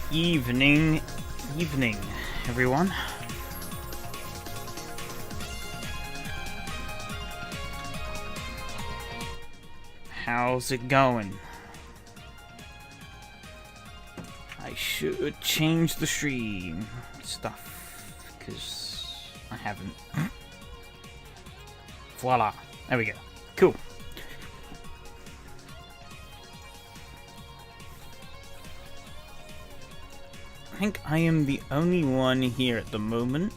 Evening, everyone. How's it going? I should change the stream stuff, because I haven't. Voila. There we go. Cool. I think I am the only one here at the moment.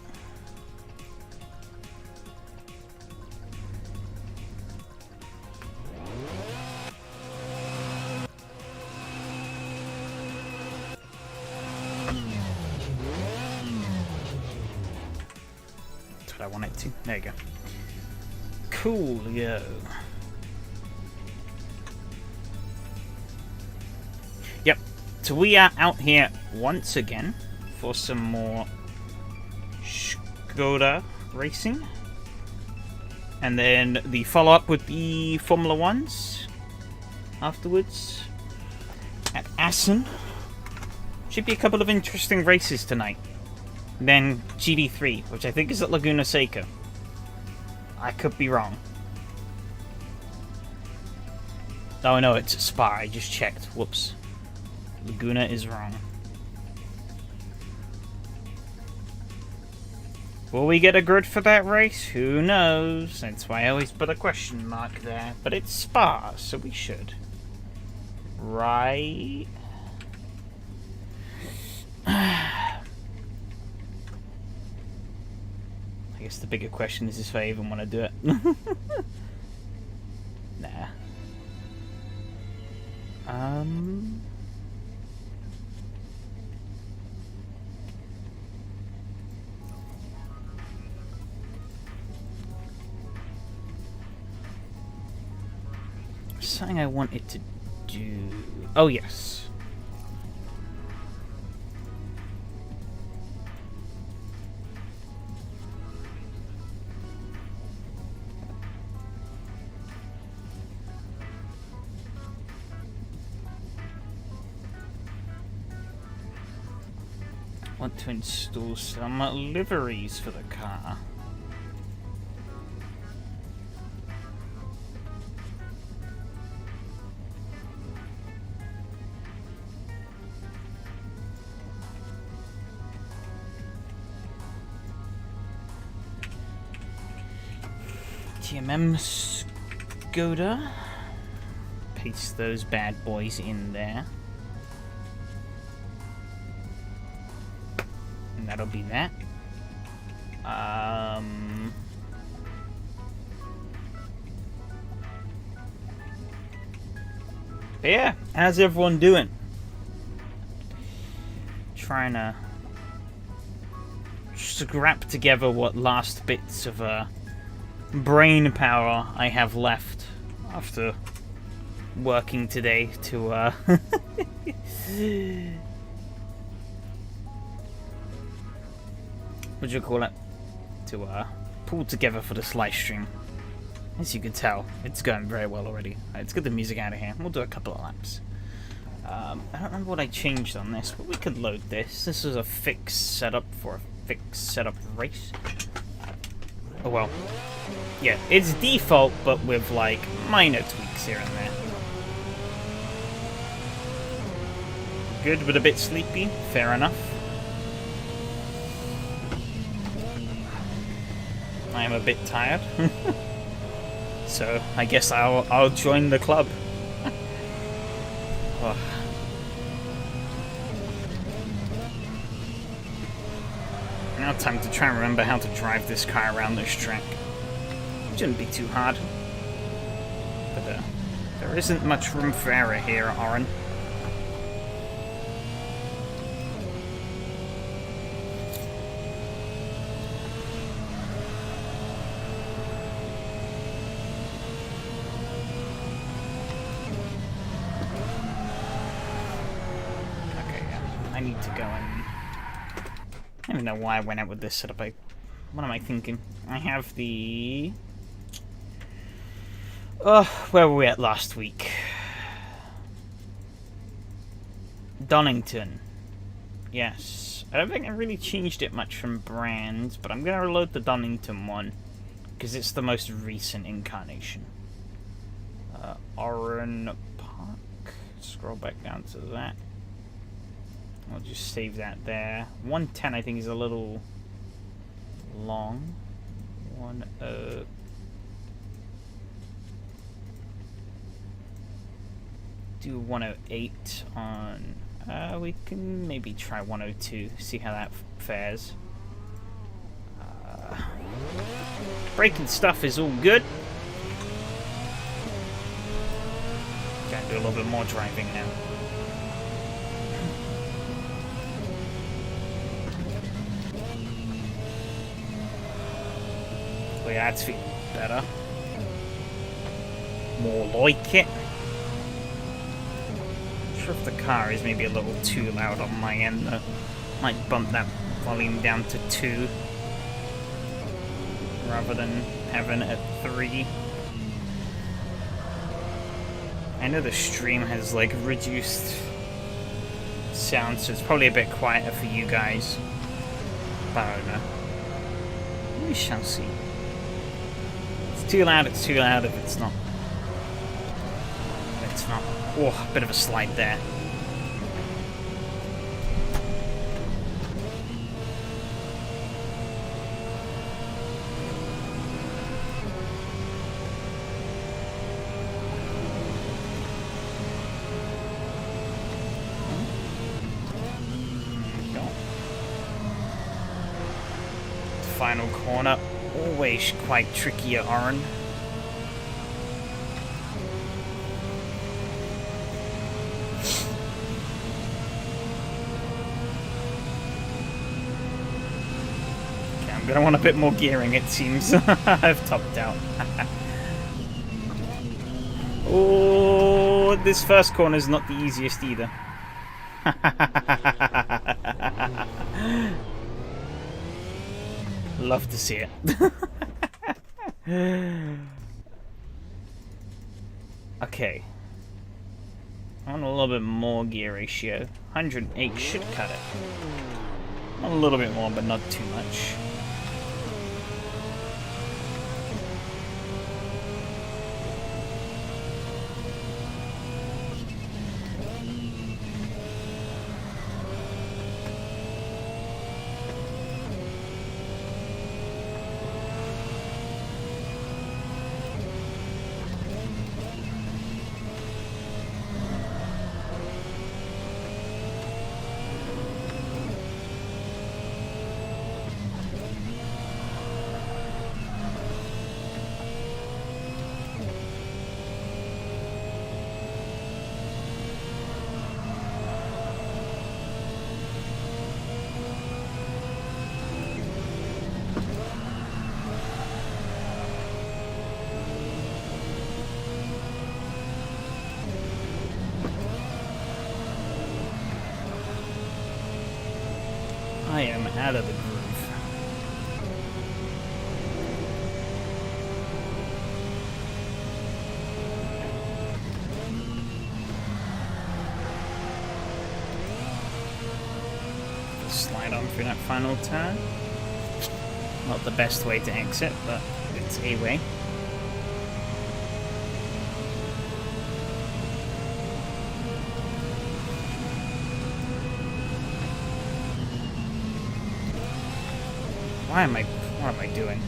That's what I wanted to. There you go. Coolio. Yep. So we are out here once again for some more Skoda racing. And then the follow-up with the Formula 1s afterwards at Assen. Should be a couple of interesting races tonight. Then GD3, which I think is at Laguna Seca. I could be wrong. Oh no, it's Spa. I just checked. Whoops. Laguna is wrong. Will we get a grid for that race? Who knows? That's why I always put a question mark there. But it's Spa, so we should. Right? I guess the bigger question is if I even want to do it. Nah. Something I wanted to do. Oh, yes. Want to install some liveries for the car. TMM Skoda. Paste those bad boys in there. And that'll be that. But yeah, how's everyone doing? Trying to scrap together what last bits of brain power I have left after working today to what'd you call it? To pull together for this live stream. As you can tell, it's going very well already. Let's get the music out of here. We'll do a couple of laps. I don't remember what I changed on this, but we could load this. This is a fixed setup for a fixed setup race. Oh well. Yeah, it's default, but with like minor tweaks here and there. Good, but a bit sleepy. Fair enough. I am a bit tired. So I guess I'll join the club. Oh. Now time to try and remember how to drive this car around this track. Shouldn't be too hard. But there isn't much room for error here, Oren. I need to go and... I don't even know why I went out with this setup. What am I thinking? I have the... where were we at last week? Donington. Yes. I don't think I really changed it much from brands, but I'm going to reload the Donington one, because it's the most recent incarnation. Oran Park. Scroll back down to that. I'll just save that there. 110 I think is a little long. Do 108 on... we can maybe try 102, see how that fares. Braking stuff is all good. Gotta do a little bit more driving now. Oh yeah, that's feeling better. More like it. Not sure if the car is maybe a little too loud on my end though. Might bump that volume down to 2 rather than having it at 3. I know the stream has like reduced sound, so it's probably a bit quieter for you guys. But I don't know. We shall see. If it's too loud, it's too loud. If it's not, it's not. Oh, a bit of a slide there. Final corner, always quite tricky at Oran. Okay, I'm gonna want a bit more gearing, it seems. I've topped out. Oh, this first corner is not the easiest either. Love to see it. Okay. I want a little bit more gear ratio. 108 should cut it. A little bit more, but not too much. I am out of the groove. Slide on through that final turn. Not the best way to exit, but it's a way. What am I doing?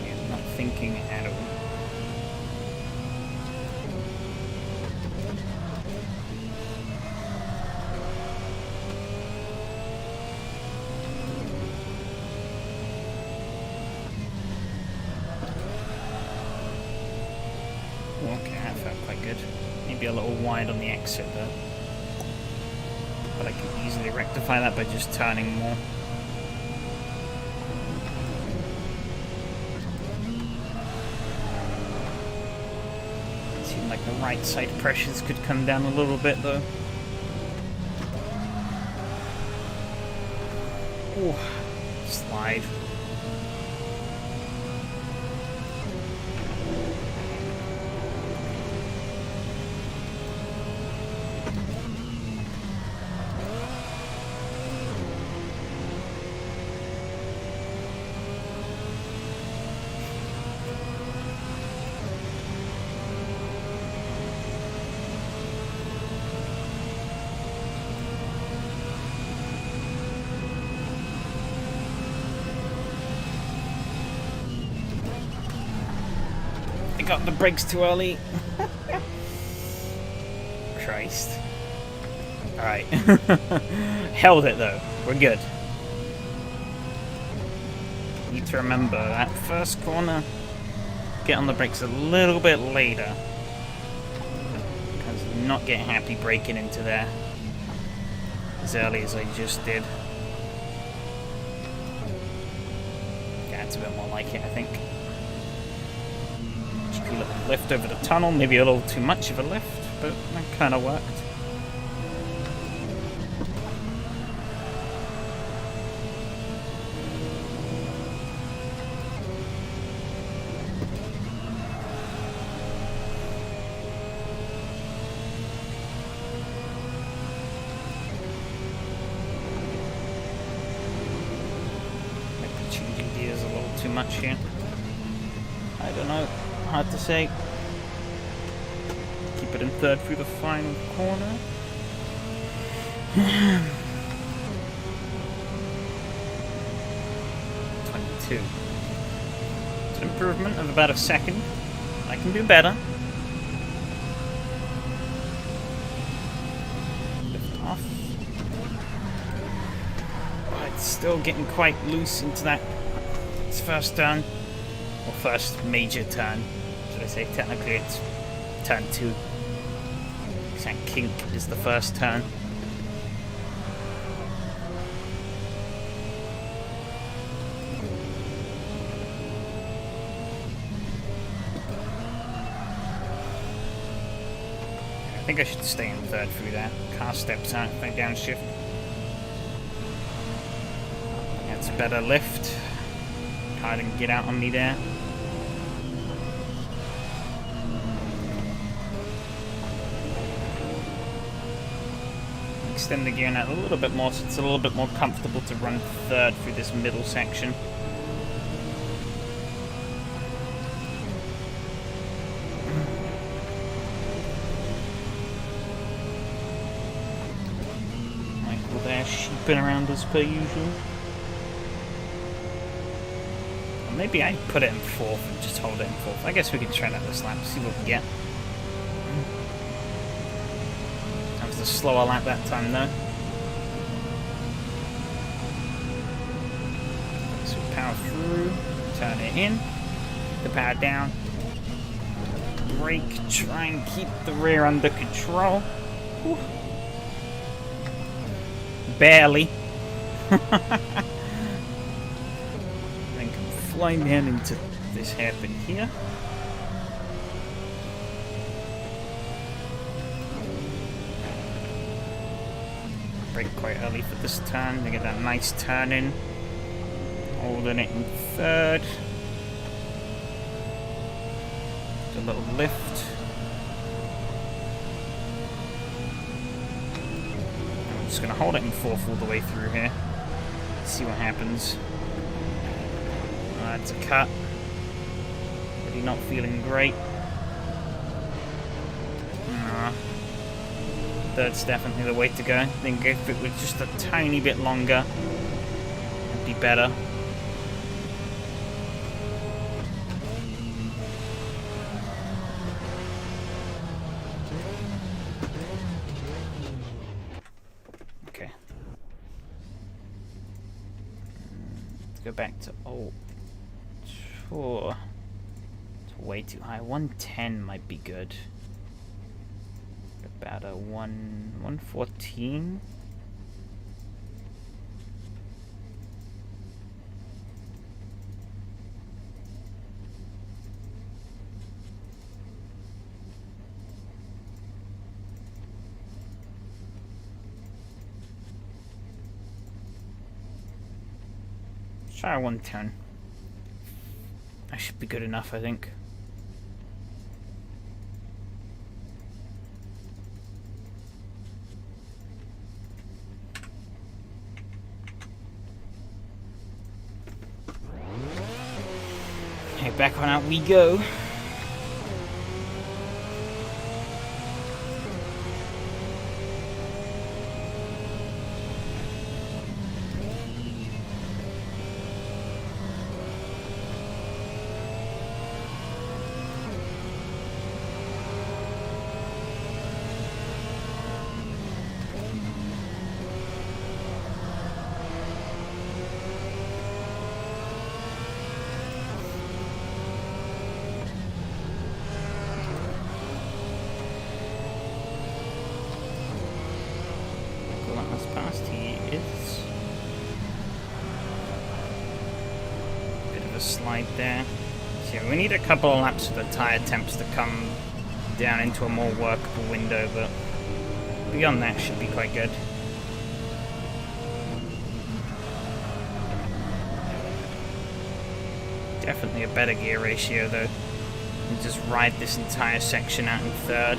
I'm not thinking at all. Okay, that felt quite good. Maybe a little wide on the exit though. But I can easily rectify that by just turning more. Seemed like the right side pressures could come down a little bit though. Ooh, slide. got the brakes too early. Christ. Alright. Held it though. We're good. Need to remember that first corner, get on the brakes a little bit later. Because I'm not getting happy breaking into there as early as I just did. Yeah, it's a bit more like it, I think. Just a little lift over the tunnel, maybe a little too much of a lift, but that kind of worked. Too much here. I don't know. Hard to say. Keep it in third through the final corner. 22. It's an improvement of about a second. I can do better. Lift off. Oh, it's still getting quite loose into that. It's first turn, or first major turn, should I say. Technically it's turn 2. That kink is the first turn. I think I should stay in third through that. Car steps out if I downshift. That's a better lift. Car didn't get out on me there. Extend the gear net a little bit more so it's a little bit more comfortable to run third through this middle section. Michael there sheeping around as per usual. Maybe I put it in fourth and just hold it in fourth. I guess we can try that this lap, see what we get. That was the slower lap that time though. So power through, turn it in, the power down, brake, try and keep the rear under control. Whew. Barely. Flying down into this hairpin here. Brake quite early for this turn. They get that nice turn in. Holding it in third. A little lift. I'm just going to hold it in fourth all the way through here. See what happens. It's a cut. Really not feeling great. Third's definitely the way to go. I think if it was just a tiny bit longer, it'd be better. Okay. Let's go back to old. Oh, it's way too high. 110 might be good. About a 114. Let's try 110. That should be good enough, I think. Okay, back on out we go. fast he is. Bit of a slide there. So we need a couple of laps for the tyre temps to come down into a more workable window, but beyond that should be quite good. Definitely a better gear ratio though. And just ride this entire section out in third.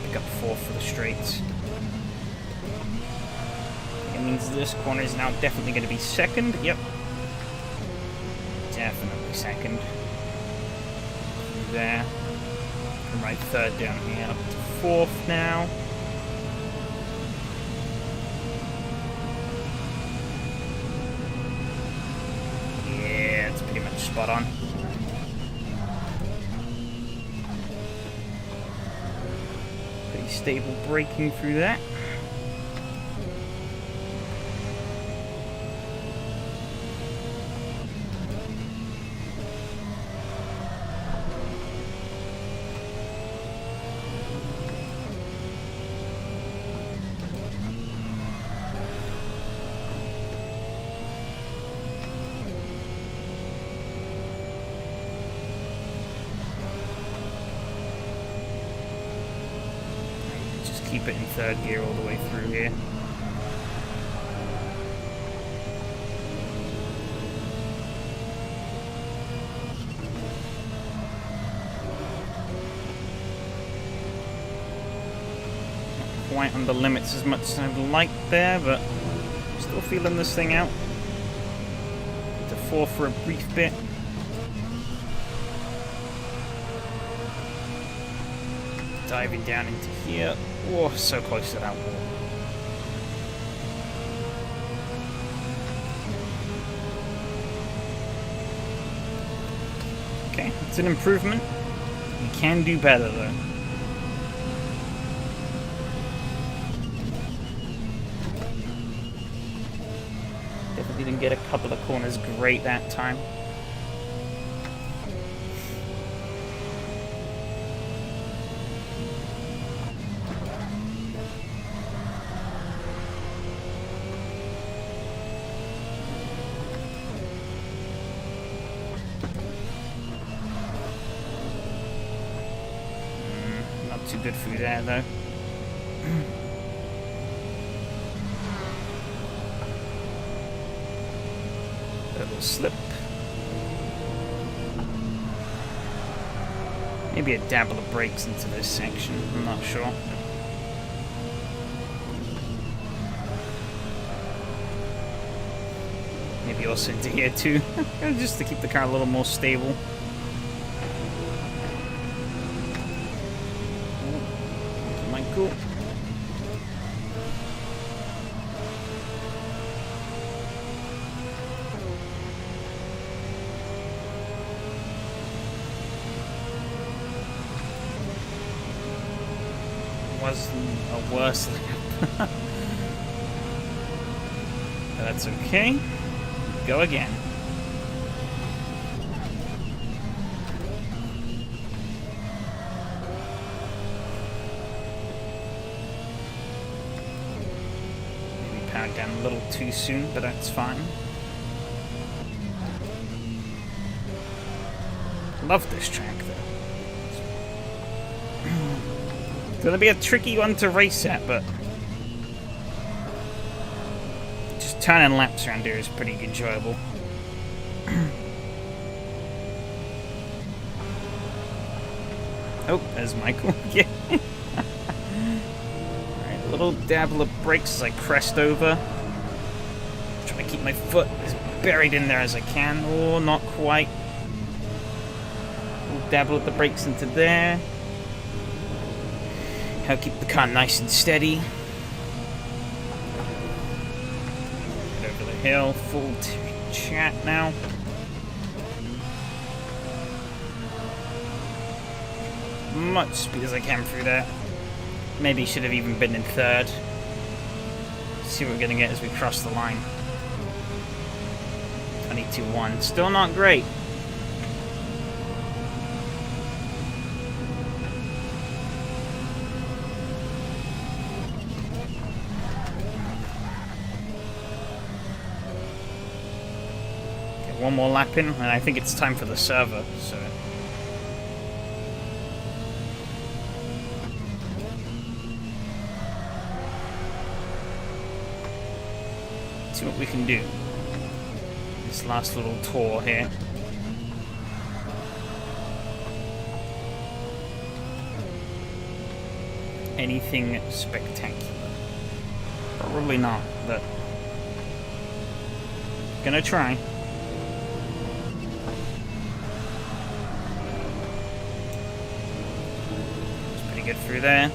Pick up fourth for the straights. It means this corner is now definitely going to be second. Yep. Definitely second. There. Right third down here. Up to fourth now. Yeah, it's pretty much spot on. Pretty stable braking through that. Keep it in third gear all the way through here. Not quite on the limits as much as I'd like there, but still feeling this thing out. To fourth for a brief bit. Diving down into here. Oh, so close to that wall. Okay, it's an improvement. You can do better though. Definitely didn't get a couple of corners great that time. Too good through there though. A little slip. Maybe a dabble of brakes into this section, I'm not sure. Maybe also into here too, just to keep the car a little more stable. Cool. Wasn't a worse lap. That's okay. Go again. Down a little too soon, but that's fine. Love this track though. It's gonna be a tricky one to race at, but just turning laps around here is pretty enjoyable. Oh, there's Michael. Yeah. A little dabble of brakes as I crest over. Trying to keep my foot as buried in there as I can. Oh, not quite. Little dabble of the brakes into there. How to keep the car nice and steady. Get over the hill. Full chat now. Much speed as I can through there. Maybe should have even been in third. See what we're going to get as we cross the line. 22-1. Still not great. one more lap in, and I think it's time for the server, so... Let's see what we can do. This last little tour here. Anything spectacular? Probably not, but... Gonna try. It's pretty good through there. I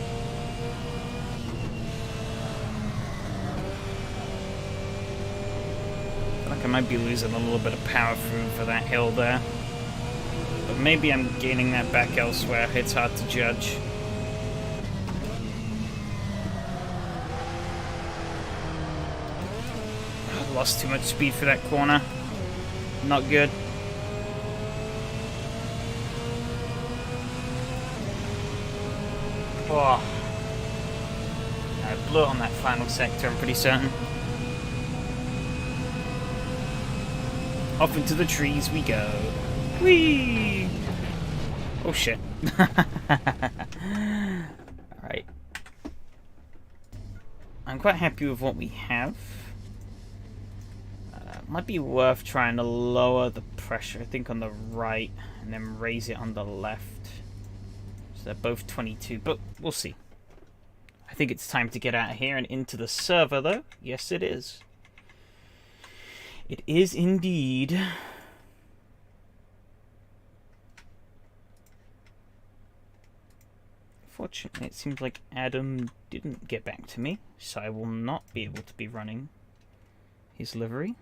feel like I might be losing a little bit of power through for that hill there. But maybe I'm gaining that back elsewhere. It's hard to judge. Lost too much speed for that corner. Not good. Oh. I blew it on that final sector, I'm pretty certain. Off into the trees we go. Whee! Oh shit. Alright. I'm quite happy with what we have. Might be worth trying to lower the pressure, I think, on the right, and then raise it on the left. So they're both 22, but we'll see. I think it's time to get out of here and into the server, though. Yes, it is. It is indeed. Fortunately, it seems like Adam didn't get back to me, so I will not be able to be running his livery.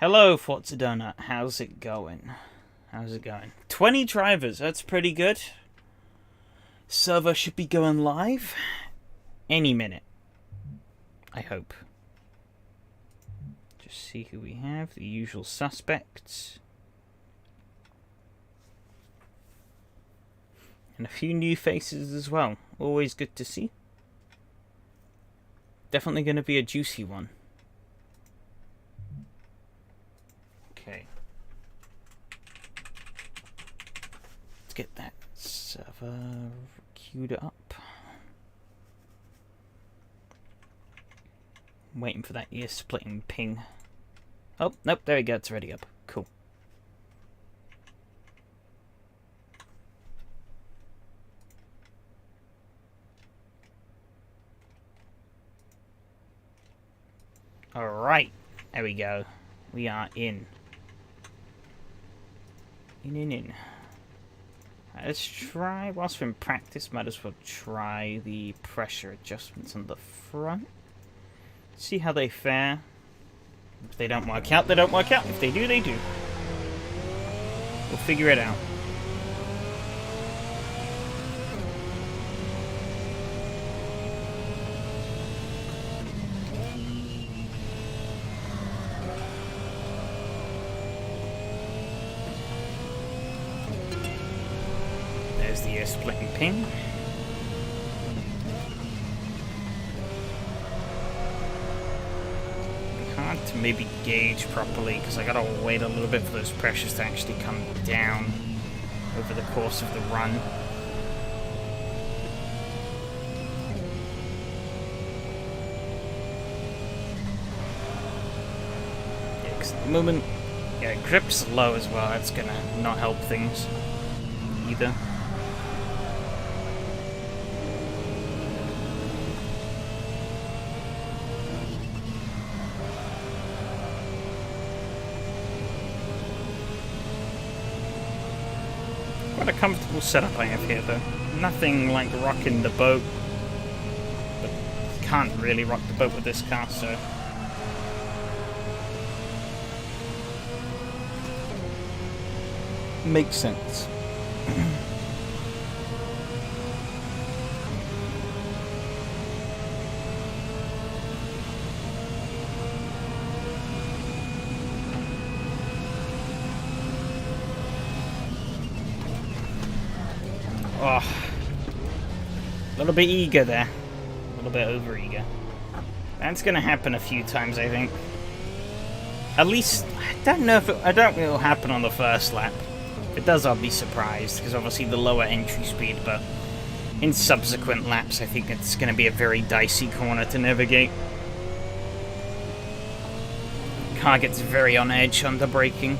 Hello, Forza Donut. How's it going? How's it going? 20 drivers. That's pretty good. Server should be going live any minute. I hope. Just see who we have. The usual suspects. And a few new faces as well. Always good to see. Definitely going to be a juicy one. Okay. Let's get that server queued up. I'm waiting for that ear splitting ping. Oh, nope, there we go, it's already up. Cool. Alright, there we go. We are in. In. Let's try, whilst we're in practice, might as well try the pressure adjustments on the front. See how they fare. If they don't work out, they don't work out. If they do, they do. We'll figure it out. There's the splitting ping. Hard to maybe gauge properly because I gotta wait a little bit for those pressures to actually come down over the course of the run. Yeah, 'cause at the moment, yeah, grip's low as well. That's gonna not help things either. Quite a comfortable setup I have here, though. Nothing like rocking the boat, but you can't really rock the boat with this car, so. Makes sense. Oh, a little bit eager there. A little bit over eager. That's going to happen a few times, I think. At least, I don't know if I don't think it'll happen on the first lap. If it does, I'll be surprised, because obviously the lower entry speed, but in subsequent laps, I think it's going to be a very dicey corner to navigate. Car gets very on edge under braking.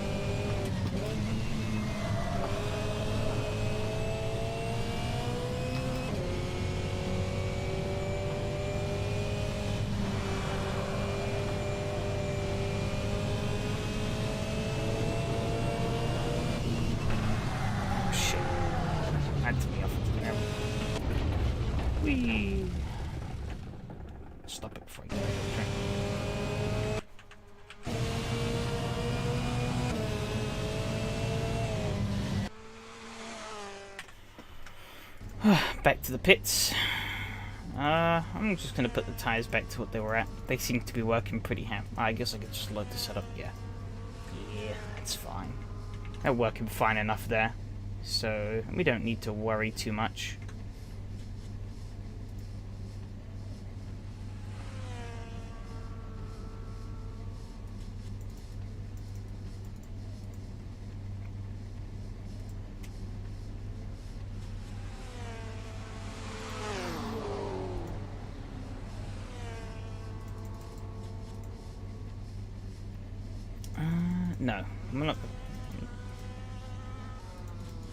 Stop it before you get back to the pits. I'm just going to put the tyres back to what they were at. They seem to be working pretty I guess I could just load this up. Yeah, that's fine. They're working fine enough there, so we don't need to worry too much. No, I'm not.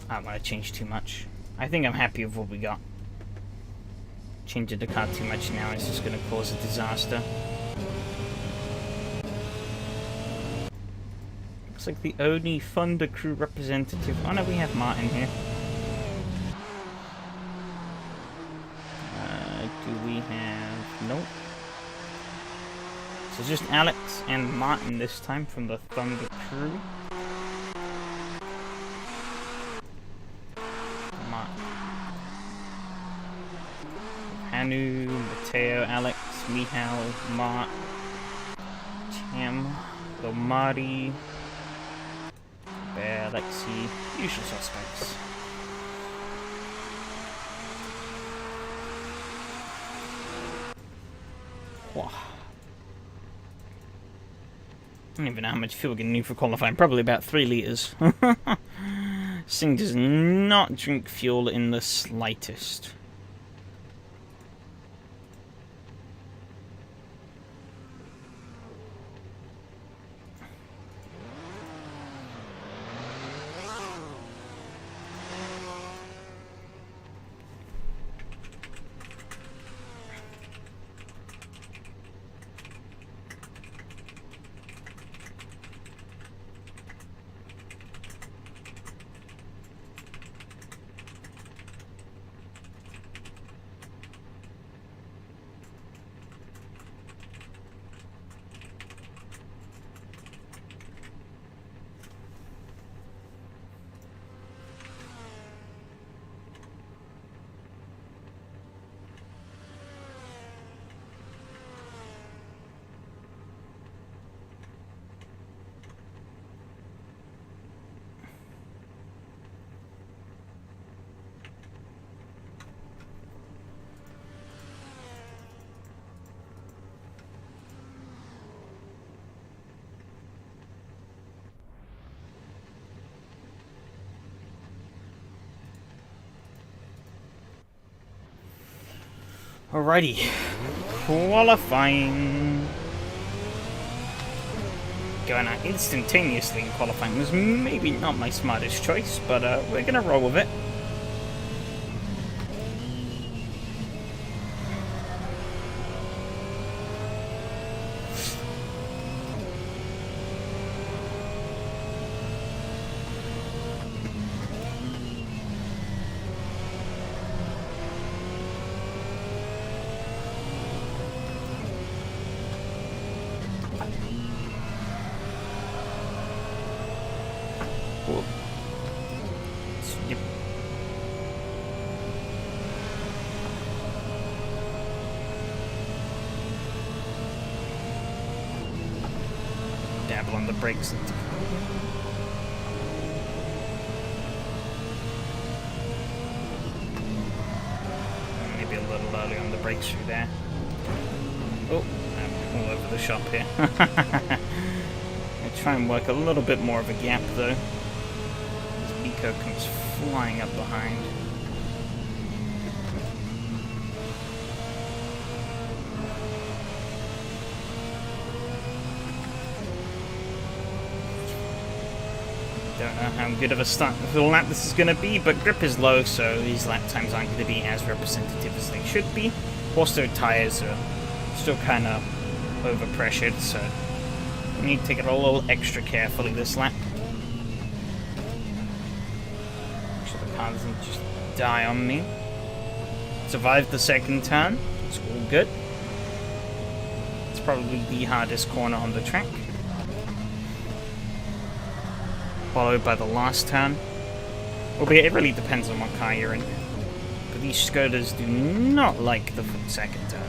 I don't want to change too much. I think I'm happy with what we got. Changing the car too much now is just going to cause a disaster. Looks like the only Thunder Crew representative. Oh no, we have Martin here. Do we have... Nope. So just Alex and Martin this time from the Thunder Crew. Martin. Hanu, Mateo, Alex, Mihal, Mark, Tam, Lomari, Bear, Lexi, usual suspects. Wow. I don't even know how much fuel we're going to need for qualifying. Probably about 3 litres. This thing does not drink fuel in the slightest. Alrighty, qualifying. Going out instantaneously in qualifying was maybe not my smartest choice, but we're gonna roll with it. Yep. Dabble on the brakes. Maybe a little early on the brakes through there. Oh, I'm all over the shop here. I'll try and work a little bit more of a gap though. As Miko comes flying up behind. Don't know how good of a start for the lap this is going to be, but grip is low, so these lap times aren't going to be as representative as they should be. Also, tires are still kind of overpressured, so I need to take it a little extra carefully this lap. Make sure the car doesn't just die on me. Survived the second turn, it's all good. It's probably the hardest corner on the track. Followed by the last turn. Albeit it really depends on what car you're in. But these Skodas do not like the second turn.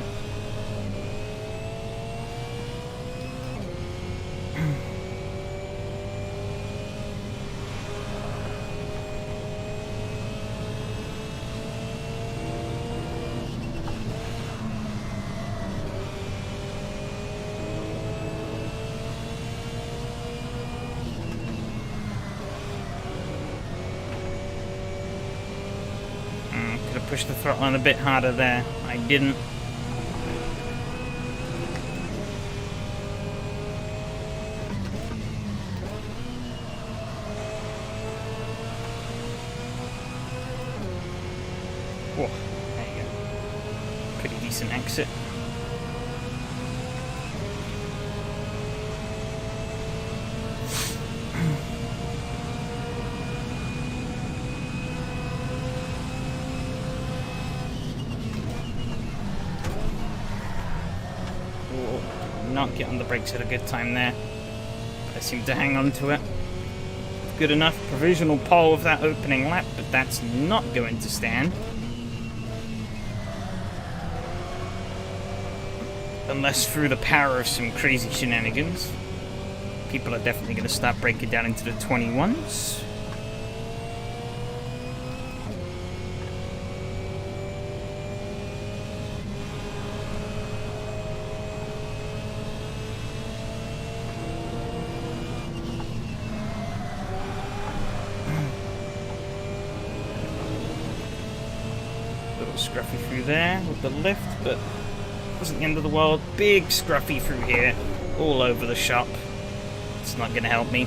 Could have pushed the throttle on a bit harder there. I didn't. Whoa, there you go. Pretty decent exit. Not get on the brakes at a good time there. I seem to hang on to it. Good enough provisional pole of that opening lap, but that's not going to stand. Unless through the power of some crazy shenanigans. People are definitely going to start breaking down into the 21s. Scruffy through there with the lift, but wasn't the end of the world. Big scruffy through here, all over the shop. It's not going to help me.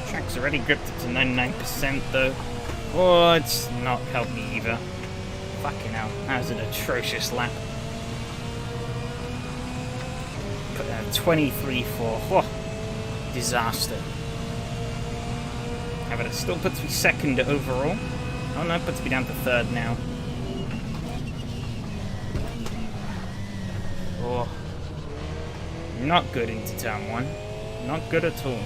Track's already gripped it to 99% though. Oh, it's not helped me either. Fucking hell, that was an atrocious lap. 23-4. Oh, disaster. Yeah, but it still puts me second overall. Oh no, it puts me down to third now. Oh. Not good into turn one. Not good at all.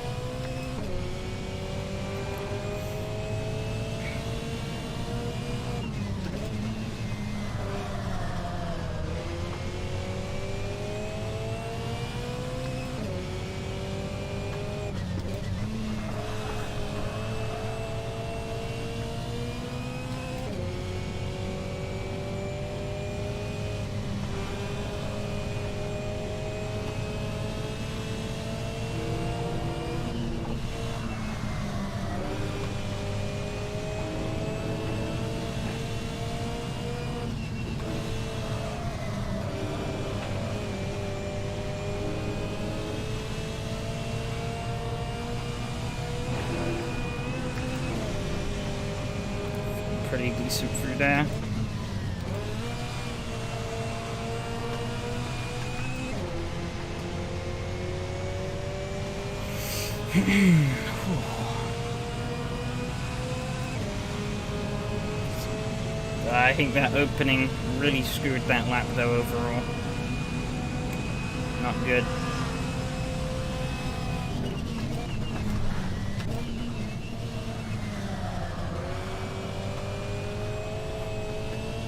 Pretty decent through there. I think that opening really screwed that lap though overall. Not good.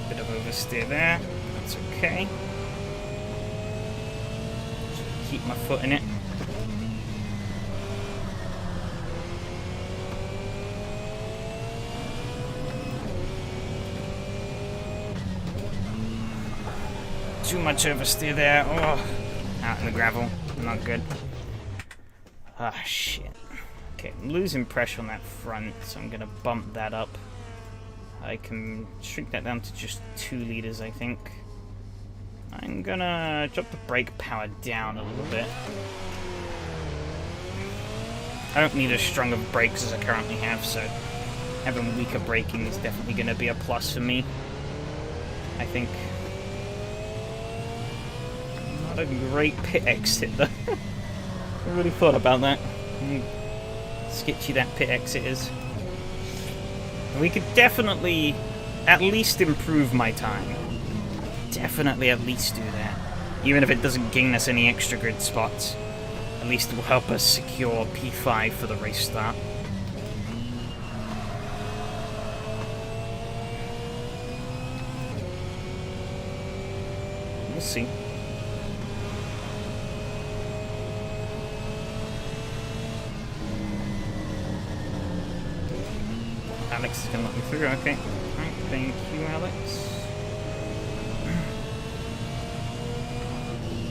Bit of oversteer there. That's okay. Just keep my foot in it. too much oversteer there. Oh, out in the gravel. Not good. Ah, shit. Okay, I'm losing pressure on that front, so I'm going to bump that up. I can shrink that down to just 2 liters, I think. I'm going to drop the brake power down a little bit. I don't need as strong of brakes as I currently have, so having weaker braking is definitely going to be a plus for me, I think. Not a great pit exit, though. I really thought about that. Sketchy that pit exit is. We could definitely at least improve my time. Definitely at least do that. Even if it doesn't gain us any extra grid spots. At least it will help us secure P5 for the race start. We'll see. Alex is going to let me through, okay. Right, thank you, Alex.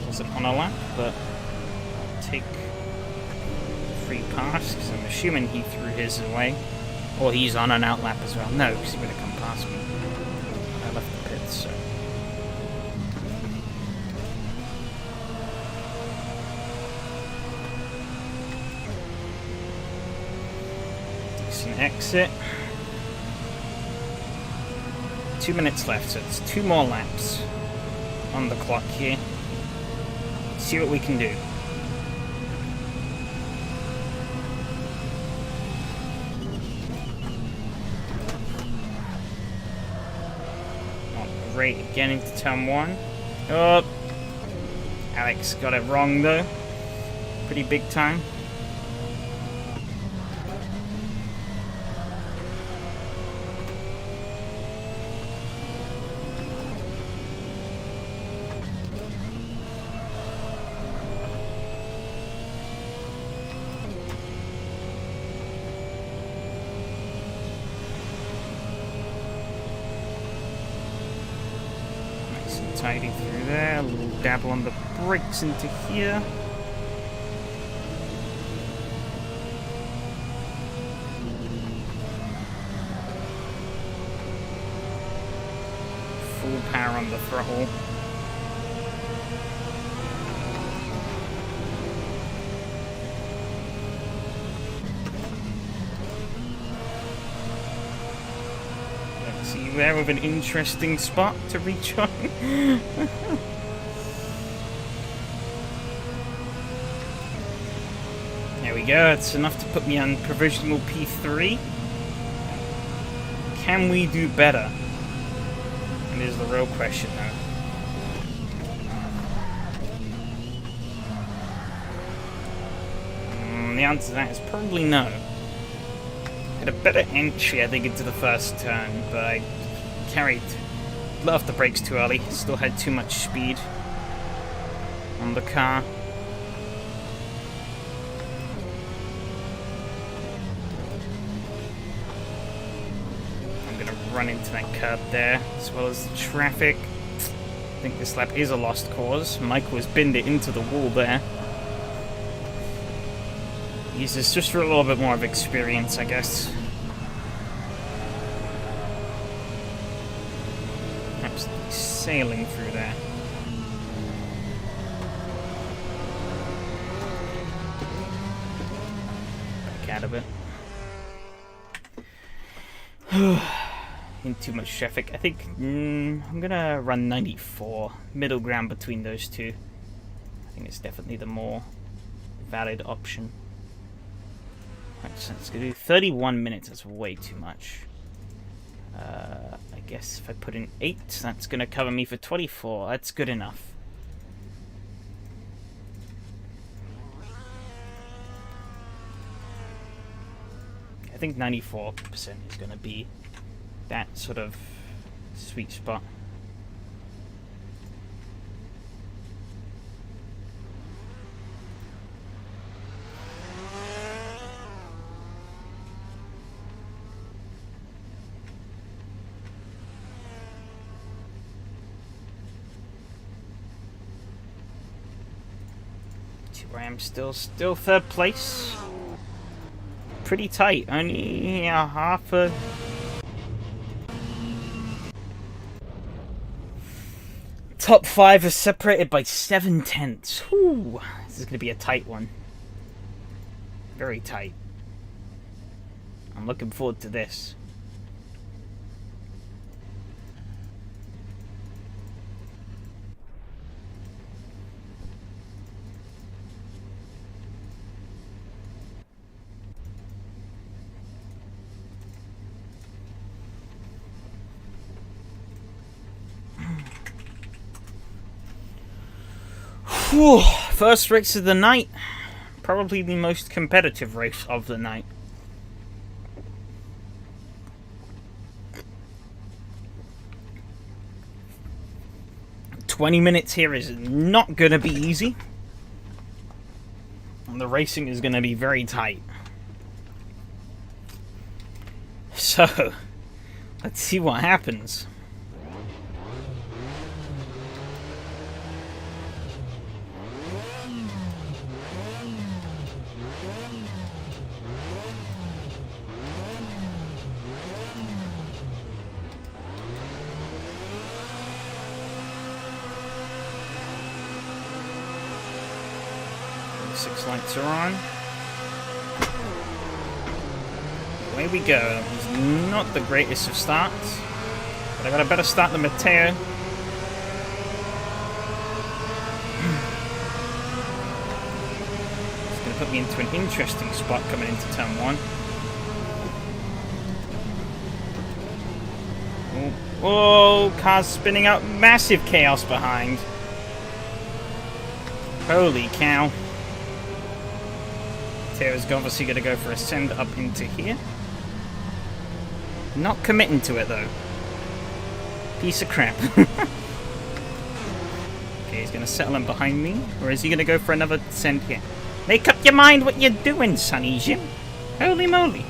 Wasn't on a lap, but take the free pass, because I'm assuming he threw his away. Or he's on an out lap as well. No, because he would have come past me. I left the pits, so. Decent exit. 2 minutes left, so it's 2 more laps on the clock here. Let's see what we can do. Oh, great, again into turn 1. Oh, Alex got it wrong though. Pretty big time. Tidy through there, a little dabble on the brakes into here. Full power on the throttle. See there with an interesting spot to reach on. There we go, it's enough to put me on provisional P3. Can we do better? And is the real question now. The answer to that is probably no. Had a better entry, I think, into the first turn, but I let off the brakes too early. Still had too much speed on the car. I'm gonna run into that curb there, as well as the traffic. I think this lap is a lost cause. Michael has binned it into the wall there. Uses just for a little bit more of experience, I guess. Absolutely sailing through there. Back out of it. In too much traffic. I think I'm gonna run 94. Middle ground between those two. I think it's definitely the more valid option. Right, so let's go do 31 minutes, that's way too much. I guess if I put in 8, that's going to cover me for 24. That's good enough. I think 94% is going to be that sort of sweet spot. I am still third place. Pretty tight. Only a half a... Top 5 is separated by 7/10. Whew. This is going to be a tight one. Very tight. I'm looking forward to this. Whew. First race of the night. Probably the most competitive race of the night. "20 minutes here is not going to be easy. And the racing is going to be very tight. So, let's see what happens. Six lights are on. Away we go. It was not the greatest of starts, but I got a better start than Matteo. It's going to put me into an interesting spot coming into turn 1. Oh, car's spinning out. Massive chaos behind. Holy cow. Is obviously going to go for a send up into here. Not committing to it though. Piece of crap. Okay, he's going to settle in behind me. Or is he going to go for another send here? Make up your mind what you're doing, Sonny Jim. Holy moly.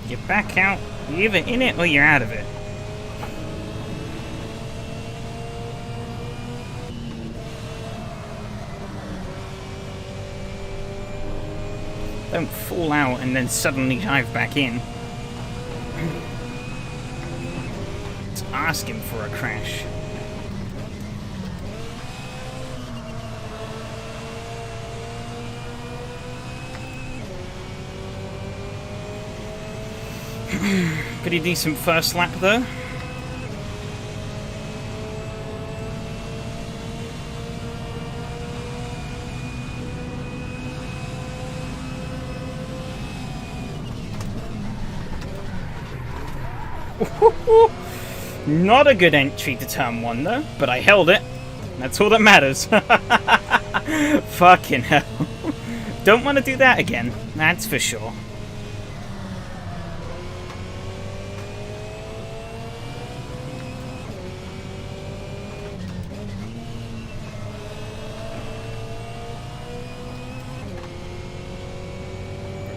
You're back out. You're either in it or you're out of it. Don't fall out and then suddenly dive back in. It's asking for a crash. Pretty decent first lap though. Not a good entry to turn 1 though, but I held it. That's all that matters. Fucking hell. Don't want to do that again, that's for sure.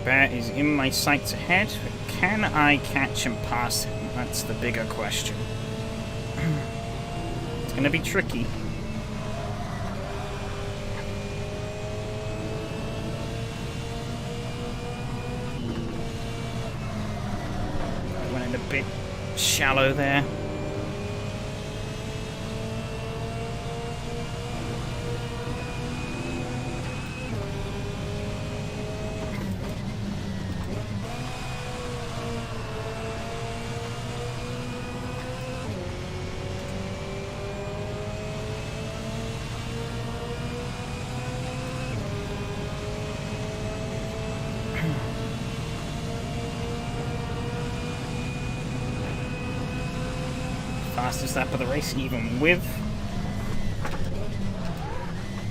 Bear is in my sights ahead. Can I catch and pass him? That's the bigger question. It's going to be tricky. I went in a bit shallow there. Fastest lap of the race, even with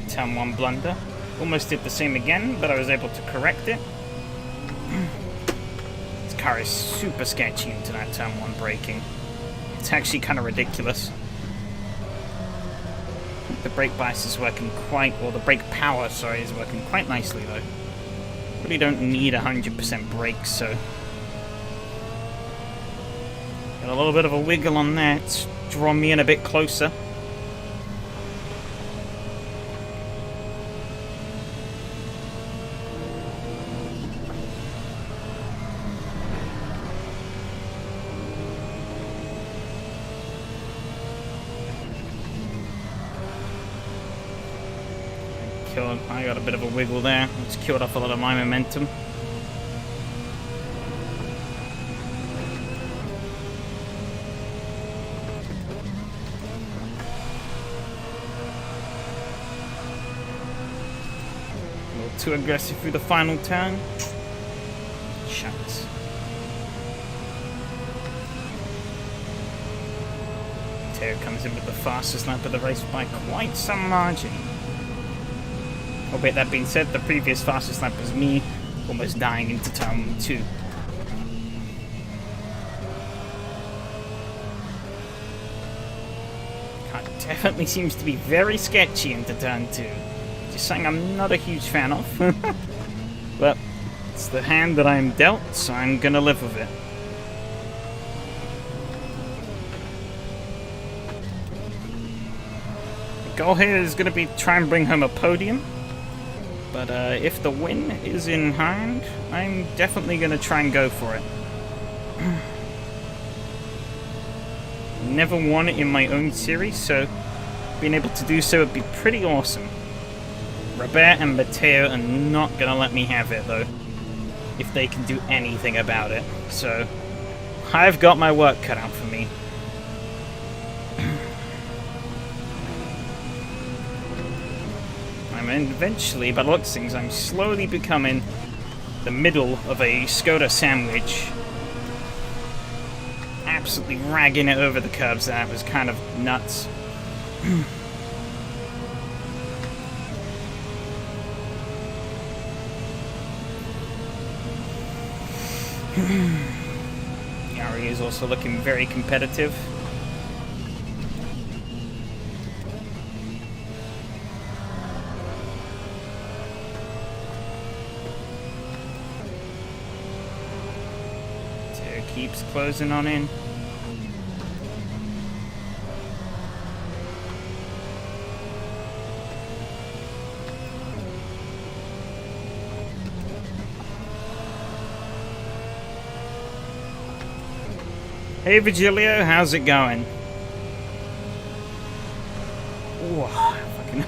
turn 1 blunder. Almost did the same again, but I was able to correct it. This car is super sketchy into that turn 1 braking. It's actually kind of ridiculous. The brake bias is working quite, or the brake power, sorry, is working quite nicely though. Really don't need 100% brakes, so Got a little bit of a wiggle on there. It's drawn me in a bit closer. I got a bit of a wiggle there. It's killed off a lot of my momentum. A little too aggressive through the final turn. Shucks. Teo comes in with the fastest lap of the race by quite some margin. Albeit that being said, the previous fastest lap was me almost dying into turn 2. Car definitely seems to be very sketchy into turn 2. Just something I'm not a huge fan of. But it's the hand that I'm dealt, so I'm gonna live with it. The goal here is gonna be try and bring home a podium. But if the win is in hand, I'm definitely going to try and go for it. Never won it in my own series, so being able to do so would be pretty awesome. Robert and Matteo are not going to let me have it, though, if they can do anything about it. So I've got my work cut out for me. And eventually, by the looks of things, I'm slowly becoming the middle of a Skoda sandwich. Absolutely ragging it over the curbs. That was kind of nuts. Yari is also looking very competitive. Keeps closing on in. Hey Virgilio, how's it going? Ooh, fucking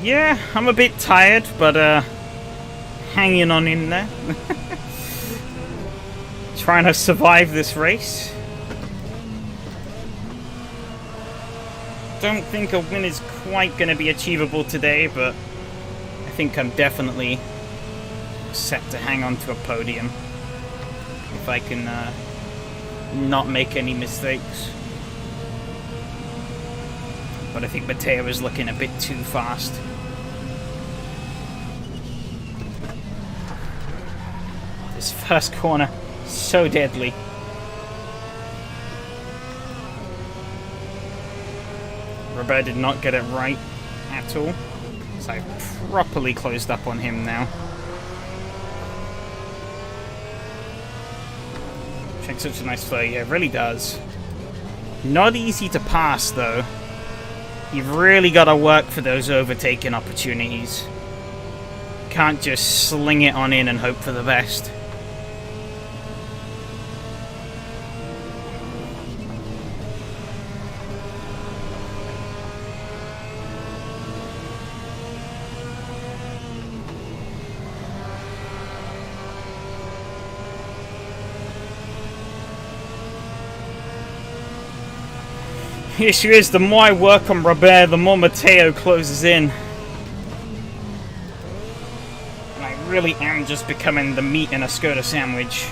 yeah, I'm a bit tired, but hanging on in there. Trying to survive this race. Don't think a win is quite going to be achievable today, but I think I'm definitely set to hang on to a podium if I can not make any mistakes. But I think Matteo is looking a bit too fast. This first corner, so deadly. Robert did not get it right at all. So I properly closed up on him now. Takes such a nice flow, yeah, it really does. Not easy to pass though. You've really got to work for those overtaking opportunities. Can't just sling it on in and hope for the best. The issue is, the more I work on Robert, the more Matteo closes in. And I really am just becoming the meat in a Skoda sandwich.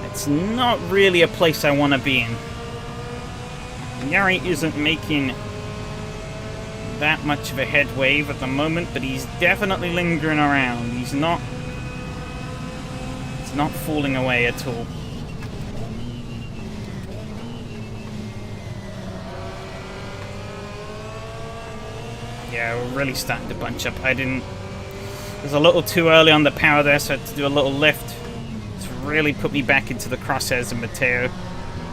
It's not really a place I want to be in. Yari isn't making that much of a head wave at the moment, but he's definitely lingering around. He's not falling away at all. Yeah, we're really starting to bunch up. It was a little too early on the power there, so I had to do a little lift. It's really put me back into the crosshairs of Matteo.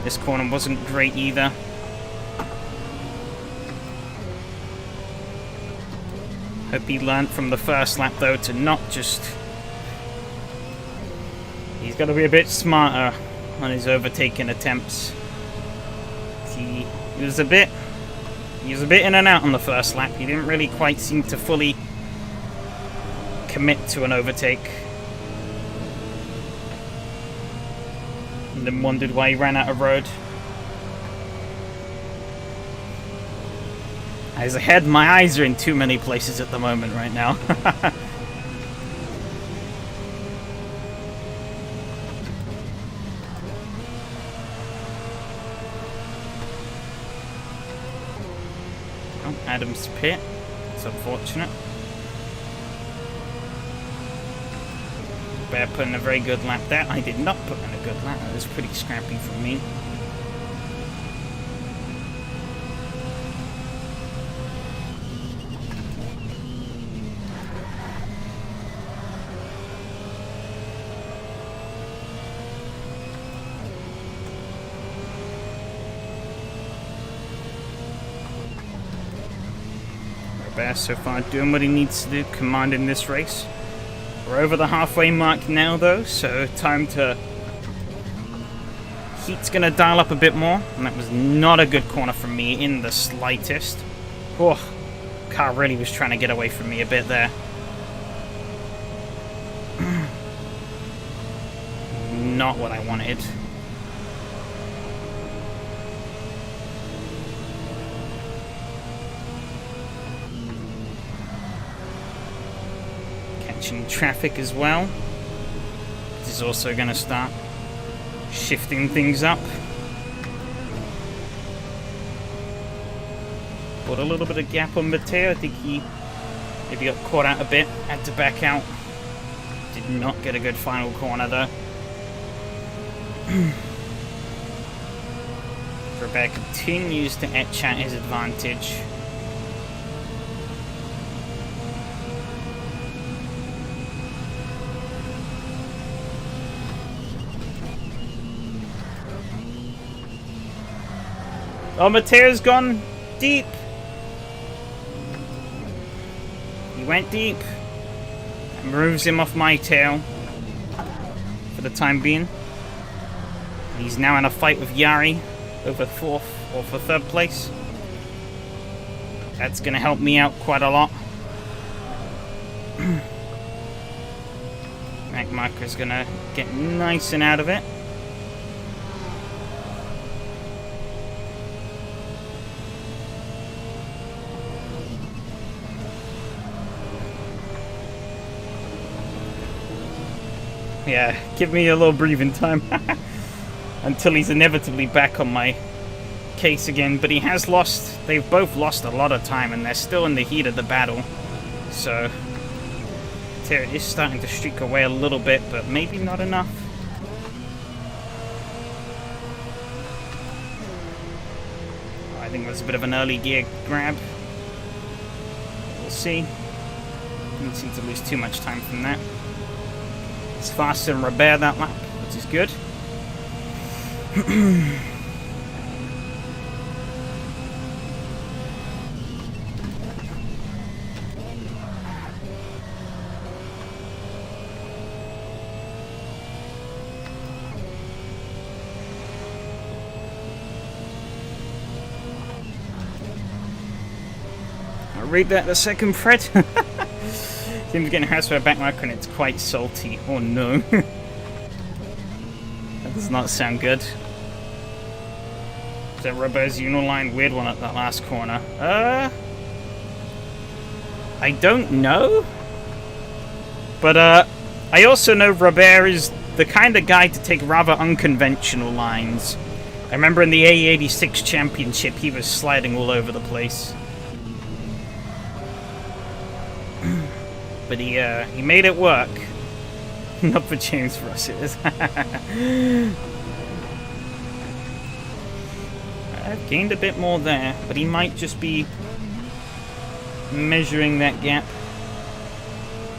This corner wasn't great either. Hope he learned from the first lap, though, to not just... He's got to be a bit smarter on his overtaking attempts. He was a bit in and out on the first lap. He didn't really quite seem to fully commit to an overtake. And then wondered why he ran out of road. As ahead, my eyes are in too many places at the moment right now. Oh, Adam's pit. It's unfortunate. Bear put in a very good lap there. I did not put in a good lap. That was pretty scrappy from me. Bear so far doing what he needs to do, commanding this race. We're over the halfway mark now, though, so time to... Heat's going to dial up a bit more, and that was not a good corner from me in the slightest. Oh, car really was trying to get away from me a bit there. Not what I wanted. Traffic as well. This is also going to start shifting things up. Put a little bit of gap on Matteo. I think he maybe got caught out a bit, had to back out. Did not get a good final corner though. Robert continues to etch at his advantage. Oh, Matteo's gone deep. He went deep. That moves him off my tail for the time being. He's now in a fight with Yari over fourth or for third place. That's going to help me out quite a lot. Mac Marker's going to get nice and out of it. Yeah, give me a little breathing time until he's inevitably back on my case again. But he has lost, they've both lost a lot of time and they're still in the heat of the battle. So, Terry is starting to streak away a little bit, but maybe not enough. I think it was a bit of an early gear grab. We'll see. Didn't seem to lose too much time from that. It's faster than Robert that lap, which is good. I'll read that the second, Fred. Tim's getting harassed by a backmarker and it's quite salty. Oh no. That does not sound good. Is that Robert's Uniline? Weird one at that last corner. I don't know. But I also know Robert is the kind of guy to take rather unconventional lines. I remember in the A86 Championship he was sliding all over the place. But he made it work. Not for James Ross, it is. I've gained a bit more there, but he might just be measuring that gap.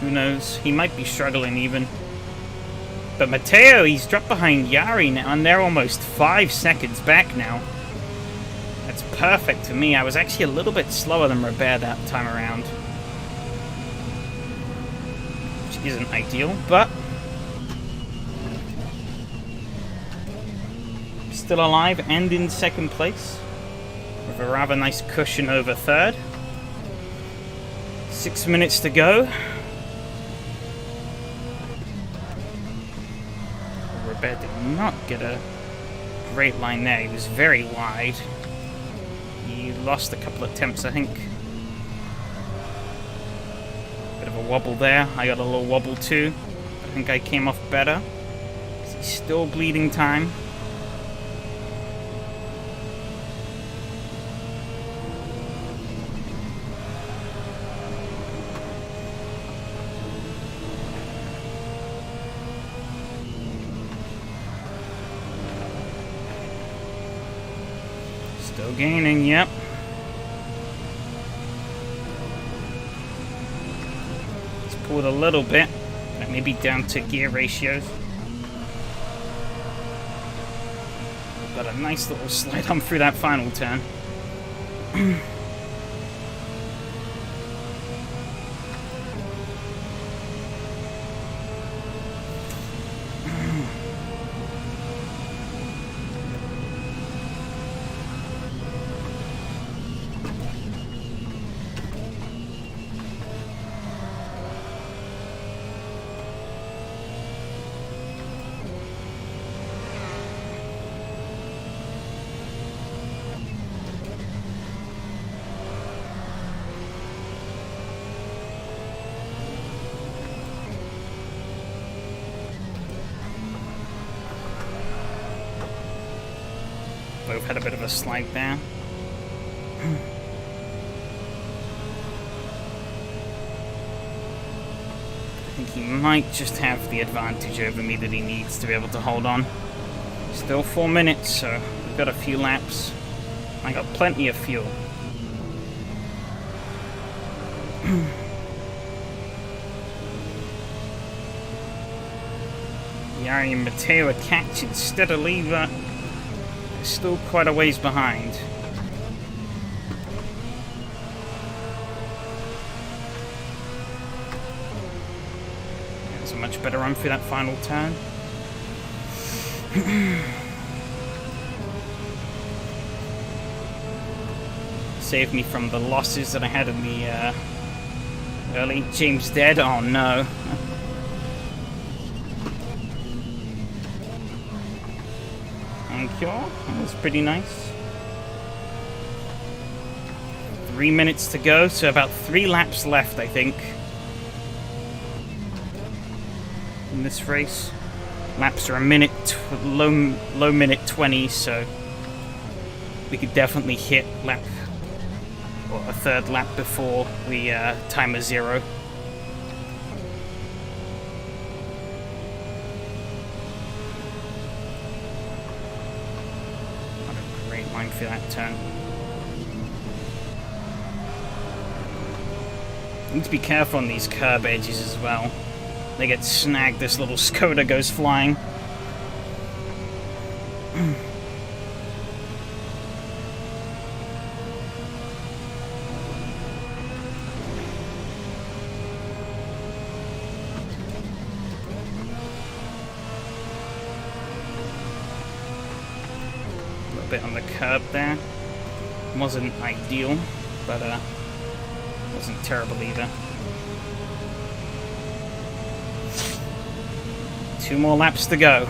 Who knows? He might be struggling even. But Matteo, he's dropped behind Yari now, and they're almost 5 seconds back now. That's perfect for me. I was actually a little bit slower than Robert that time around. Which isn't ideal, but... still alive and in second place. With a rather nice cushion over third. 6 minutes to go. Robert did not get a great line there. He was very wide. He lost a couple of attempts, I think. Bit of a wobble there. I got a little wobble too. I think I came off better. He's still bleeding time. Still gaining, yep. It's pulled a little bit. Maybe down to gear ratios. Got a nice little slide on through that final turn. Both had a bit of a slide there. I think he might just have the advantage over me that he needs to be able to hold on. Still 4 minutes, so we've got a few laps. I got plenty of fuel. Yari and Matteo are catching steadily, but still quite a ways behind. That's a much better run for that final turn. Saved me from the losses that I had in the early. James dead? Oh no. Thank you. That was pretty nice. 3 minutes to go, so about 3 laps left, I think, in this race. Laps are a minute, low minute 20, so we could definitely hit lap, or a third lap before we time a 0. For that turn. Need to be careful on these curb edges as well. They get snagged, this little Skoda goes flying. Bit on the curb there. Wasn't ideal, but wasn't terrible either. 2 more laps to go.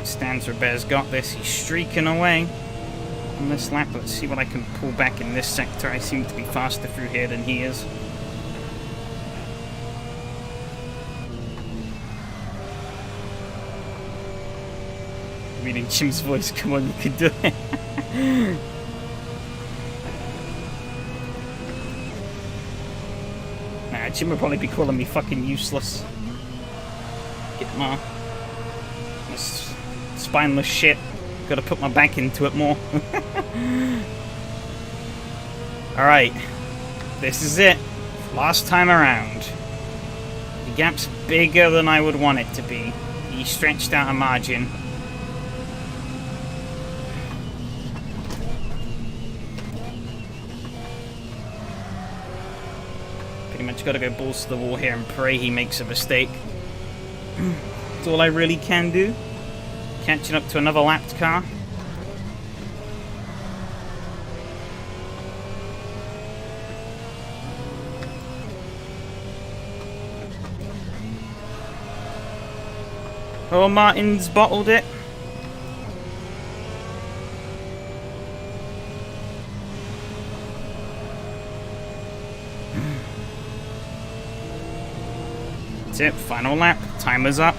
Stanza Bear's got this. He's streaking away on this lap. Let's see what I can pull back in this sector. I seem to be faster through here than he is. Reading Jim's voice. Come on, you can do it. Nah, Jim would probably be calling me fucking useless. Get my spineless shit. Gotta put my back into it more. Alright. This is it. Last time around. The gap's bigger than I would want it to be. He stretched out a margin. Pretty much gotta go balls to the wall here and pray he makes a mistake. That's all I really can do. Catching up to another lapped car. Oh, Martin's bottled it. That's it, final lap. Timer's up.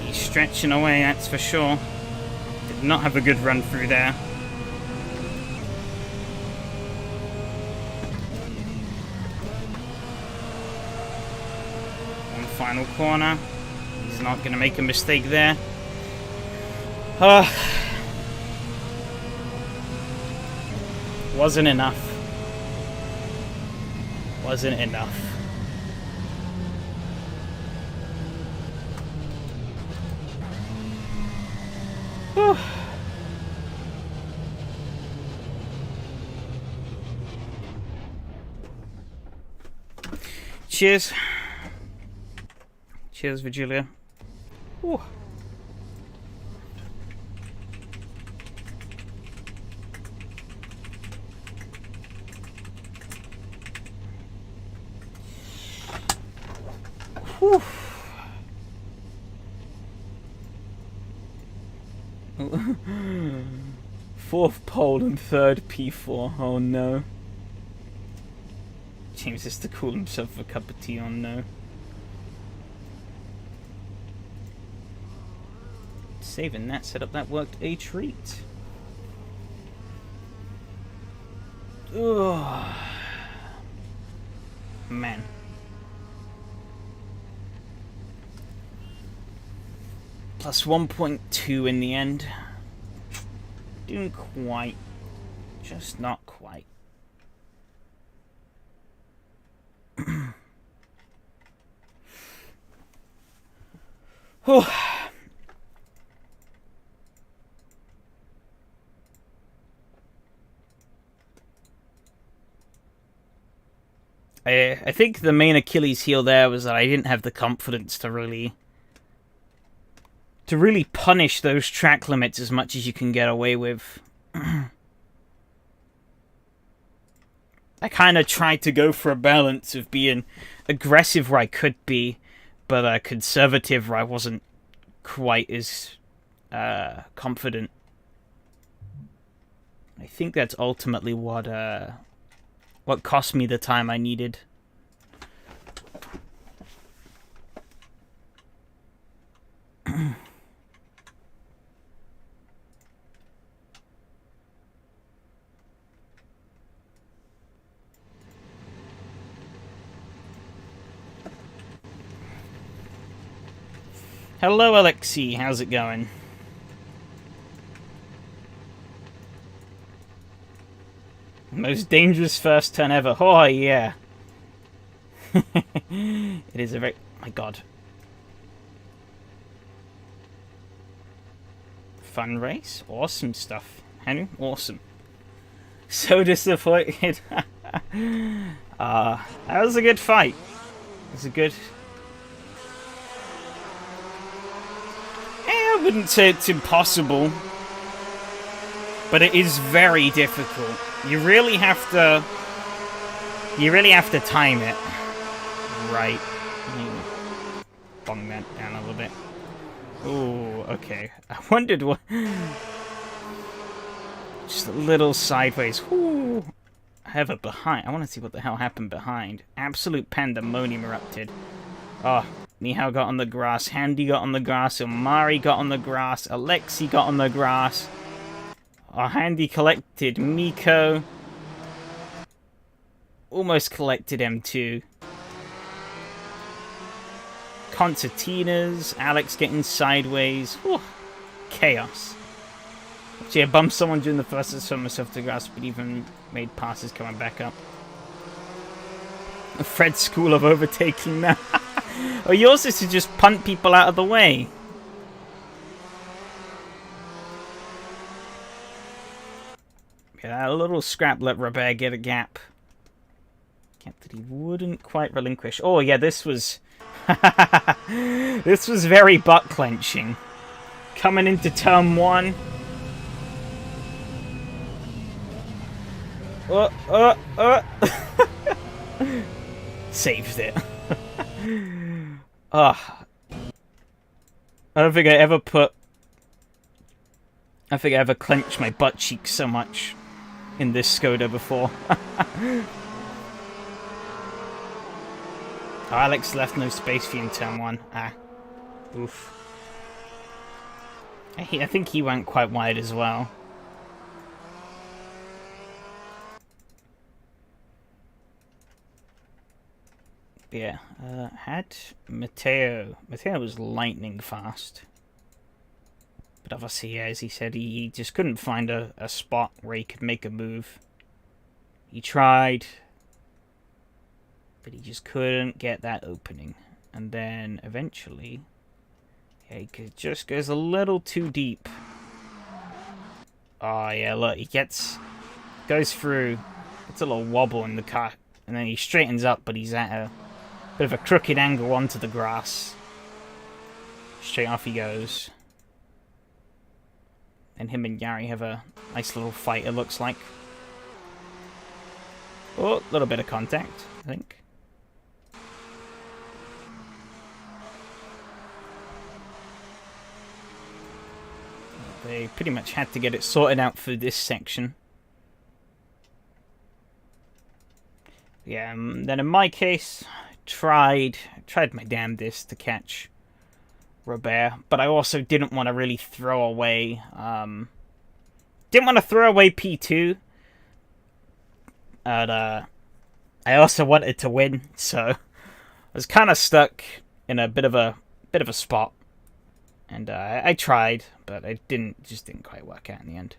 He's stretching away, that's for sure. Did not have a good run through there. One final corner. He's not going to make a mistake there. Wasn't enough. Wasn't enough. Whew. Cheers. Cheers, Virgilia. Ooh. Whew. Fourth pole and third P4. Oh no. James has to cool himself a cup of tea. Oh no. Saving that setup, that worked a treat. Ugh. Man. Plus 1.2 in the end. Didn't quite. Just not quite. I think the main Achilles heel there was that I didn't have the confidence to really punish those track limits as much as you can get away with. I kind of tried to go for a balance of being aggressive where I could be, but conservative where I wasn't quite as confident. I think that's ultimately what cost me the time I needed. Hello, Alexi. How's it going? Most dangerous first turn ever. Oh, yeah. It is a very... My God. Fun race. Awesome stuff. Henry, awesome. So disappointed. That was a good fight. It was a good... I wouldn't say it's impossible, but it is very difficult. You really have to... You really have to time it. Right. Bong that down a little bit. Ooh, okay. I wondered what... Just a little sideways. Ooh. However, behind... I want to see what the hell happened behind. Absolute pandemonium erupted. Oh, Nihao got on the grass. Handy got on the grass. Omari got on the grass. Alexi got on the grass. Oh, Handy collected Miko. Almost collected M2. Concertinas. Alex getting sideways. Whew. Chaos. Actually, I bumped someone during the first and saw myself to grass, but even made passes coming back up. Fred's school of overtaking now. Oh, yours is to just punt people out of the way. Yeah, a little scrap let Robert get a gap. Gap that he wouldn't quite relinquish. Oh, yeah, this was... This was very butt-clenching. Coming into turn 1. Saved it. I don't think I ever clenched my butt cheeks so much in this Skoda before. Alex left no space for you in turn 1. Ah. Oof. I think he went quite wide as well. Yeah, had Matteo. Matteo was lightning fast. But obviously, yeah, as he said, he just couldn't find a spot where he could make a move. He tried, but he just couldn't get that opening. And then eventually, yeah, he just goes a little too deep. Oh, yeah, look, he goes through, it's a little wobble in the car, and then he straightens up, but he's at a bit of a crooked angle onto the grass. Straight off he goes. And him and Yari have a nice little fight, it looks like. Oh, a little bit of contact, I think. They pretty much had to get it sorted out for this section. Yeah, then in my case, tried my damnedest to catch Robert, but I also didn't want to really throw away, didn't want to throw away P2, and I also wanted to win, so I was kind of stuck in a bit of a spot, and I tried, but it just didn't quite work out in the end.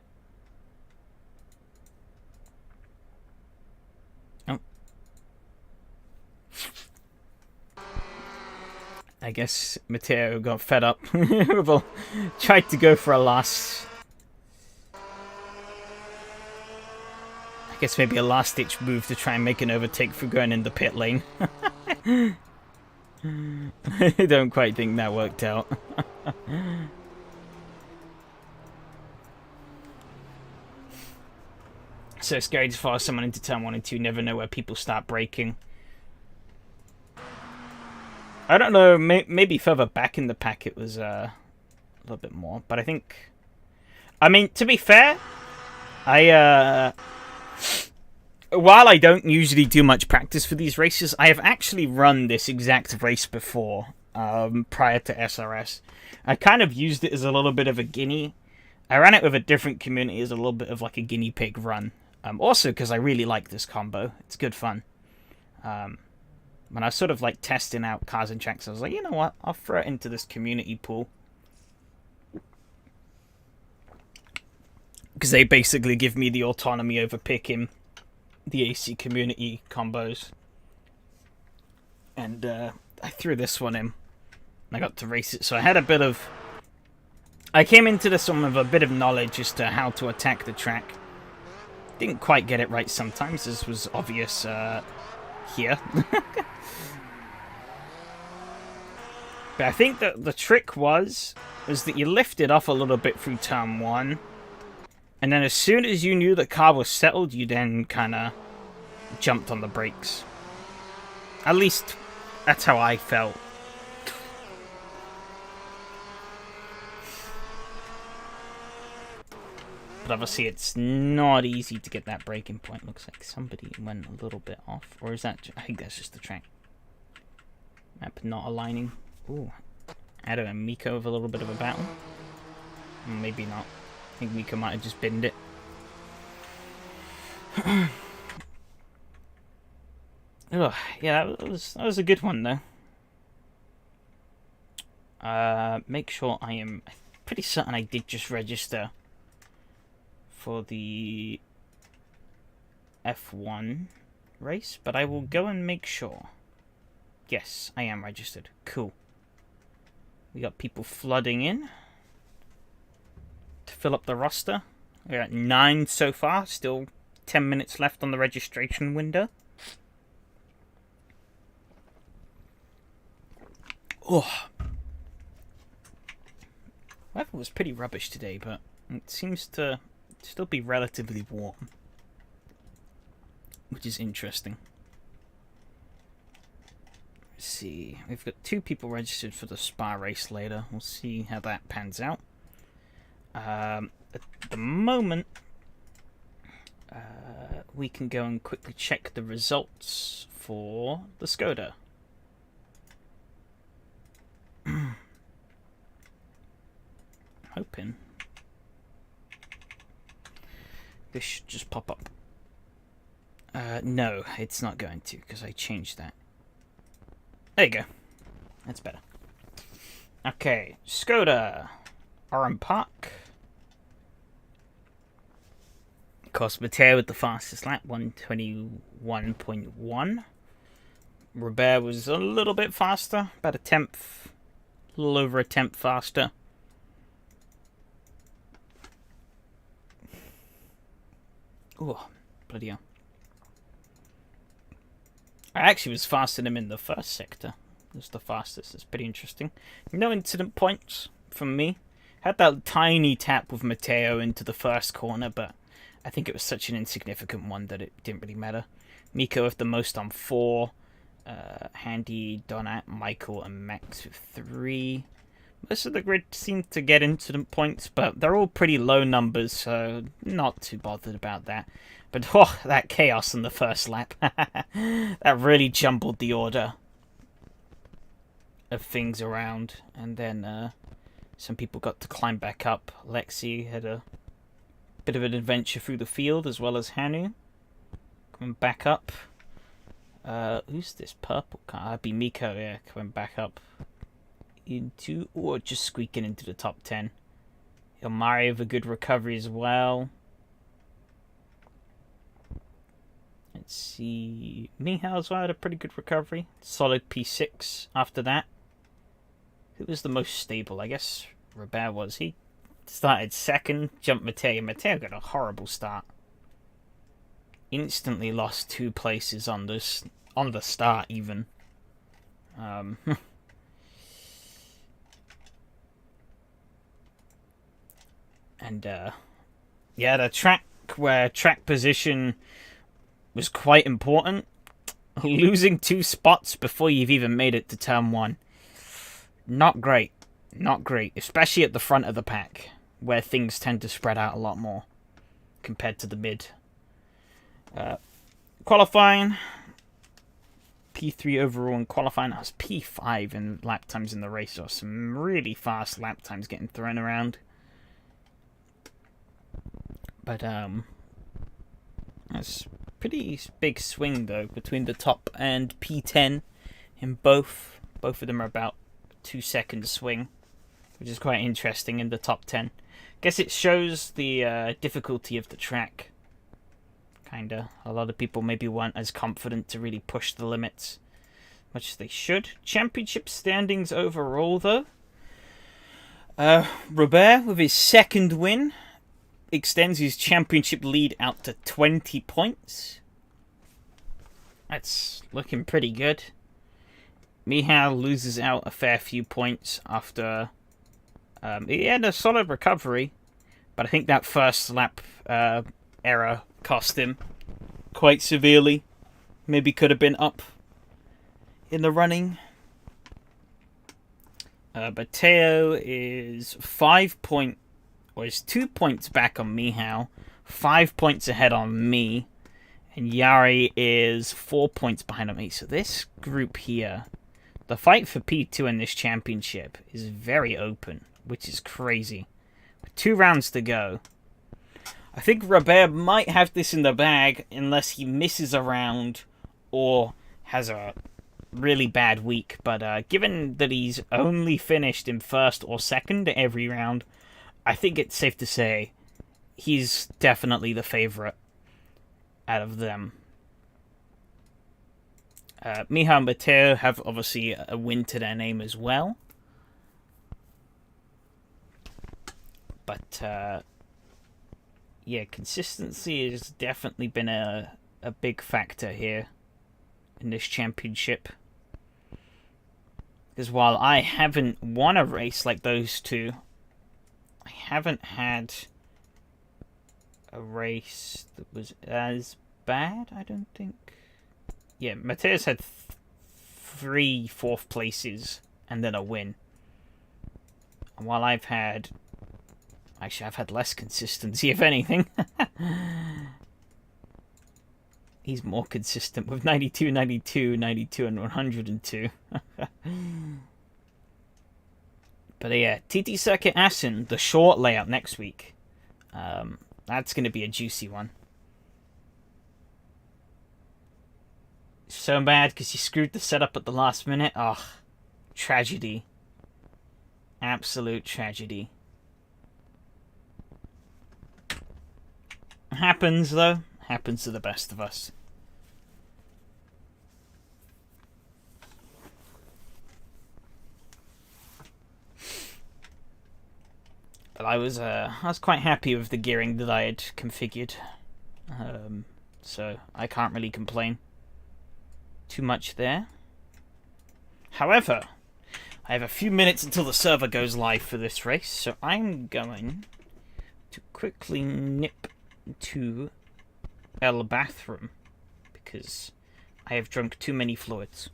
I guess Matteo got fed up. Well, tried to go for a last... I guess maybe a last-ditch move to try and make an overtake for going in the pit lane. I don't quite think that worked out. So scary to follow someone into turn 1 and 2. Never know where people start braking. I don't know, maybe further back in the pack it was a little bit more, but I think... I mean, to be fair, while I don't usually do much practice for these races, I have actually run this exact race before, prior to SRS. I kind of used it as a little bit of a guinea. I ran it with a different community as a little bit of like a guinea pig run. Also because I really like this combo. It's good fun. When I was sort of like testing out cars and tracks, I was like, you know what? I'll throw it into this community pool. Because they basically give me the autonomy over picking the AC community combos. And I threw this one in. And I got to race it. So I had a bit of... I came into this one with a bit of knowledge as to how to attack the track. Didn't quite get it right sometimes. This was obvious here. But I think that the trick was that you lift it off a little bit through turn 1. And then as soon as you knew the car was settled, you then kind of jumped on the brakes. At least, that's how I felt. But obviously it's not easy to get that braking point. Looks like somebody went a little bit off. Or is that... I think that's just the track. Map not aligning. Ooh. Ado and Miko have a little bit of a battle. Maybe not. I think Miko might have just binned it. Ugh, yeah, that was a good one though. Make sure I am pretty certain I did just register for the F1 race, but I will go and make sure. Yes, I am registered. Cool. We got people flooding in to fill up the roster. We're at 9 so far. Still 10 minutes left on the registration window. Oh. Weather was pretty rubbish today, but it seems to still be relatively warm, which is interesting. Let's see. We've got 2 people registered for the Spa race later. We'll see how that pans out. At the moment, we can go and quickly check the results for the Skoda. Hoping this should just pop up. No, it's not going to, because I changed that. There you go. That's better. Okay, Skoda. Oran Park. Of course, Matteo with the fastest lap, 121.1. Robert was a little bit faster, about a tenth, a little over a tenth faster. Oh, bloody hell. I actually was faster than him in the first sector. It was the fastest. It's pretty interesting. No incident points from me. Had that tiny tap with Matteo into the first corner, but I think it was such an insignificant one that it didn't really matter. Miko with the most on 4. Handy, Donat, Michael, and Max with 3. Most of the grid seemed to get incident points, but they're all pretty low numbers, so not too bothered about that. But oh, that chaos in the first lap. That really jumbled the order of things around. And then some people got to climb back up. Lexi had a bit of an adventure through the field, as well as Hanu. Coming back up. Who's this purple car? That'd be Miko, yeah, coming back up into, or just squeaking into the top 10. Ilmari with a good recovery as well. Let's see. Mihal as well had a pretty good recovery. Solid P6 after that. Who was the most stable? I guess Robert was. He started second, jumped Matteo. Matteo got a horrible start. Instantly lost 2 places on this, on the start even. And yeah, the track where track position was quite important. Losing 2 spots before you've even made it to turn 1. Not great. Not great. Especially at the front of the pack, where things tend to spread out a lot more compared to the mid. Qualifying. P3 overall in qualifying. I was P5 in lap times in the race. So some really fast lap times getting thrown around. But that's pretty big swing though between the top and P10 in both. Both of them are about 2 seconds swing, which is quite interesting in the top 10. Guess it shows the difficulty of the track. Kinda. A lot of people maybe weren't as confident to really push the limits, much as they should. Championship standings overall though. Robert with his 2nd win extends his championship lead out to 20 points. That's looking pretty good. Mihal loses out a fair few points after he had a solid recovery, But I think that first lap error cost him quite severely. Maybe could have been up in the running. Matteo is 2 points back on Mihao, 5 points ahead on me, and Yari is 4 points behind on me. So this group here, the fight for P2 in this championship is very open, which is crazy. With 2 rounds to go. I think Robert might have this in the bag unless he misses a round or has a really bad week, but given that he's only finished in first or second every round, I think it's safe to say he's definitely the favorite out of them. Miha and Matteo have obviously a win to their name as well, but yeah, consistency has definitely been a big factor here in this championship. Because while I haven't won a race like those two, I haven't had a race that was as bad, I don't think. Yeah, Mateus had 3 fourth places and then a win. And while I've had... Actually, I've had less consistency, if anything. He's more consistent with 92, 92, 92, and 102. But yeah, TT Circuit Assen, the short layout next week. That's going to be a juicy one. So bad because you screwed the setup at the last minute. Ugh. Tragedy. Absolute tragedy. Happens, though. Happens to the best of us. But I was quite happy with the gearing that I had configured. So I can't really complain too much there. However, I have a few minutes until the server goes live for this race, so I'm going to quickly nip to the bathroom because I have drunk too many fluids.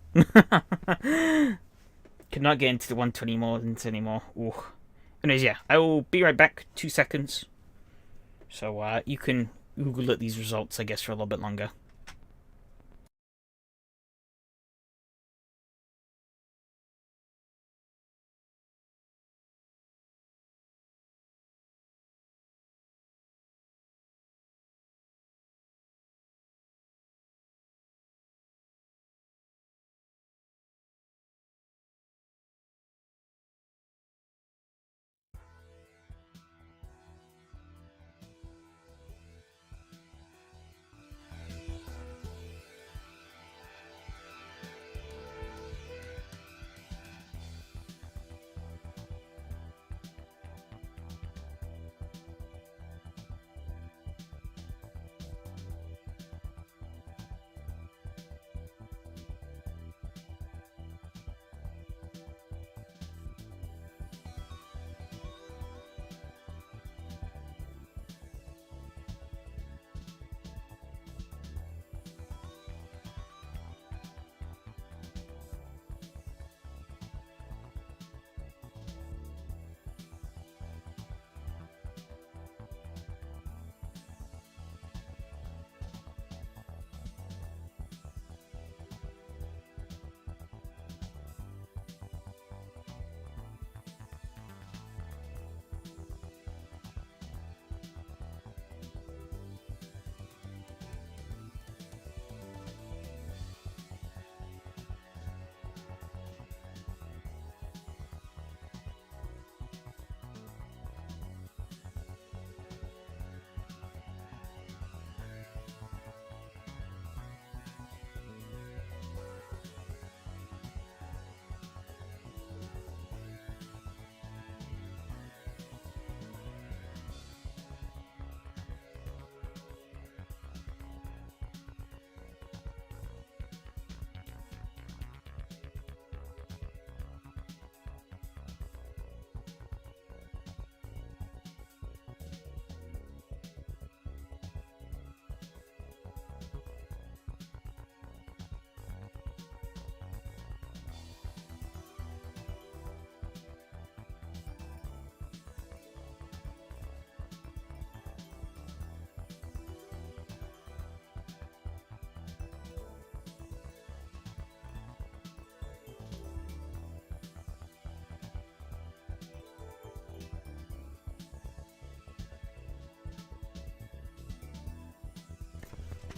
Cannot get into the 120 more anymore. Ooh. Anyways, yeah, I will be right back. 2 seconds. So you can Google at these results, I guess, for a little bit longer.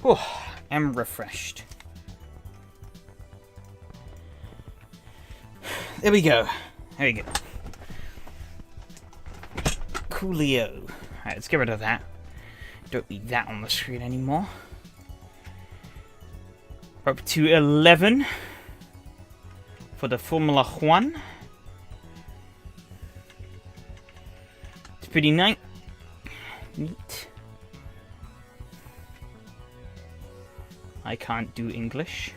Whew, I'm refreshed. There we go. There we go. Coolio. Alright, let's get rid of that. Don't need that on the screen anymore. We're up to 11 for the Formula 1. It's pretty neat. I can't do English.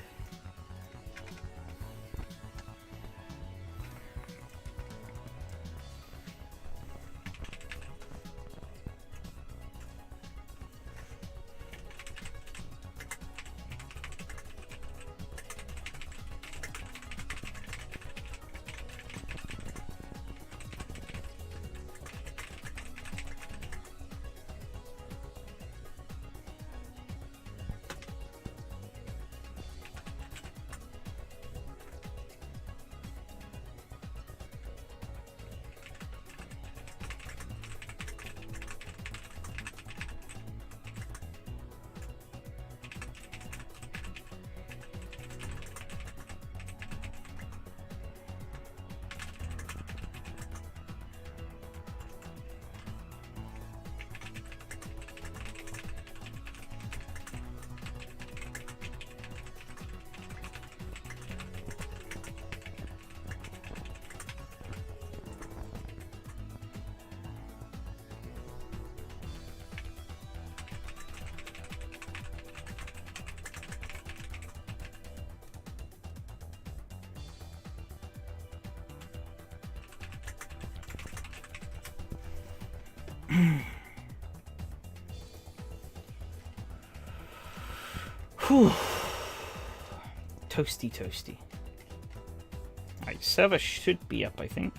Whew. Toasty, toasty. Alright, server should be up, I think.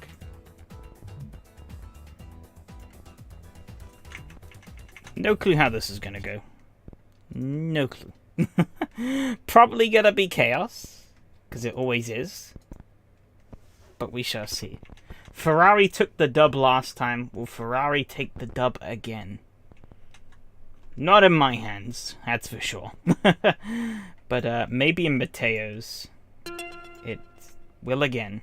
No clue how this is gonna go. No clue. Probably gonna be chaos, because it always is. But we shall see. Ferrari took the dub last time. Will Ferrari take the dub again? Not in my hands, that's for sure. But maybe in Matteo's. It will again.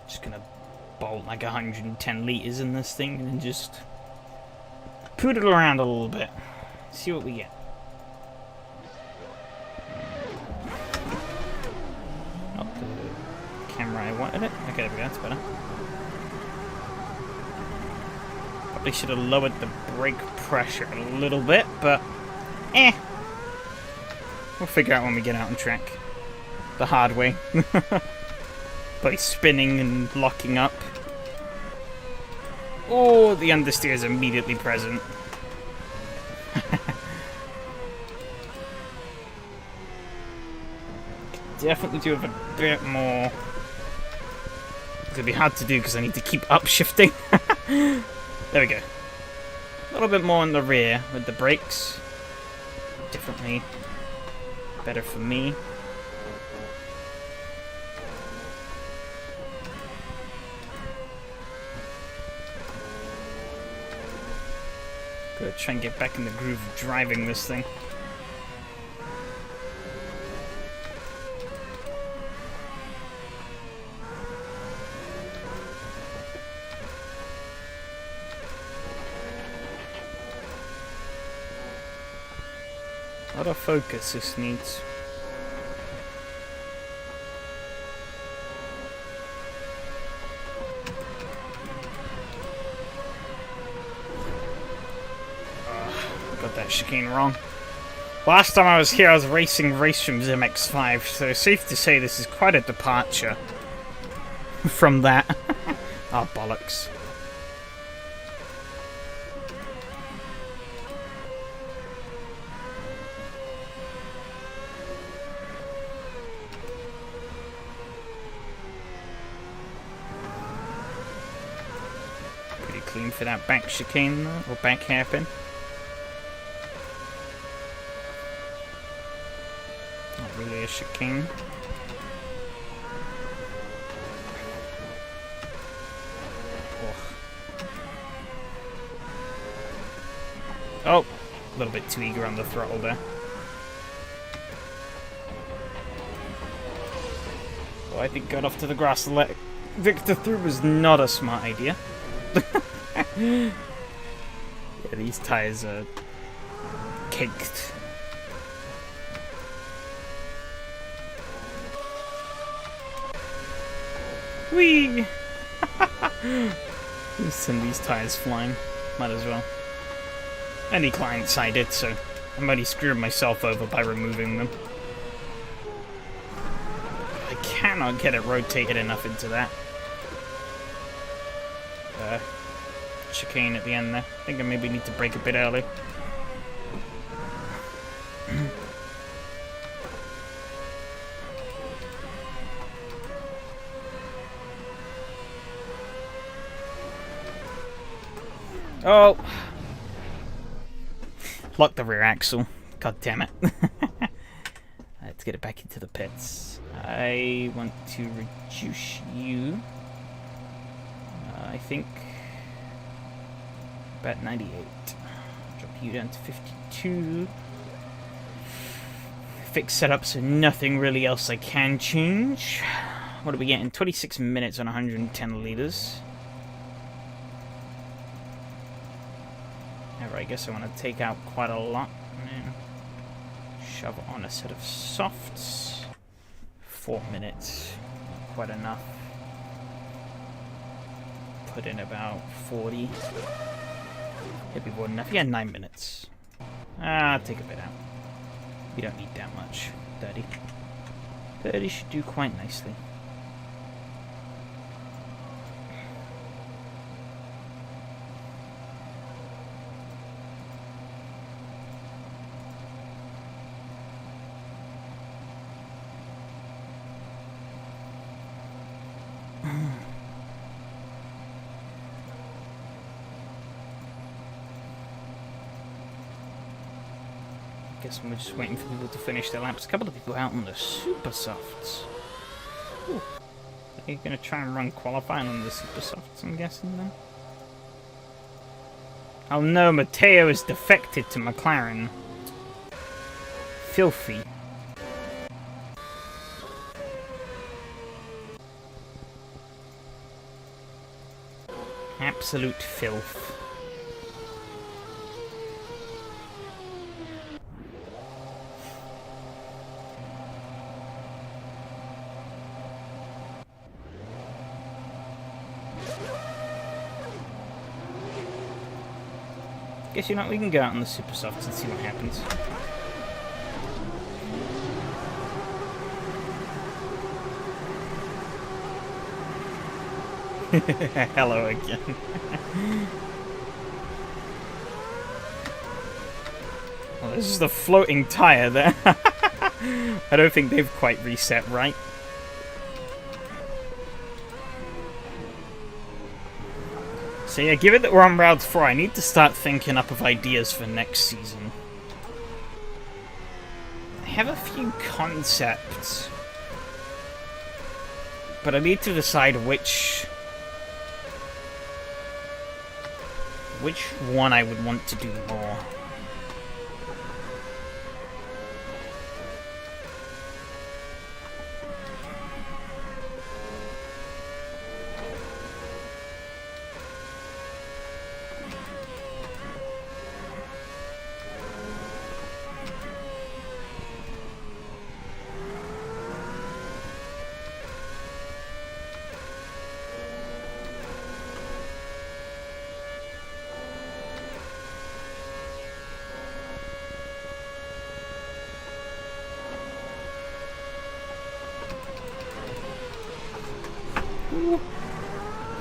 Just gonna bolt like 110 liters in this thing and just poodle around a little bit. See what we get. Not the camera I wanted it. Okay, there we go, that's better. Probably should have lowered the brake pressure a little bit, but we'll figure out when we get out on track. The hard way. By spinning and locking up. Oh, the understeer is immediately present. Definitely do have a bit more. It's gonna be hard to do because I need to keep upshifting. There we go. A little bit more in the rear with the brakes. Definitely better for me. Gotta try and get back in the groove of driving this thing. A lot of focus this needs. Got that chicane wrong. Last time I was here, I was racing race from ZimX5, so safe to say this is quite a departure from that. Oh, bollocks. Waiting for that back chicane though, or back hairpin. Not really a chicane. Oh, a little bit too eager on the throttle there. Oh, I think going off to the grass to let Victor through was not a smart idea. Yeah, these tires are caked. Whee! Send these tires flying. Might as well. Any client side it, so I'm already screwing myself over by removing them. I cannot get it rotated enough into that chicane at the end there. I think I maybe need to brake a bit early. Oh! Lock the rear axle. God damn it. Let's get it back into the pits. I want to reduce you. I think about 98. Drop you down to 52. Fix setup so nothing really else I can change. What are we getting? 26 minutes on 110 liters. I guess I want to take out quite a lot and then shove it on a set of softs. 4 minutes, not quite enough. Put in about 40. It'd be more than enough. Yeah, 9 minutes. Take a bit out. We don't need that much. 30. 30 should do quite nicely. Guess we're just waiting for people to finish their laps. A couple of people out on the super softs. Ooh. Are you going to try and run qualifying on the super softs, I'm guessing, then? Oh no, Matteo has defected to McLaren. Filthy. Absolute filth. Guess you know we can go out on the super softs and see what happens. Hello again. Well, this is the floating tire there. I don't think they've quite reset right. So yeah, given that we're on Route 4, I need to start thinking up of ideas for next season. I have a few concepts, but I need to decide which one I would want to do more.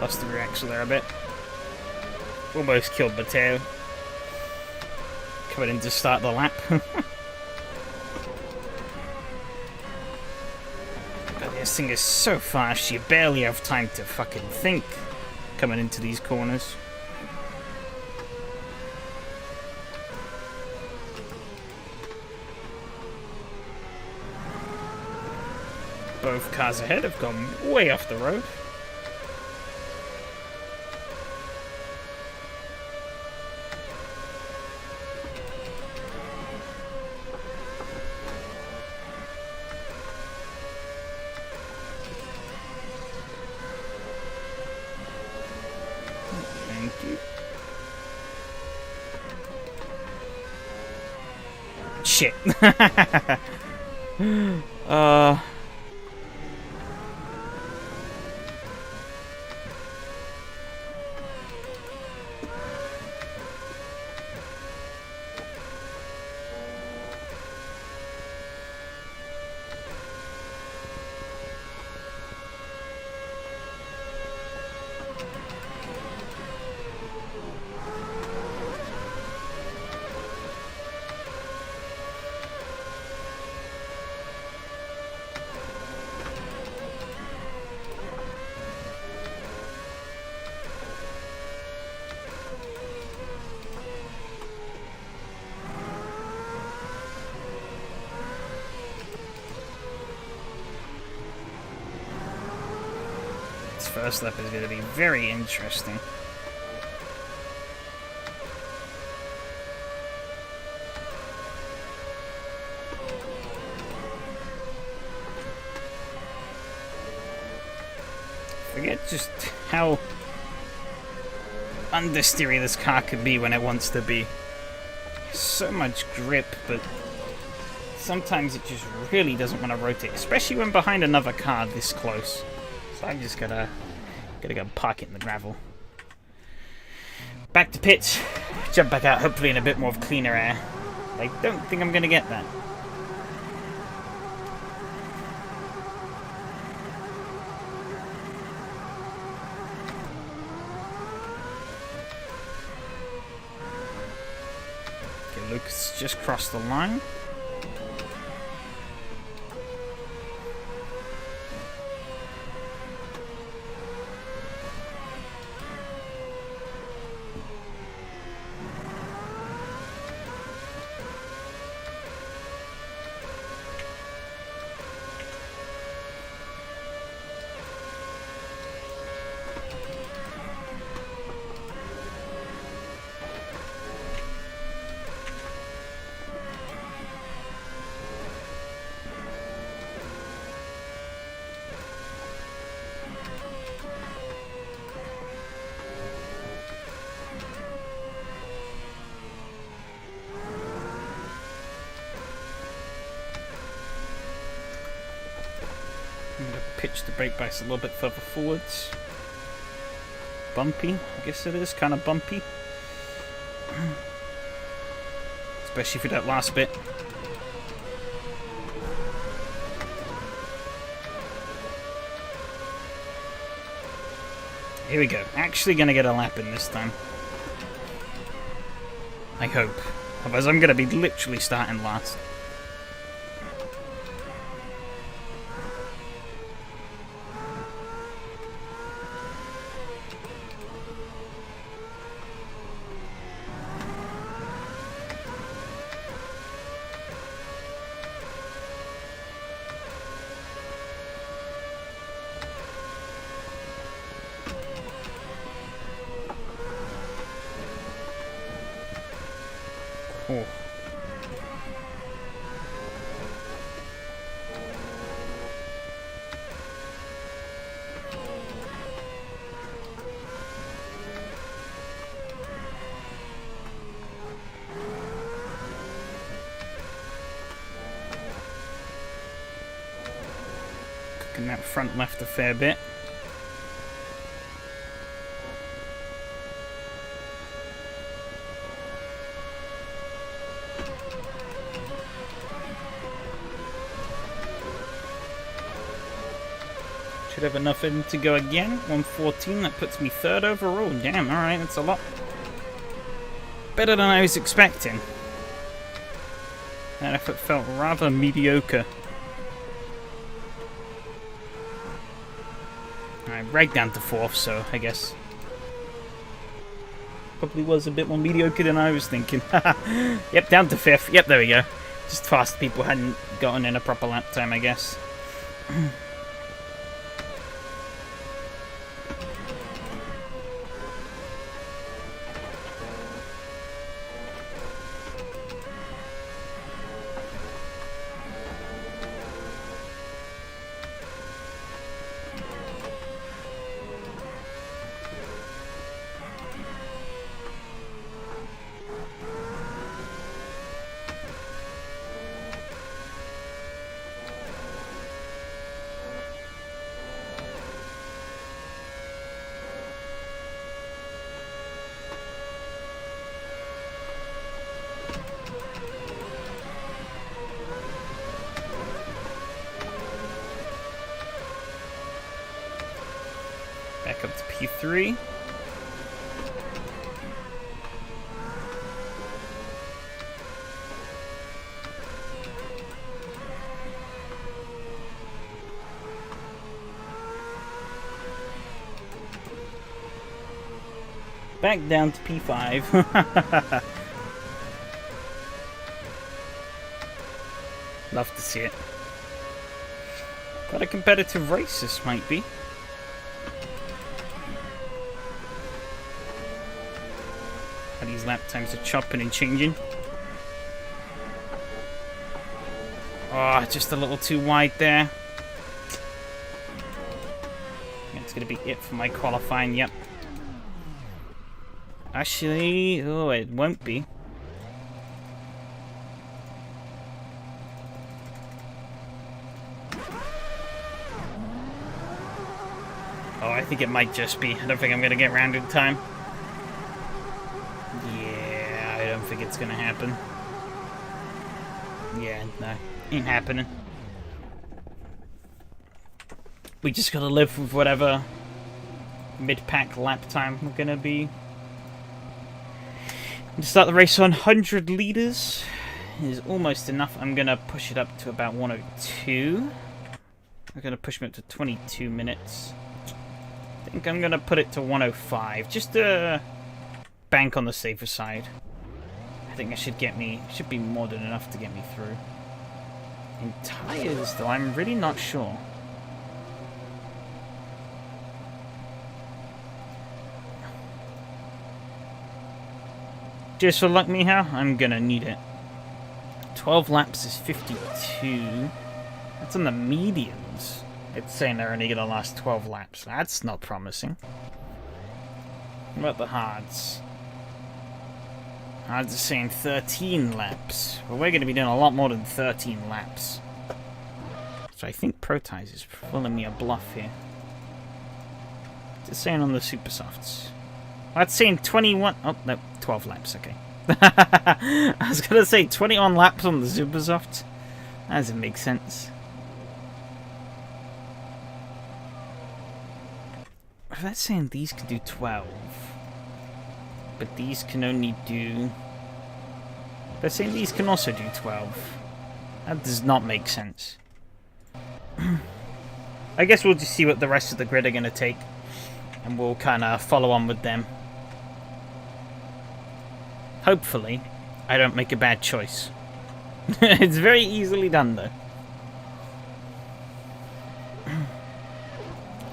Lost the rear axle there a bit. Almost killed Matteo. Coming in to start the lap. God, this thing is so fast, you barely have time to fucking think coming into these corners. Both cars ahead have gone way off the road. Thank you. Shit. First lap is going to be very interesting. Forget just how understeery this car can be when it wants to be. So much grip, but sometimes it just really doesn't want to rotate, especially when behind another car this close. So I'm just gotta go park it in the gravel. Back to pits, jump back out, hopefully in a bit more of cleaner air. I don't think I'm gonna get that. Okay, Lucas just crossed the line. I'm going to pitch the brake bites a little bit further forwards. Bumpy, I guess it is, kind of bumpy. Especially for that last bit. Here we go. Actually going to get a lap in this time. I hope. Otherwise I'm going to be literally starting last. Oh. Cooking that front left a fair bit. Should have enough in to go again. 114, that puts me third overall. Damn, alright, that's a lot better than I was expecting. That effort felt rather mediocre. Alright, right down to fourth, so I guess probably was a bit more mediocre than I was thinking. Yep, down to fifth. Yep, there we go. Just fast people hadn't gotten in a proper lap time, I guess. Back up to P3. Back down to P5. Love to see it. Quite a competitive race this might be. How these lap times are chopping and changing. Oh, just a little too wide there. It's going to be it for my qualifying, yep. Actually, oh, it won't be. Oh, I think it might just be. I don't think I'm going to get round in time. Yeah, I don't think it's going to happen. Yeah, no, ain't happening. We just got to live with whatever mid-pack lap time we're going to be. To start the race on 100 litres is almost enough. I'm going to push it up to about 102. I'm going to push me up to 22 minutes. I think I'm going to put it to 105, just to bank on the safer side. I think it should be more than enough to get me through. In tyres, though, I'm really not sure. Just for luck, Miha, I'm gonna need it. 12 laps is 52. That's on the mediums. It's saying they're only gonna last 12 laps. That's not promising. What about the hards? Hards are saying 13 laps. Well, we're gonna be doing a lot more than 13 laps. So I think Pro Tires is pulling me a bluff here. It's saying on the Super Softs. That's saying 21... Oh, no, 12 laps, okay. I was going to say 21 laps on the Super Soft. That doesn't make sense. That's saying these can do 12. But these can only do... They're saying these can also do 12. That does not make sense. I guess we'll just see what the rest of the grid are going to take. And we'll kind of follow on with them. Hopefully, I don't make a bad choice. It's very easily done, though.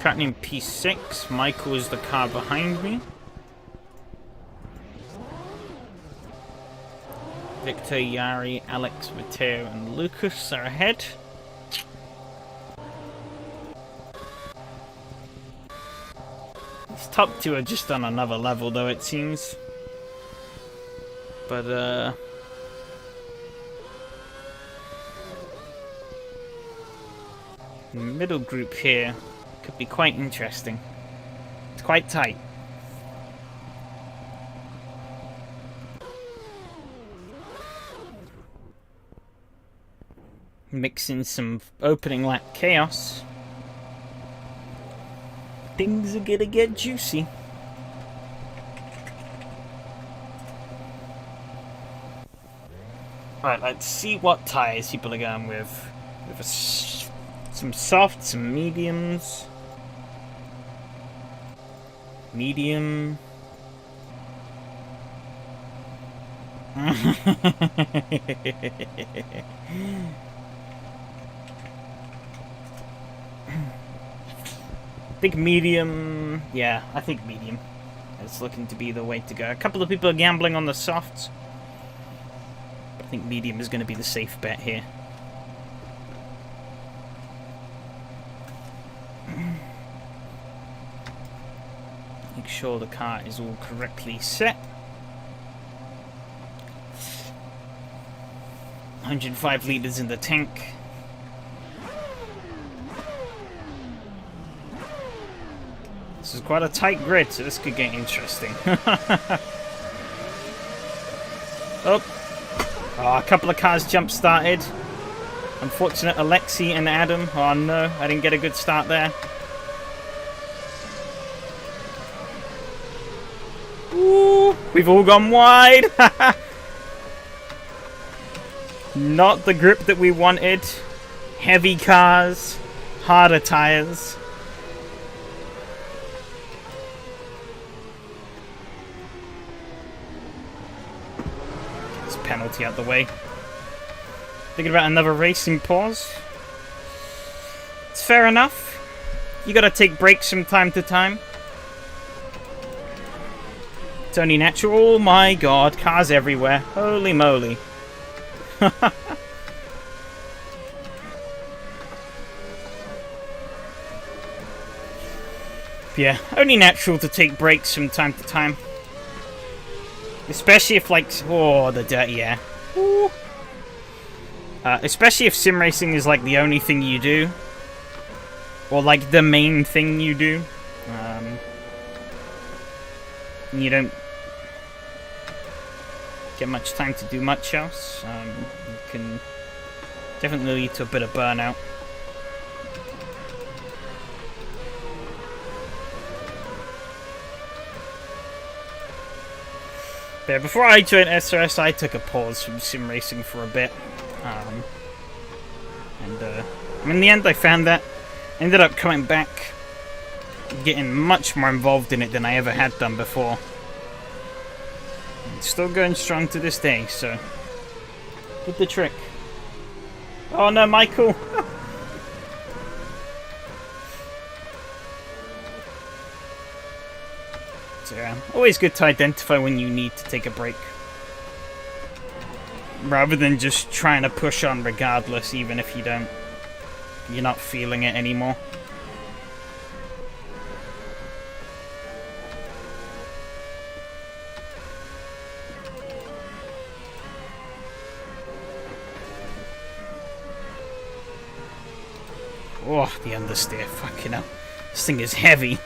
Currently in P6. Michael is the car behind me. Victor, Yari, Alex, Matteo, and Lucas are ahead. These top two are just on another level, though, it seems. But, middle group here could be quite interesting. It's quite tight. Mix in some opening lap chaos. Things are gonna get juicy. Alright, let's see what tyres people are going with. We have some softs, some mediums. Medium. I think medium. Yeah, I think medium. It's looking to be the way to go. A couple of people are gambling on the softs. I think medium is going to be the safe bet here. Make sure the car is all correctly set. 105 litres in the tank. This is quite a tight grid, so this could get interesting. Oh, a couple of cars jump-started. Unfortunate Alexi and Adam. Oh no, I didn't get a good start there. We've all gone wide! Not the grip that we wanted. Heavy cars. Harder tires. Get this penalty out the way. Thinking about another racing pause. It's fair enough. You gotta take breaks from time to time. It's only natural. Oh my god, cars everywhere. Holy moly. Yeah, only natural to take breaks from time to time. Especially if, like, oh, the dirty air. Especially if sim racing is, like, the only thing you do. Or, like, the main thing you do. You don't get much time to do much else. You can definitely lead to a bit of burnout. But yeah, before I joined SRS, I took a pause from sim racing for a bit. In the end, I found that. Ended up coming back, getting much more involved in it than I ever had done before. And still going strong to this day, so did the trick. Oh no, Michael! So yeah, always good to identify when you need to take a break. Rather than just trying to push on regardless, even if you're not feeling it anymore. Oh, the understeer. Fucking hell. This thing is heavy.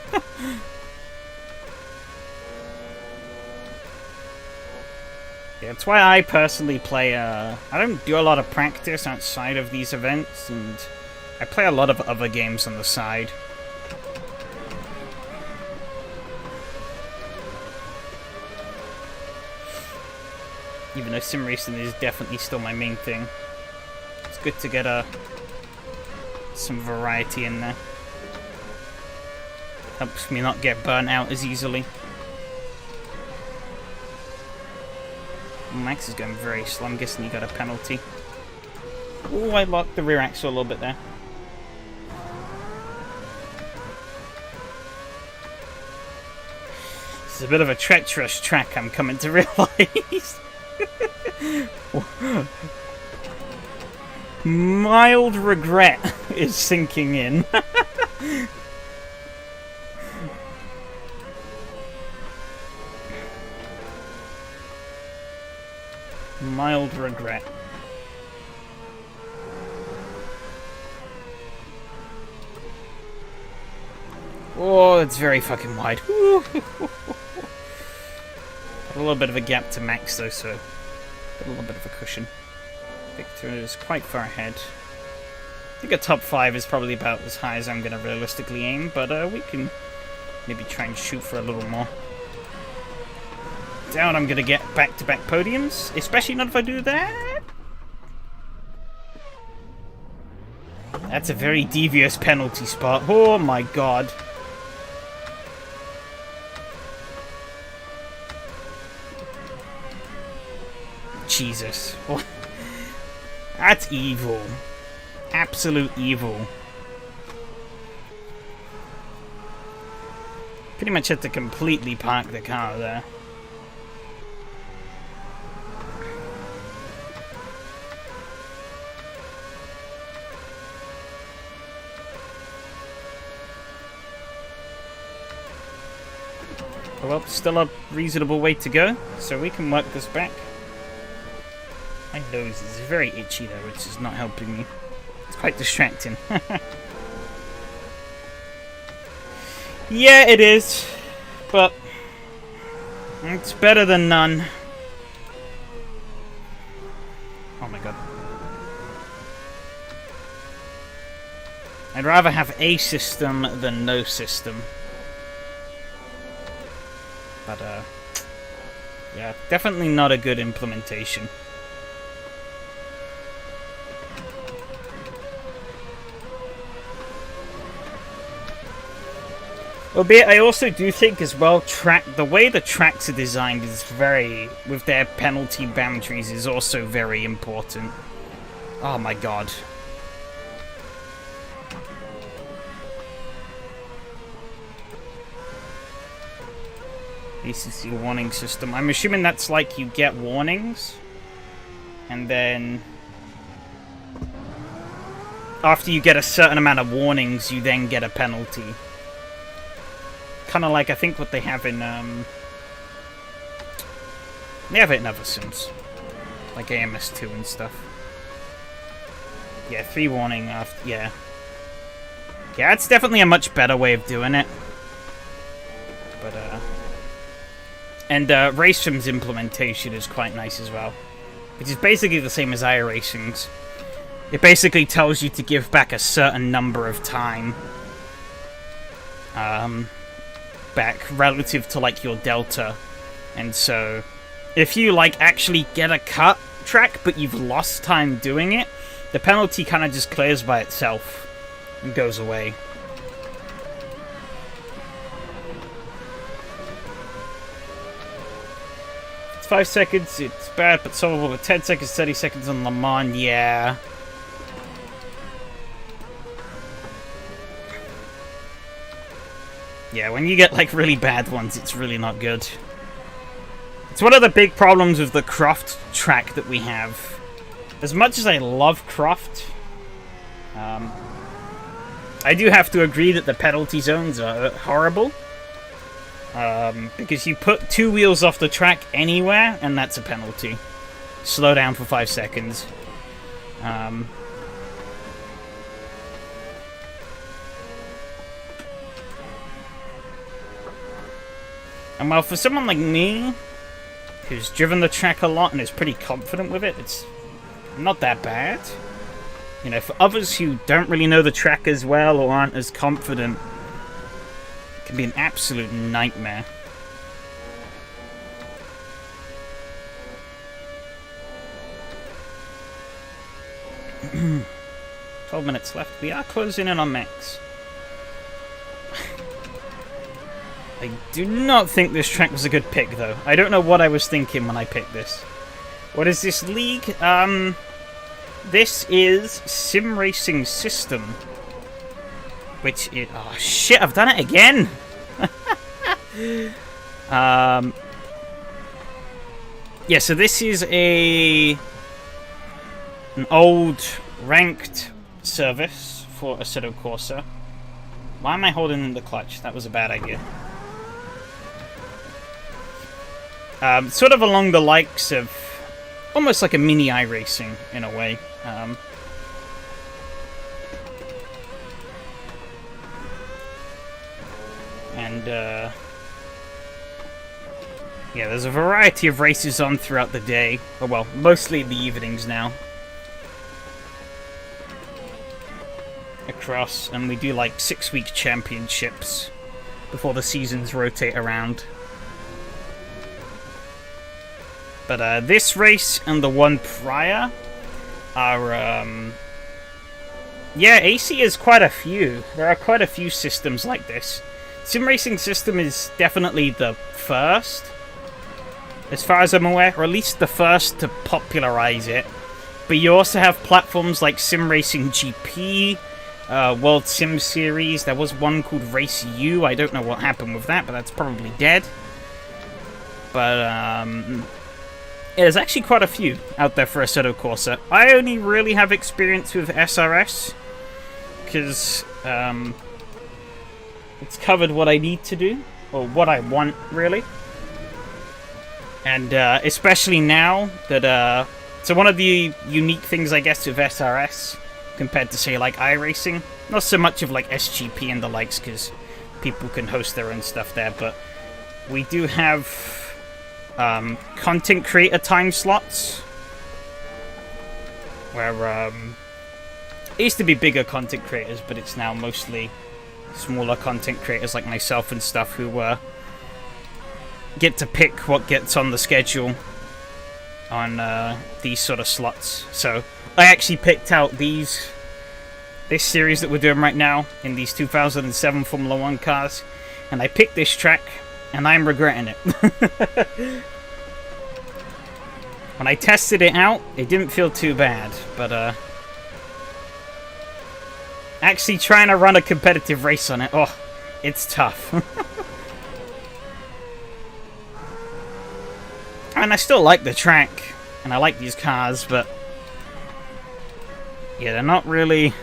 Yeah, that's why I personally play, I don't do a lot of practice outside of these events, and I play a lot of other games on the side. Even though sim racing is definitely still my main thing. It's good to get some variety in there. Helps me not get burnt out as easily. Max is going very slow. I'm guessing he got a penalty. Oh, I locked the rear axle a little bit there. This is a bit of a treacherous track, I'm coming to realise. Mild regret is sinking in. Mild regret. Oh, it's very fucking wide. Got a little bit of a gap to Max though, so got a little bit of a cushion. Victor is quite far ahead. I think a top 5 is probably about as high as I'm going to realistically aim, but we can maybe try and shoot for a little more. Doubt I'm going to get back-to-back podiums, especially not if I do that. That's a very devious penalty spot. Oh my god. Jesus. That's evil. Absolute evil. Pretty much had to completely park the car there. Well, still a reasonable way to go, so we can work this back. My nose is very itchy though, which is not helping me. It's quite distracting. Yeah, it is, but it's better than none. Oh my god. I'd rather have a system than no system. But, Yeah, definitely not a good implementation. Albeit, I also do think as well, the way the tracks are designed is very, with their penalty boundaries, is also very important. Oh my god. ACC warning system. I'm assuming that's like you get warnings, and then after you get a certain amount of warnings, you then get a penalty. Kind of like, I think, what they have in, they have it in other sims. Like AMS2 and stuff. Yeah, 3 warning after, yeah. Yeah, it's definitely a much better way of doing it. But, and, RaceSim's implementation is quite nice as well. Which is basically the same as iRacing's. It basically tells you to give back a certain number of time. Back relative to like your delta, and so if you like actually get a cut track but you've lost time doing it, the penalty kind of just clears by itself and goes away. It's 5 seconds, it's bad but solvable, but 10 seconds, 30 seconds on Le Mans, yeah. Yeah, when you get, like, really bad ones, it's really not good. It's one of the big problems with the Croft track that we have. As much as I love Croft, I do have to agree that the penalty zones are horrible. Because you put 2 wheels off the track anywhere, and that's a penalty. Slow down for 5 seconds. And well, for someone like me, who's driven the track a lot and is pretty confident with it, it's not that bad. You know, for others who don't really know the track as well or aren't as confident, it can be an absolute nightmare. "12 minutes left. We are closing in on max." I do not think this track was a good pick, though. I don't know what I was thinking when I picked this. What is this league? This is SimRacing System. Which is... Oh, shit, I've done it again! Yeah, so this is an old ranked service for Assetto Corsa. Why am I holding in the clutch? That was a bad idea. Sort of along the likes of almost like a mini iRacing in a way. Yeah, there's a variety of races on throughout the day. Oh, well, mostly in the evenings now. Across, and we do like 6-week championships before the seasons rotate around. But this race and the one prior are, yeah, AC is quite a few. There are quite a few systems like this. SimRacing System is definitely the first, as far as I'm aware, or at least the first to popularize it. But you also have platforms like SimRacing GP, World Sim Series. There was one called Race U. I don't know what happened with that, but that's probably dead. But, yeah, there's actually quite a few out there for Assetto Corsa. I only really have experience with SRS, because it's covered what I need to do, or what I want, really. And especially now that, so one of the unique things, I guess, with SRS, compared to, say, like iRacing, not so much of, like, SGP and the likes, because people can host their own stuff there, but we do have content creator time slots, where it used to be bigger content creators, but it's now mostly smaller content creators like myself and stuff who get to pick what gets on the schedule on these sort of slots. So I actually picked out this series that we're doing right now in these 2007 Formula 1 cars, and I picked this track, and I'm regretting it. When I tested it out, it didn't feel too bad, but actually trying to run a competitive race on it, oh, it's tough. And I still like the track, and I like these cars, but yeah, they're not really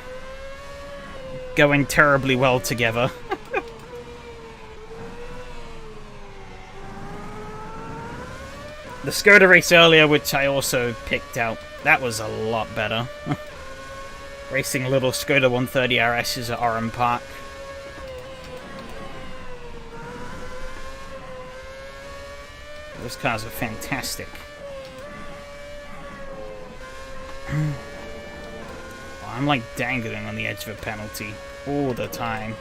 going terribly well together. The Skoda race earlier, which I also picked out, that was a lot better. Racing little Skoda 130 RS's at Oran Park. Those cars are fantastic. Oh, I'm like dangling on the edge of a penalty all the time.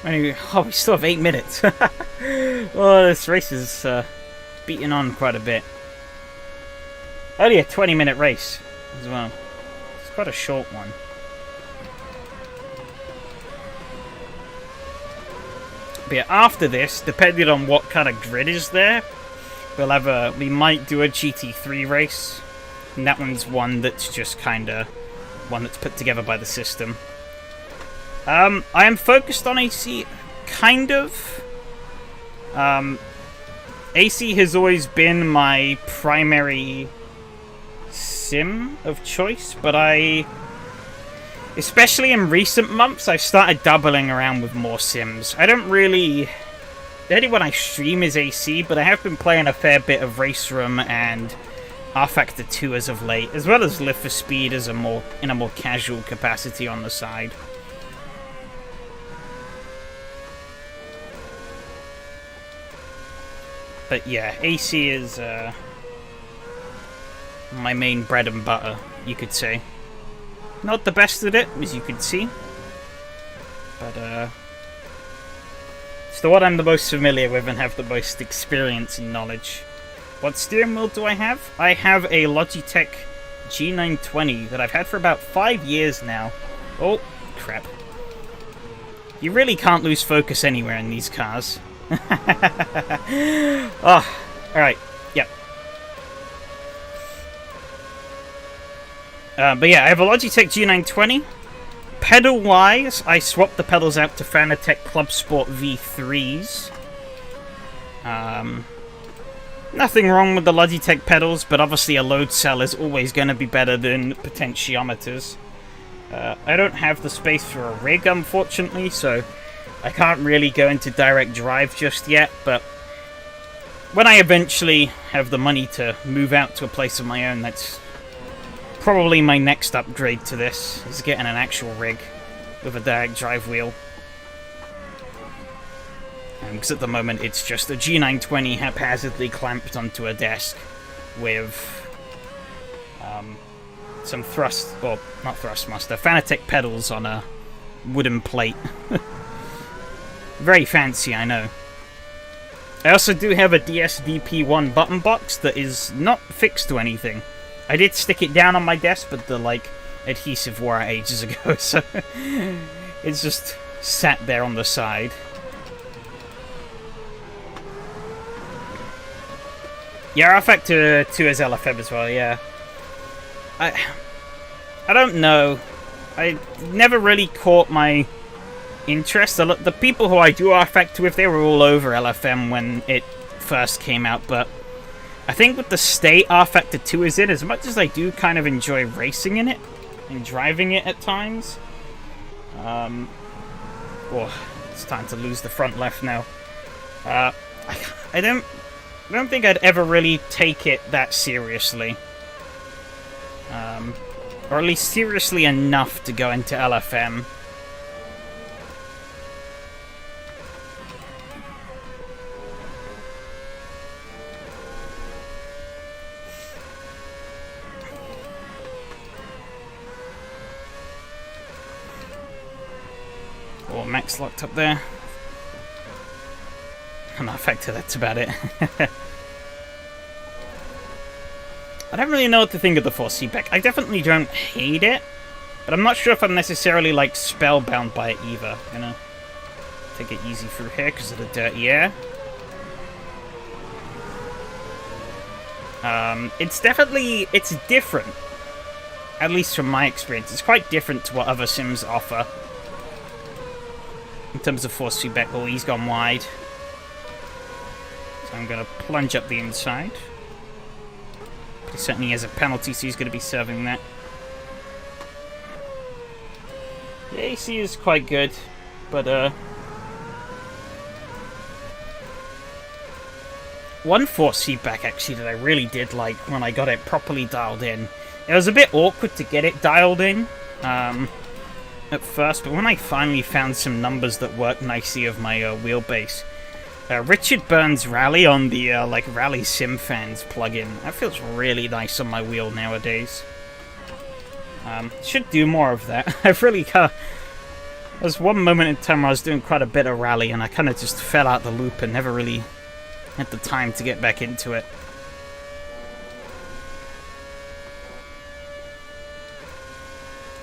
Anyway, oh, we still have 8 minutes. Well, this race is beating on quite a bit. Only a 20-minute race as well. It's quite a short one. But yeah, after this, depending on what kind of grid is there, we might do a GT3 race. And that one's one that's just kind of one that's put together by the system. I am focused on AC, kind of. AC has always been my primary sim of choice, but especially in recent months, I've started dabbling around with more sims. I don't really... The only one I stream is AC, but I have been playing a fair bit of Race Room and R-Factor 2 as of late, as well as Live for Speed in a more casual capacity on the side. But yeah, AC is my main bread and butter, you could say. Not the best at it, as you can see. But it's the one I'm the most familiar with and have the most experience and knowledge. What steering wheel do I have? I have a Logitech G920 that I've had for about 5 years now. Oh, crap. You really can't lose focus anywhere in these cars. Oh, alright, yep. But yeah, I have a Logitech G920. Pedal-wise, I swapped the pedals out to Fanatec Club Sport V3s. Nothing wrong with the Logitech pedals, but obviously a load cell is always going to be better than potentiometers. I don't have the space for a rig, unfortunately, so I can't really go into direct drive just yet, but when I eventually have the money to move out to a place of my own, that's probably my next upgrade to this, is getting an actual rig with a direct drive wheel. Because at the moment it's just a G920 haphazardly clamped onto a desk with some not Thrustmaster, Fanatec pedals on a wooden plate. Very fancy, I know. I also do have a DSDP1 button box that is not fixed to anything. I did stick it down on my desk, but the, adhesive wore out ages ago, so it's just sat there on the side. Yeah, R-Factor 2 has LFM as well, yeah. I don't know. I never really caught my interest. The people who I do R-Factor with, they were all over LFM when it first came out, but I think with the state R-Factor 2 is in, as much as I do kind of enjoy racing in it and driving it at times, oh, it's time to lose the front left now. I don't think I'd ever really take it that seriously. Or at least seriously enough to go into LFM. max locked up there. And I factor that's about it. I don't really know what to think of the force feedback. I definitely don't hate it, but I'm not sure if I'm necessarily like spellbound by it either. I'm gonna take it easy through here because of the dirty air. It's different. At least from my experience. It's quite different to what other sims offer. In terms of force feedback. Oh, he's gone wide. So I'm going to plunge up the inside. He certainly has a penalty, so he's going to be serving that. The AC is quite good, but one force feedback actually that I really did like when I got it properly dialed in. It was a bit awkward to get it dialed in at first, but when I finally found some numbers that worked nicely of my wheelbase, Richard Burns Rally on the like Rally Sim Fans plugin, that feels really nice on my wheel nowadays. Should do more of that. I've really there was one moment in time where I was doing quite a bit of rally and I kind of just fell out the loop and never really had the time to get back into it.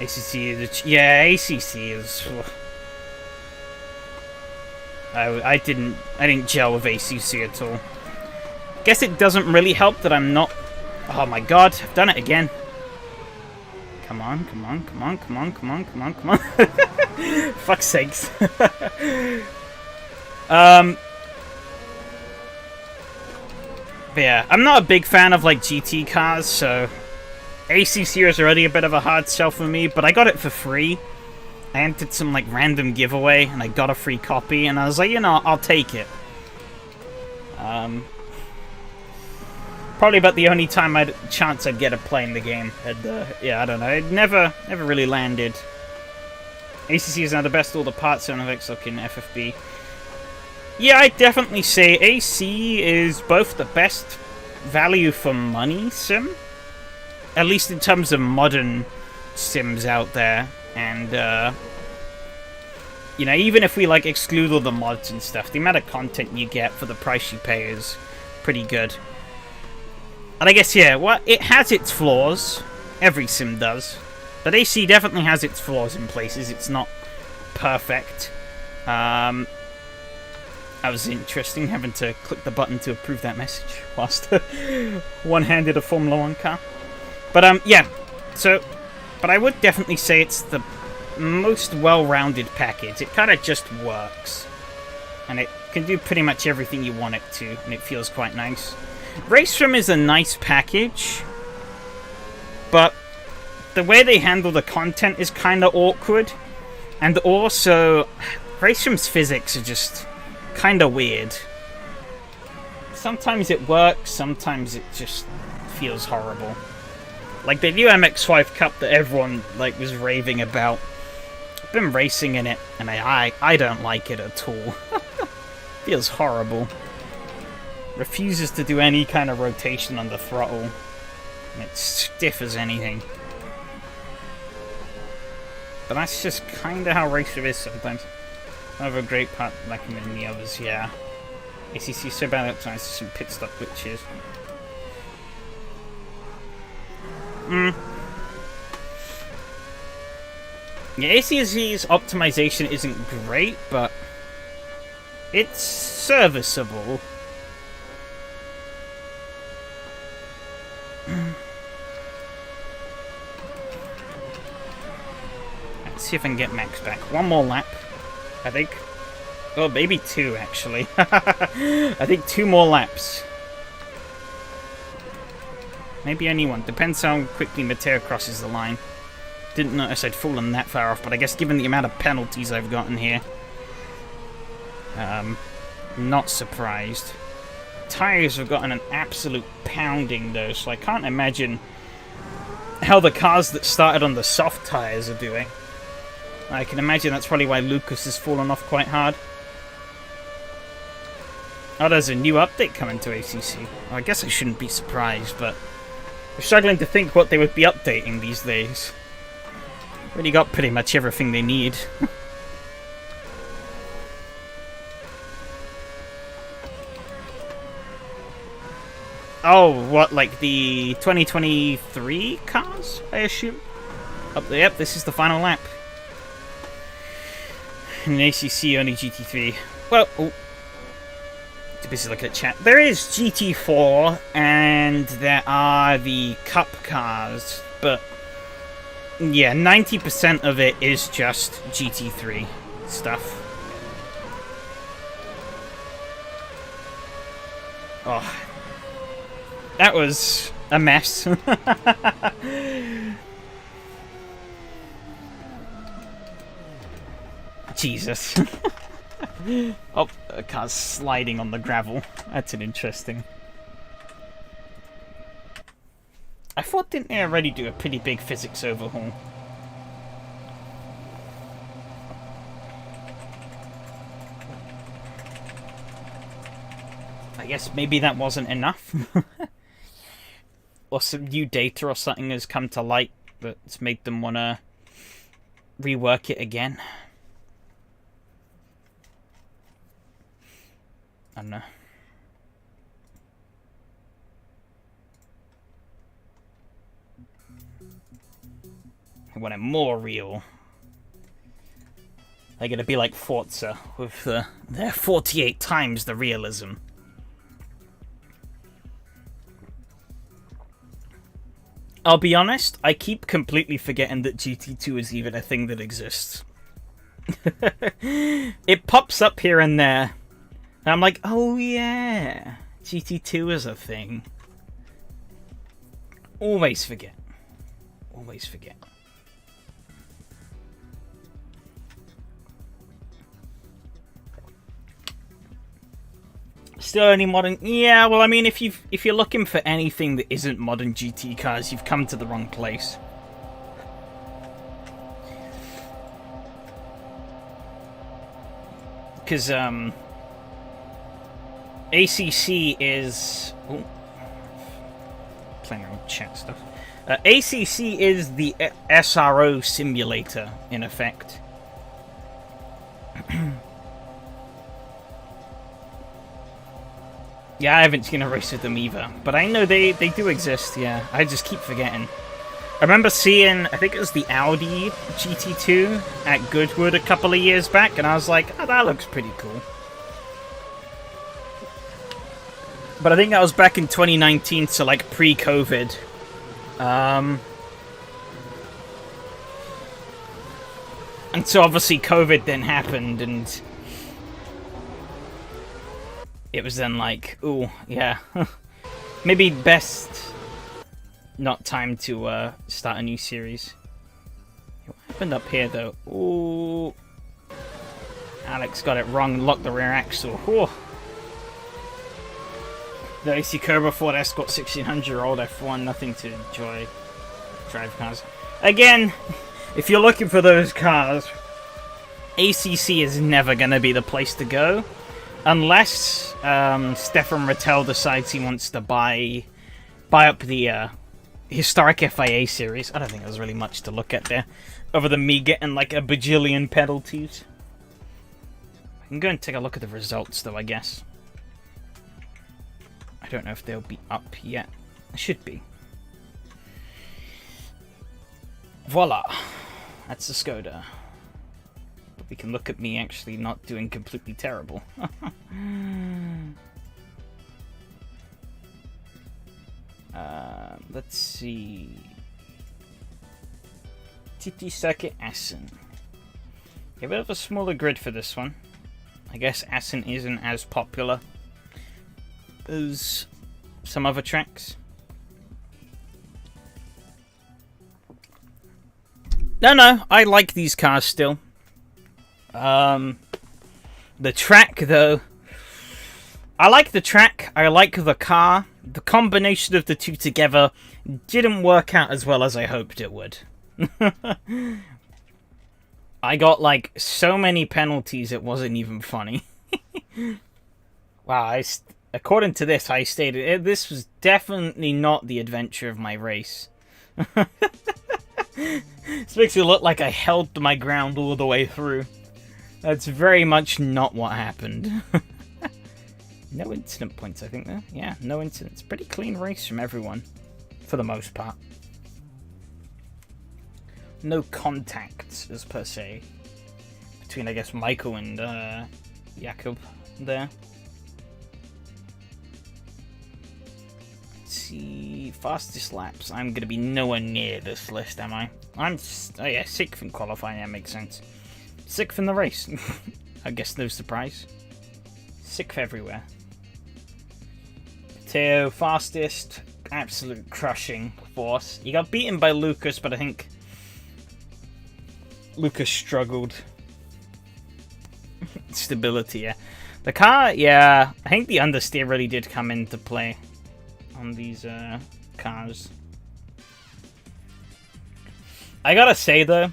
ACC is... yeah, ACC is... I didn't gel with ACC at all. Guess it doesn't really help that I'm not... oh my god, I've done it again. Come on, come on, come on, come on, come on, come on, come on. Fuck's sakes. But yeah, I'm not a big fan of like GT cars, so ACC is already a bit of a hard sell for me, but I got it for free. I entered some like random giveaway and I got a free copy and I was like, you know, I'll take it. Probably about the only time I'd get to play in the game. And, yeah, I don't know. It never really landed. ACC is now the best all the parts on X look in FFB. Yeah, I'd definitely say AC is both the best value for money sim, at least in terms of modern sims out there, and you know, even if we like exclude all the mods and stuff, the amount of content you get for the price you pay is pretty good. And I guess, yeah, well, it has its flaws. Every sim does, but AC definitely has its flaws in places. It's not perfect. That was interesting, having to click the button to approve that message whilst one-handed a Formula 1 car. But, yeah, so... but I would definitely say it's the most well-rounded package. It kind of just works. And it can do pretty much everything you want it to, and it feels quite nice. Racefrom is a nice package, but the way they handle the content is kind of awkward. And also, Racefrom's physics are just... kind of weird. Sometimes it works, sometimes it just feels horrible. Like the new MX-5 Cup that everyone like was raving about. I've been racing in it, and I don't like it at all. Feels horrible. Refuses to do any kind of rotation on the throttle. And it's stiff as anything. But that's just kind of how Racer is sometimes. Another great part lacking in the others, yeah. ACC so bad at times, some pit stop glitches. Yeah, ACC's optimization isn't great, but it's serviceable. Let's see if I can get Max back. One more lap, I think. Oh, maybe two, actually. I think 2 more laps. Maybe only one. Depends how quickly Mateo crosses the line. Didn't notice I'd fallen that far off, but I guess given the amount of penalties I've gotten here, not surprised. Tires have gotten an absolute pounding, though, so I can't imagine how the cars that started on the soft tires are doing. I can imagine that's probably why Lucas has fallen off quite hard. Oh, there's a new update coming to ACC. Well, I guess I shouldn't be surprised, but I'm struggling to think what they would be updating these days. Really got pretty much everything they need. Oh, what, like the 2023 cars, I assume? Up there, yep, this is the final lap. In ACC, only GT3. Well, oh. Too busy looking at chat. There is GT4, and there are the Cup cars, but yeah, 90% of it is just GT3 stuff. Oh, that was a mess. Jesus. Oh, a car's sliding on the gravel. That's an interesting. I thought, didn't they already do a pretty big physics overhaul? I guess maybe that wasn't enough. Or some new data or something has come to light that's made them want to rework it again. I don't know. I want it more real. They're gonna be like Forza with their 48 times the realism. I'll be honest, I keep completely forgetting that GT2 is even a thing that exists. It pops up here and there. And I'm like, oh yeah, GT2 is a thing. Always forget. Always forget. Still only modern? Yeah, well, I mean, if you're looking for anything that isn't modern GT cars, you've come to the wrong place. Because ACC is... Oh, playing around with chat stuff. ACC is the SRO simulator, in effect. Yeah, I haven't seen a race with them either. But I know they do exist, yeah. I just keep forgetting. I remember seeing, I think it was the Audi GT2 at Goodwood a couple of years back, and I was like, oh, that looks pretty cool. But I think that was back in 2019, so like pre-COVID. And so obviously COVID then happened, and it was then like, ooh, yeah. Maybe best not time to start a new series. What happened up here though? Ooh. Alex got it wrong and locked the rear axle. Ooh. The AC Cobra Ford Escort 1600-year-old F1, nothing to enjoy. Drive cars. Again, if you're looking for those cars, ACC is never going to be the place to go. Unless Stefan Rattel decides he wants to buy up the historic FIA series. I don't think there's really much to look at there, other than me getting like a bajillion penalties. I can go and take a look at the results, though, I guess. I don't know if they'll be up yet. It should be. Voila. That's the Skoda. But we can look at me actually not doing completely terrible. Let's see. Titi Circuit Assen. A bit of a smaller grid for this one. I guess Assen isn't as popular as some other tracks. No, I like these cars still. The track, though, I like the track, I like the car. The combination of the two together didn't work out as well as I hoped it would. I got, like, so many penalties it wasn't even funny. Wow, according to this, I stated this was definitely not the adventure of my race. This makes it look like I held my ground all the way through. That's very much not what happened. No incident points, I think, there. Yeah, no incidents. Pretty clean race from everyone, for the most part. No contacts, as per se, between, I guess, Michael and Jakob there. Let's see, fastest laps. I'm going to be nowhere near this list, am I? Oh yeah, 6th in qualifying, that makes sense. 6th in the race. I guess no surprise. 6th everywhere. Matteo, fastest, absolute crushing force. He got beaten by Lucas, but I think Lucas struggled. Stability, yeah. The car, yeah, I think the understeer really did come into play on these cars. I gotta say, though,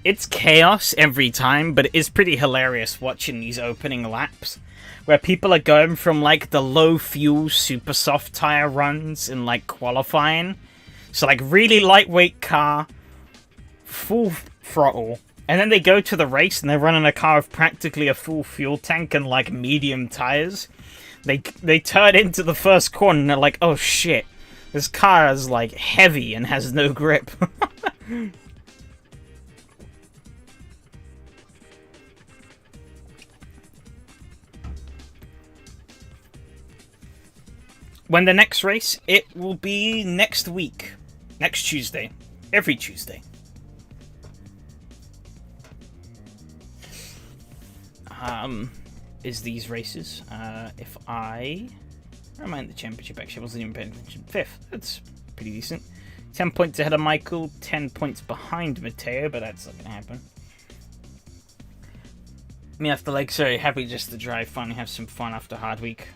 it's chaos every time, but it is pretty hilarious watching these opening laps, where people are going from, like, the low-fuel, super soft tire runs in, like, qualifying. So, like, really lightweight car, full throttle, and then they go to the race and they're running a car with practically a full fuel tank and, like, medium tires. They turn into the first corner and they're like, oh shit, this car is, like, heavy and has no grip. When the next race, it will be next week. Next Tuesday. Every Tuesday. Is these races. If I remind the championship, actually, I wasn't even paying attention. 5th. That's pretty decent. 10 points ahead of Michael, 10 points behind Matteo, but that's not going to happen. Me after, like, so happy just to drive, finally have some fun after a hard week.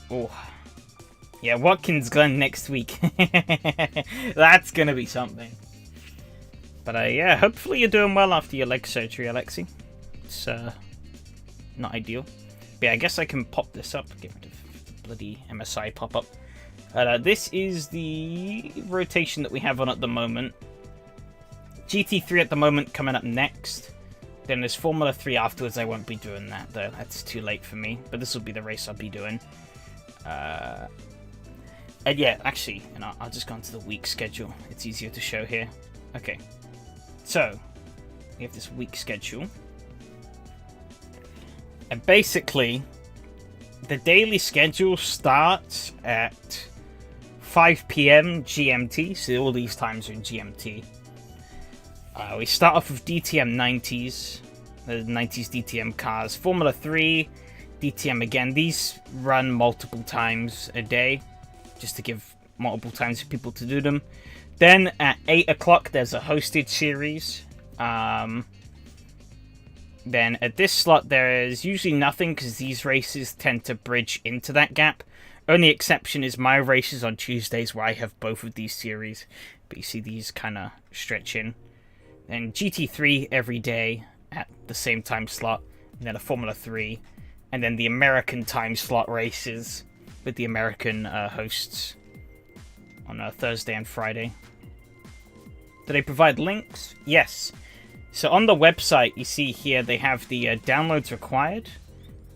Oh. Yeah, Watkins Glen next week. That's going to be something. But, yeah, hopefully you're doing well after your leg surgery, Alexi. It's, not ideal. But yeah, I guess I can pop this up. Get rid of the bloody MSI pop-up. This is the rotation that we have on at the moment. GT3 at the moment coming up next. Then there's Formula 3 afterwards. I won't be doing that, though. That's too late for me. But this will be the race I'll be doing. And yeah, actually, you know, I'll just go into the week schedule. It's easier to show here. Okay. So, we have this week schedule. And basically, the daily schedule starts at 5 PM GMT, so all these times are in GMT. We start off with DTM 90s, the 90s DTM cars. Formula 3, DTM again. These run multiple times a day, just to give multiple times for people to do them. Then at 8 o'clock, there's a hosted series. Then at this slot, there is usually nothing because these races tend to bridge into that gap. Only exception is my races on Tuesdays where I have both of these series. But you see these kind of stretch in. Then GT3 every day at the same time slot. And then a Formula 3. And then the American time slot races with the American hosts on Thursday and Friday. Do they provide links? Yes. So on the website, you see here, they have the downloads required.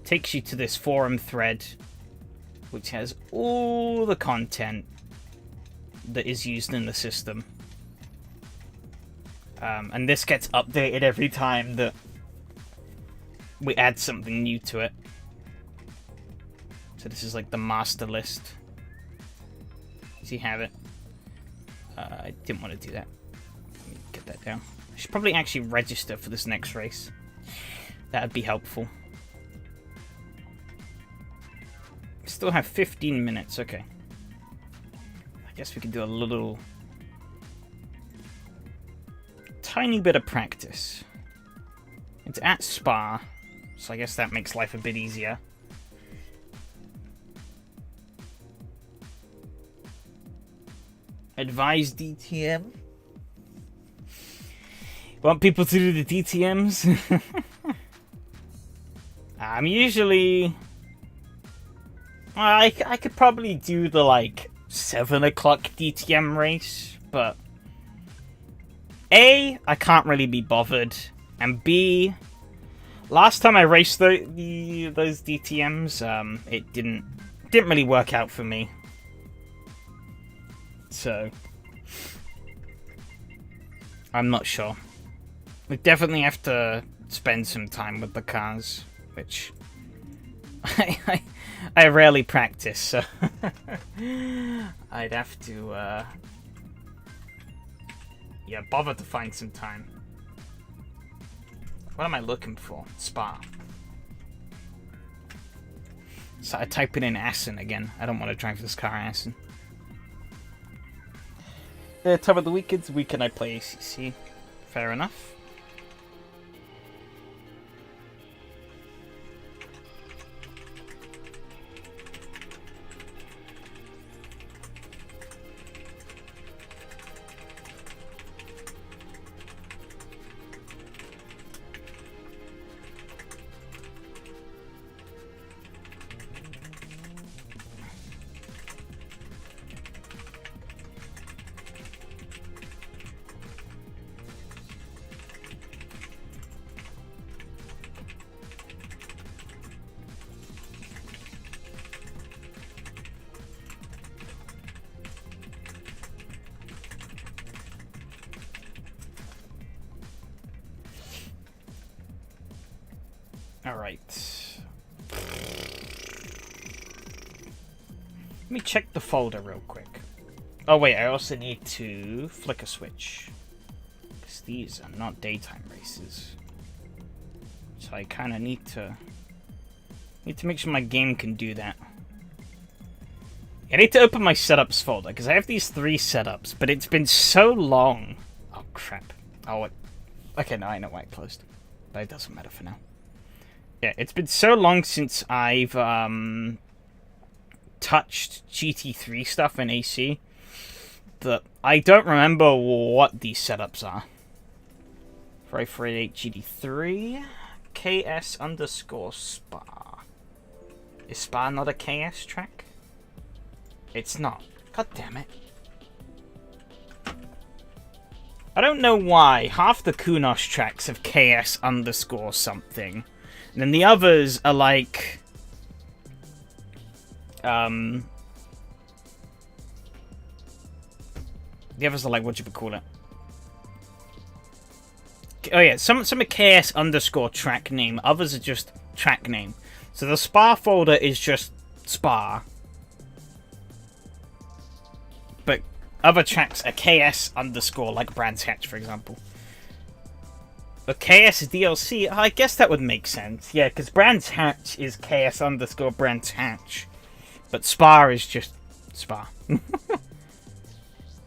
Takes you to this forum thread, which has all the content that is used in the system. And this gets updated every time that we add something new to it. So this is like the master list. As you have it. I didn't want to do that. Let me get that down. I should probably actually register for this next race. That would be helpful. Still have 15 minutes, okay. I guess we can do a little... tiny bit of practice. It's at Spa, so I guess that makes life a bit easier. Advise DTM. Want people to do the DTMs? I'm usually... I could probably do the, like, 7 o'clock DTM race, but... A, I can't really be bothered, and B, last time I raced the those DTMs. It didn't really work out for me. So I'm not sure. We definitely have to spend some time with the cars, which I rarely practice, so I'd have to yeah, bother to find some time. What am I looking for? Spa. So I type it in Assen again. I don't want to drive this car Assen. Time of the weekend I play ACC. Fair enough. Alright. Let me check the folder real quick. Oh wait, I also need to flick a switch. Because these are not daytime races. So I kind of need to make sure my game can do that. I need to open my setups folder, because I have these 3 setups, but it's been so long. Oh crap. Oh, okay, no, I know why it closed. But it doesn't matter for now. Yeah, it's been so long since I've touched GT3 stuff in AC that I don't remember what these setups are. 488 GT3 KS underscore Spa. Is Spa not a KS track? It's not. God damn it. I don't know why half the Kunosh tracks have KS underscore something. And then the others are like... The others are like, what do you call it? Oh yeah, some are KS underscore track name. Others are just track name. So the Spa folder is just Spa. But other tracks are KS underscore, like Brands Hatch, for example. But KS DLC, I guess that would make sense. Yeah, because Brands Hatch is KS underscore Brands Hatch. But Spa is just Spa. I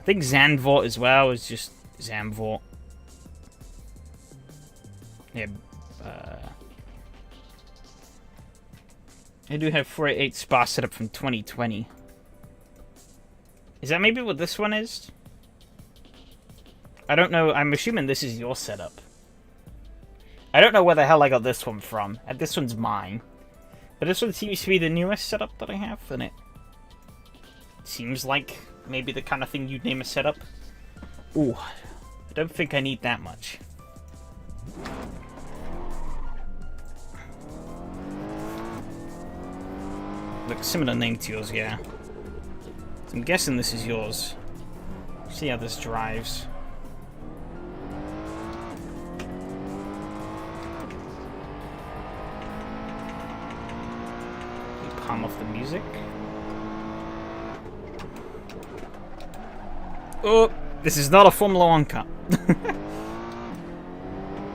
think Zandvoort as well is just Zandvoort. Yeah, I do have 488 Spa set up from 2020. Is that maybe what this one is? I don't know. I'm assuming this is your setup. I don't know where the hell I got this one from. And this one's mine. But this one seems to be the newest setup that I have, and it seems like maybe the kind of thing you'd name a setup. Ooh, I don't think I need that much. Look, similar name to yours, yeah. So I'm guessing this is yours. See how this drives. Palm off the music. Oh, this is not a Formula 1 Cup.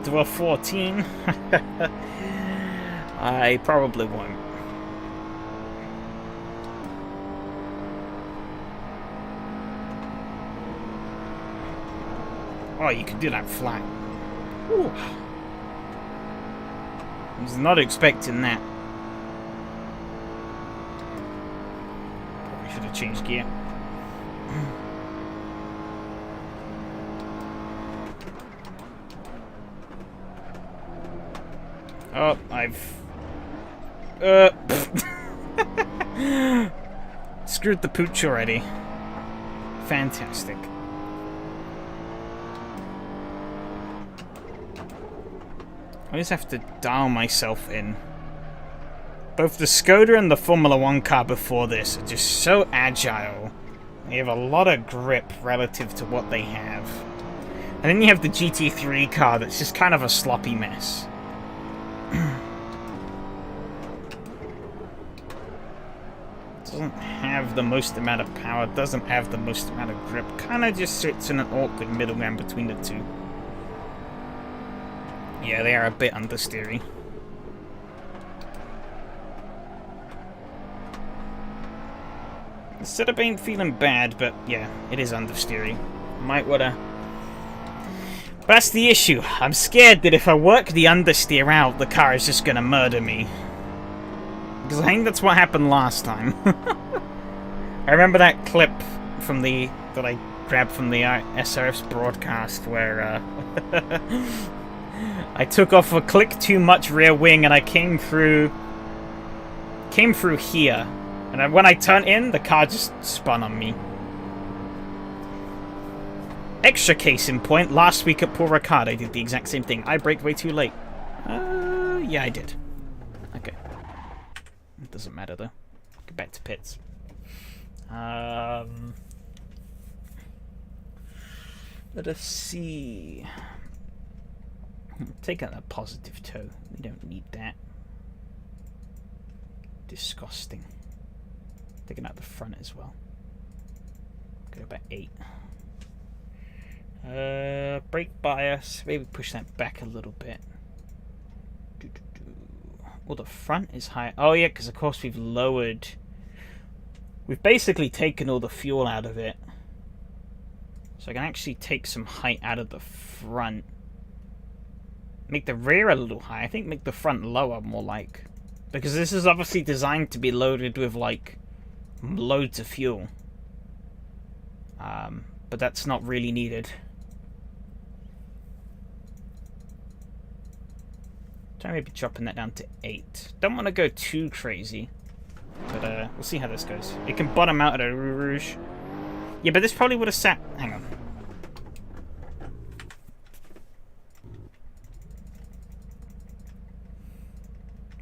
Do a 14? I probably won't. Oh, you can do that flat. Ooh. I was not expecting that. Probably should have changed gear. Oh, I've... screwed the pooch already. Fantastic. I just have to dial myself in. Both the Skoda and the Formula 1 car before this are just so agile. They have a lot of grip relative to what they have. And then you have the GT3 car that's just kind of a sloppy mess. Doesn't have the most amount of power, doesn't have the most amount of grip. Kind of just sits in an awkward middle ground between the two. Yeah, they are a bit understeery. The setup ain't feeling bad, but yeah, it is understeery. Might wanna... But that's the issue. I'm scared that if I work the understeer out, the car is just gonna murder me. Because I think that's what happened last time. I remember that clip from that I grabbed from the SRS broadcast where I took off a click too much rear wing and I came through here. And when I turned in, the car just spun on me. Extra case in point, last week at Paul Ricard, I did the exact same thing. I braked way too late. Yeah, I did. Okay. It doesn't matter, though. Get back to pits. Let us see. Take out that positive toe. We don't need that. Disgusting. Taking out the front as well. Go about 8. Brake bias. Maybe push that back a little bit. Well, the front is high. Oh yeah, because of course we've lowered. We've basically taken all the fuel out of it. So I can actually take some height out of the front. Make the rear a little high. I think make the front lower, more like. Because this is obviously designed to be loaded with, like, loads of fuel. But that's not really needed. Try maybe dropping that down to 8. Don't want to go too crazy. But we'll see how this goes. It can bottom out at a Rouge. Yeah, but this probably would have sat... Hang on.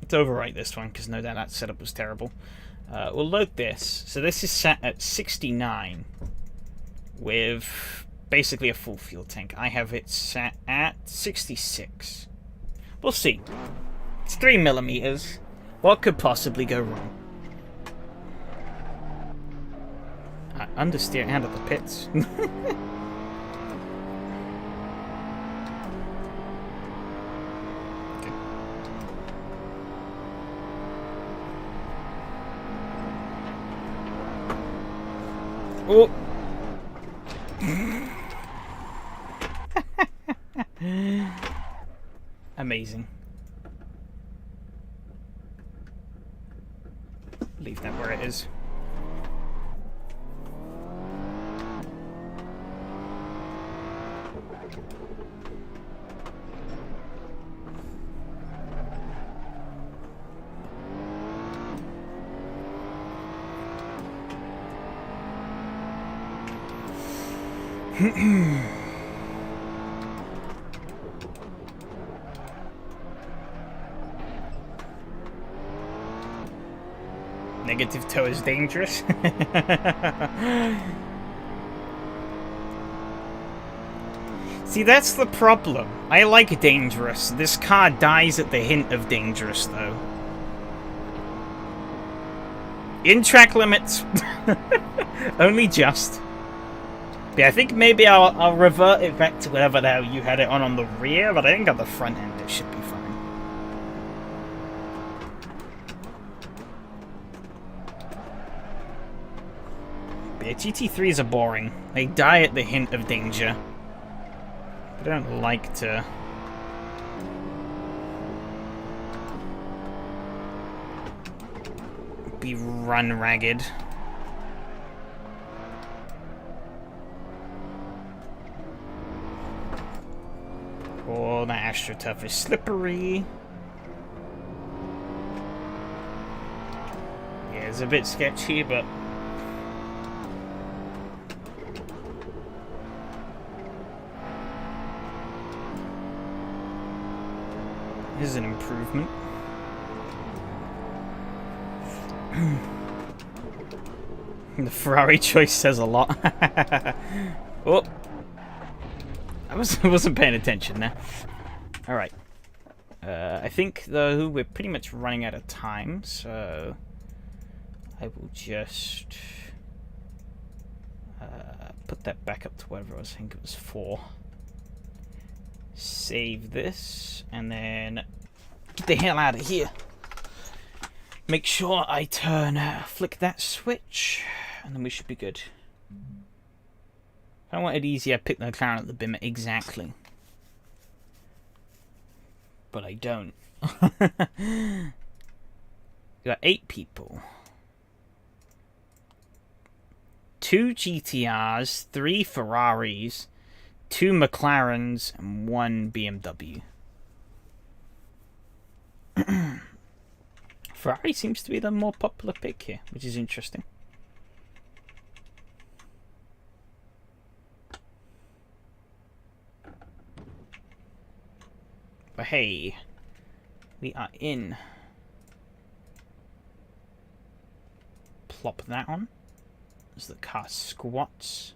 Let's overwrite this one, because no doubt that setup was terrible. We'll load this. So this is set at 69 with basically a full fuel tank. I have it set at 66. We'll see. It's 3mm. What could possibly go wrong? Understeer out of the pits. Oh. Amazing. Leave that where it is. Negative toe is dangerous. See, that's the problem. I like dangerous. This car dies at the hint of dangerous, though. In track limits. Only just. Yeah, I think maybe I'll revert it back to whatever the hell you had it on the rear, but I think on the front end it should be fine. But yeah, GT3s are boring. They die at the hint of danger. I don't like to... be run ragged. Oh, that AstroTurf is slippery. Yeah, it's a bit sketchy, but... here's an improvement. The Ferrari choice says a lot. Oh, I wasn't paying attention there. All right. I think though we're pretty much running out of time, so I will just put that back up to whatever I think it was 4. Save this, and then get the hell out of here. Make sure I flick that switch, and then we should be good. If I wanted easy, I'd pick the McLaren at the BIM exactly. But I don't. You got 8 people. 2 GTRs, 3 Ferraris, 2 McLarens, and 1 BMW. Ferrari seems to be the more popular pick here, which is interesting. But hey, we are in. Plop that on as the car squats.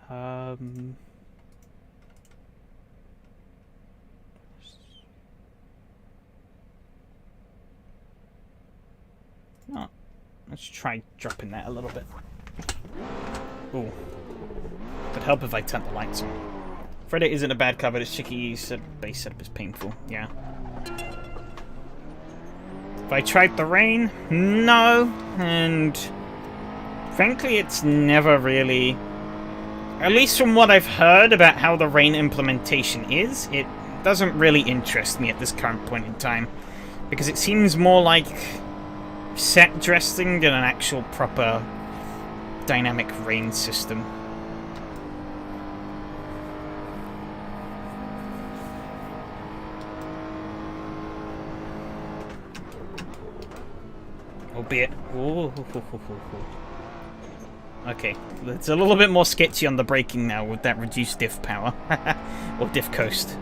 No, let's try dropping that a little bit. Ooh, could help if I turn the lights on. Freddy isn't a bad car, but its chicky base setup is painful. Yeah. If I tried the rain, no, and frankly, it's never really. At least from what I've heard about how the rain implementation is, it doesn't really interest me at this current point in time, because it seems more like set dressing than an actual proper dynamic rain system. Albeit, ooh. Okay, it's a little bit more sketchy on the braking now with that reduced diff power. Or diff coast.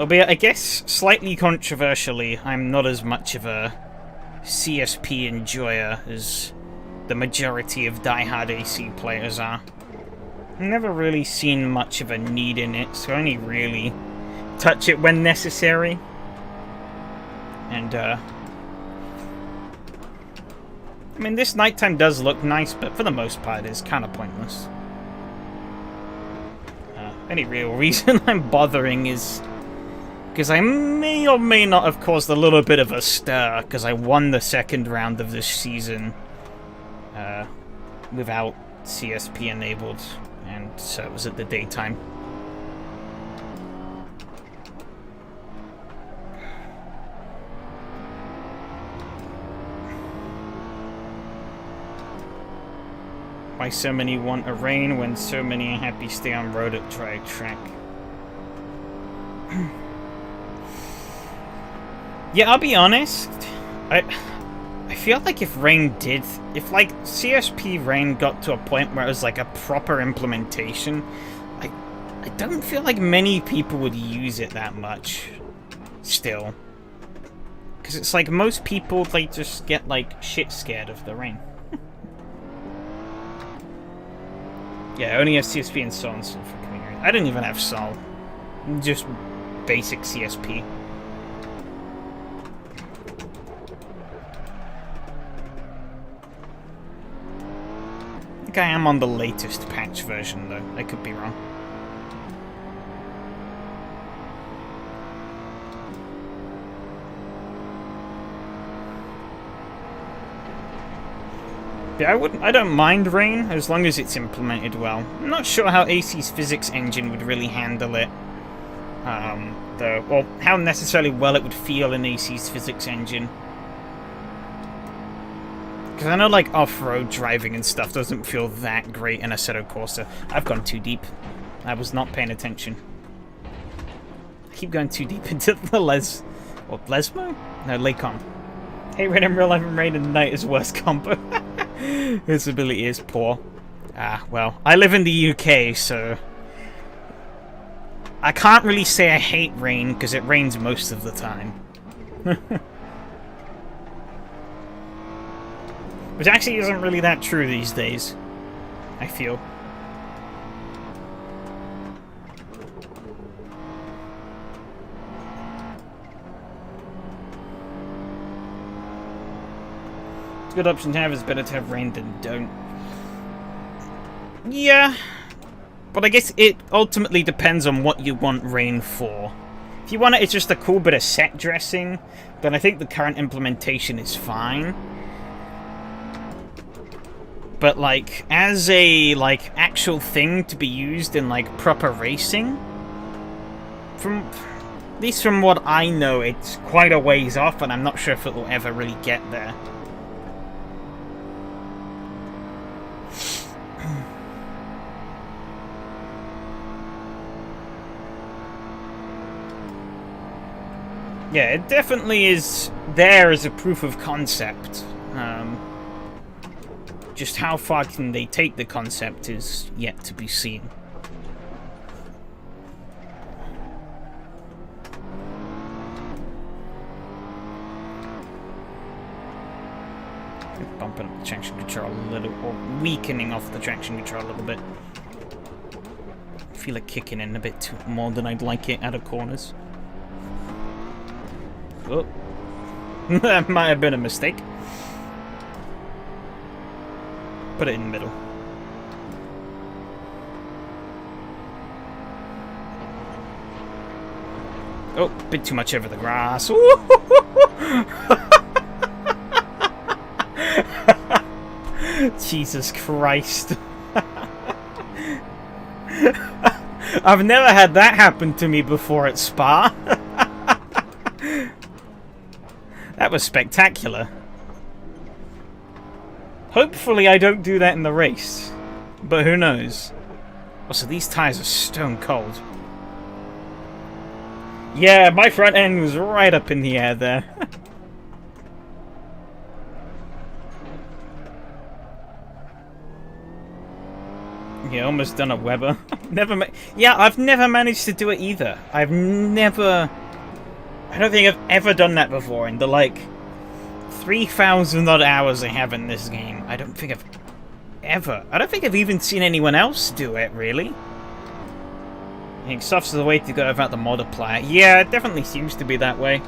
Albeit, I guess, slightly controversially, I'm not as much of a CSP enjoyer as the majority of diehard AC players are. I've never really seen much of a need in it, so I only really touch it when necessary. And, I mean, this nighttime does look nice, but for the most part, it's kind of pointless. Any real reason I'm bothering is because I may or may not have caused a little bit of a stir, because I won the second round of this season without CSP enabled, and so it was at the daytime. Why so many want a rain when so many are happy stay on road at dry track? Yeah, I'll be honest. I feel like if like CSP rain got to a point where it was like a proper implementation, I don't feel like many people would use it that much still. Because it's like most people, they just get like shit scared of the rain. Yeah, I only have CSP and Sol and stuff for community. I didn't even have Sol. Just basic CSP. I think I am on the latest patch version, though. I could be wrong. Yeah, I don't mind rain, as long as it's implemented well. I'm not sure how AC's physics engine would really handle it. Or how necessarily well it would feel in AC's physics engine. Because I know, like, off-road driving and stuff doesn't feel that great in Assetto Corsa. I've gone too deep. I was not paying attention. I keep going too deep into the Lesmo? No, Lakon. Hey, Red in real life and Rain in the night is worse combo. His ability is poor. Well, I live in the UK, so I can't really say I hate rain, because it rains most of the time. Which actually isn't really that true these days, I feel. It's a good option to have. It's better to have rain than don't. Yeah, but I guess it ultimately depends on what you want rain for. If you want it, it's just a cool bit of set dressing, then I think the current implementation is fine. But, like, as a, like, actual thing to be used in, like, proper racing, at least from what I know, it's quite a ways off, and I'm not sure if it will ever really get there. Yeah, it definitely is there as a proof of concept. Just how far can they take the concept is yet to be seen. Bumping up the traction control a little, or weakening off the traction control a little bit. I feel it kicking in a bit too more than I'd like it out of corners. Oh, that might have been a mistake. Put it in the middle. Oh, a bit too much over the grass. Jesus Christ. I've never had that happen to me before at Spa. That was spectacular. Hopefully I don't do that in the race. But who knows? Also, these tires are stone cold. Yeah, my front end was right up in the air there. Yeah, almost done a Weber. Yeah, I've never managed to do it either. I don't think I've ever done that before in the, like, 3,000 odd hours I have in this game. I don't think I've even seen anyone else do it, really. I think soft's the way to go without the multiplier. Yeah, it definitely seems to be that way.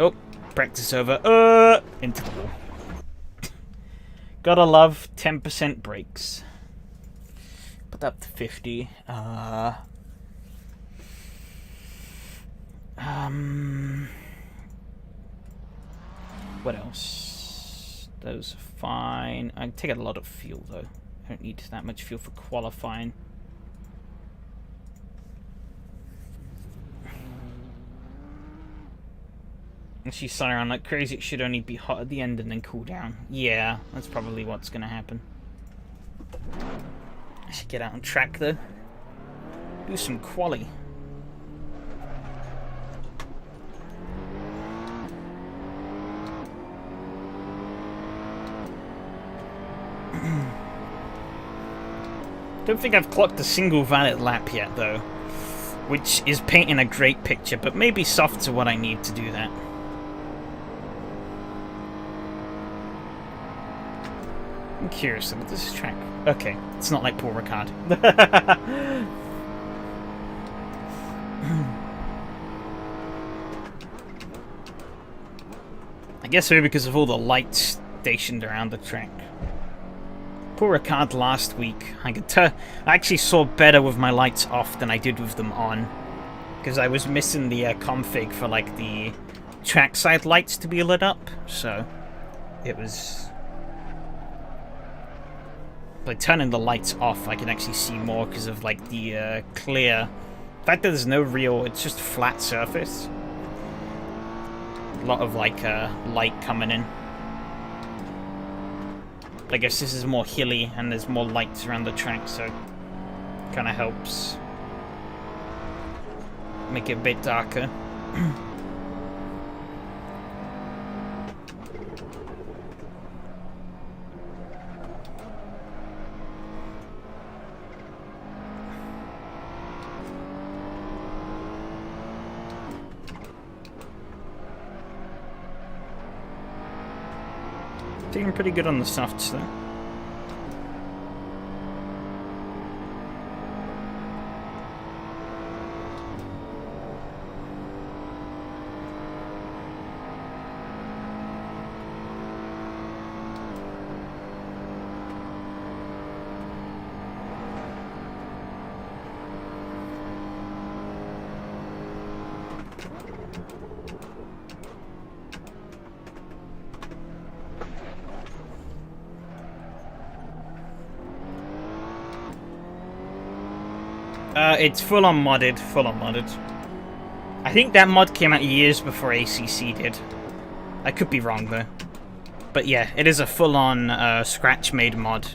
Oh, practice over. Into the wall. Gotta love 10% brakes. Put that up to 50. What else? Those are fine. I take a lot of fuel though. I don't need that much fuel for qualifying. And she's sliding around like crazy. It should only be hot at the end and then cool down. Yeah, that's probably what's gonna happen. I should get out on track though. Do some quali. Don't think I've clocked a single valid lap yet though, which is painting a great picture, but maybe softs are what I need to do that. I'm curious about this track. Okay, it's not like Paul Ricard. I guess so because of all the lights stationed around the track. Poor Ricard last week. I actually saw better with my lights off than I did with them on, because I was missing the config for like the trackside lights to be lit up. So it was. By turning the lights off, I can actually see more because of like the clear. The fact that there's no real, it's just flat surface. A lot of like light coming in. I guess this is more hilly and there's more lights around the track, so kind of helps make it a bit darker. Doing pretty good on the softs though. It's full on modded, I think that mod came out years before ACC did. I could be wrong though. But yeah, it is a full on scratch-made mod.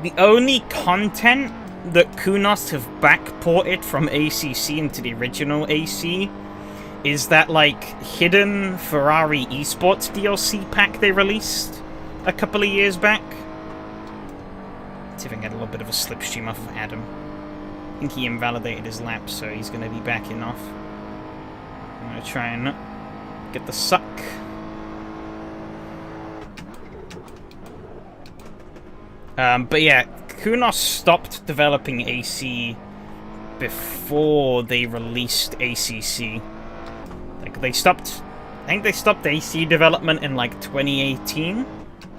The only content that Kunos have backported from ACC into the original AC is that, like, hidden Ferrari esports DLC pack they released a couple of years back. Let's see if I can get a little bit of a slipstream off of Adam. I think he invalidated his lap, so he's going to be backing off. I'm going to try and get the suck. But yeah, Kunos stopped developing AC before they released ACC. Like, they stopped... I think they stopped AC development in, like, 2018?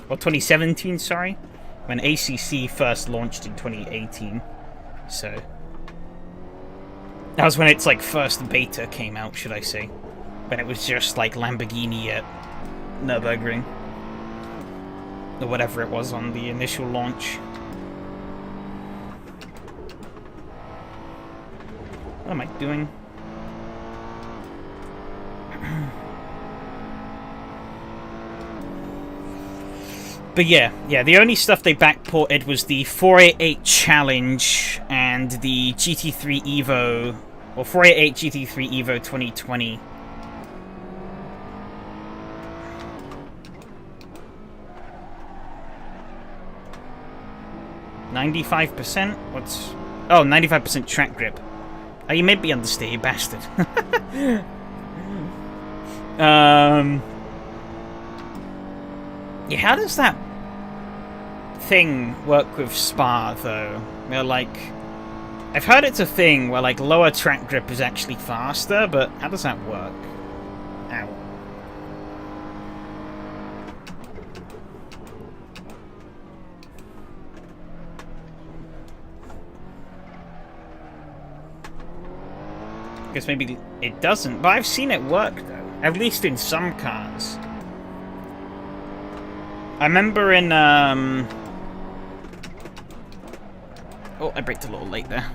Or 2017, sorry. When ACC first launched in 2018. So... that was when its, like, first beta came out, should I say. When it was just, like, Lamborghini at Nürburgring. Or whatever it was on the initial launch. What am I doing? But yeah, the only stuff they backported was the 488 Challenge and the GT3 Evo, or 488 GT3 Evo 2020. %? What's... oh, 95% track grip. Oh, you made me understand, you bastard. Yeah, how does that thing work with Spa, though? Where, like... I've heard it's a thing where, like, lower track grip is actually faster, but how does that work? Ow. I guess maybe it doesn't, but I've seen it work, though. At least in some cars. I remember in, oh, I braked a little late there.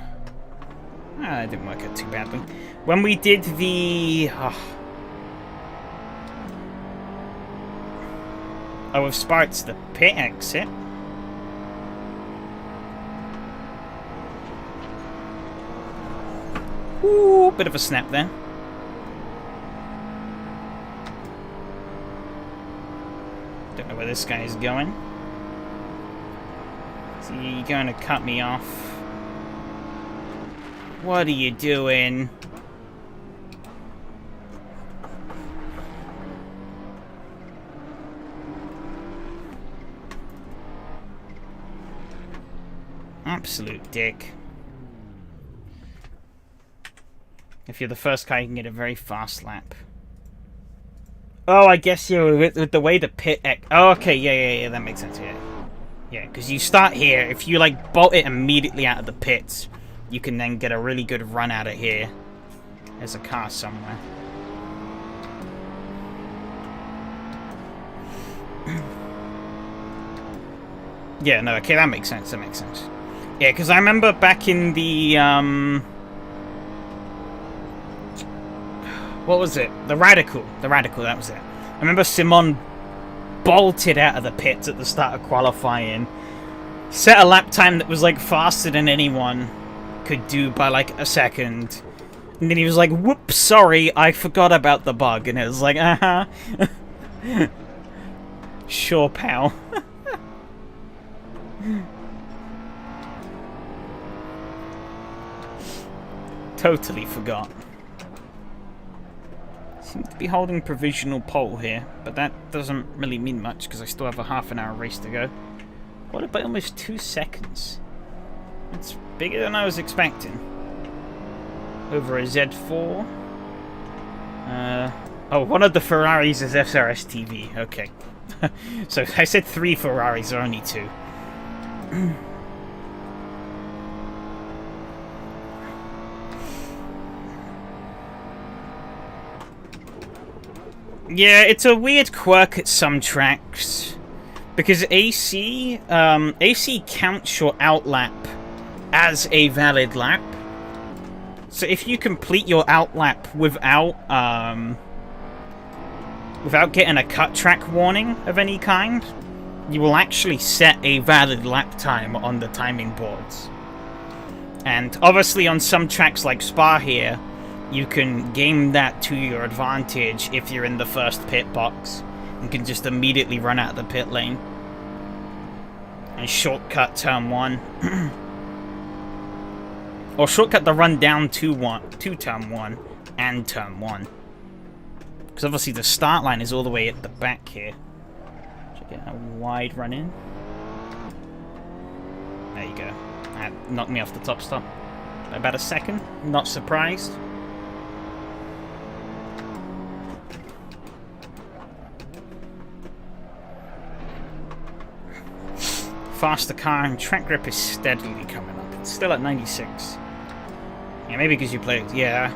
It didn't work out too badly. When we did the... oh, with Spa, it's the pit exit. Ooh, bit of a snap there. Don't know where this guy is going. Is he going to cut me off? What are you doing? Absolute dick. If you're the first guy, you can get a very fast lap. Oh, I guess you're with the way the pit... oh, okay, yeah, that makes sense, yeah. Yeah, because you start here. If you, like, bolt it immediately out of the pits, you can then get a really good run out of here. There's a car somewhere. Yeah, no, okay, that makes sense, Yeah, because I remember back in the, what was it? The Radical, that was it. I remember Simon bolted out of the pits at the start of qualifying. Set a lap time that was, like, faster than anyone could do by, like, a second. And then he was like, whoops, sorry, I forgot about the bug. And it was like, sure, pal. Totally forgot. seem to be holding provisional pole here, but that doesn't really mean much because I still have a half-an-hour race to go. What about almost 2 seconds? It's bigger than I was expecting. Over a Z4. Oh, one of the Ferraris is SRS TV. Okay. So I said 3 Ferraris, there are only 2. Yeah, it's a weird quirk at some tracks. Because AC counts your outlap as a valid lap. So if you complete your outlap without getting a cut track warning of any kind, you will actually set a valid lap time on the timing boards. And obviously on some tracks like Spa here, you can game that to your advantage if you're in the first pit box and can just immediately run out of the pit lane and shortcut turn 1. Or shortcut the run down to turn 1 and turn 1. Because obviously the start line is all the way at the back here. Should get a wide run in. There you go. That knocked me off the top stop. About a second. Not surprised. Faster car and track grip is steadily coming up. It's still at 96. Yeah, maybe because you played. Yeah.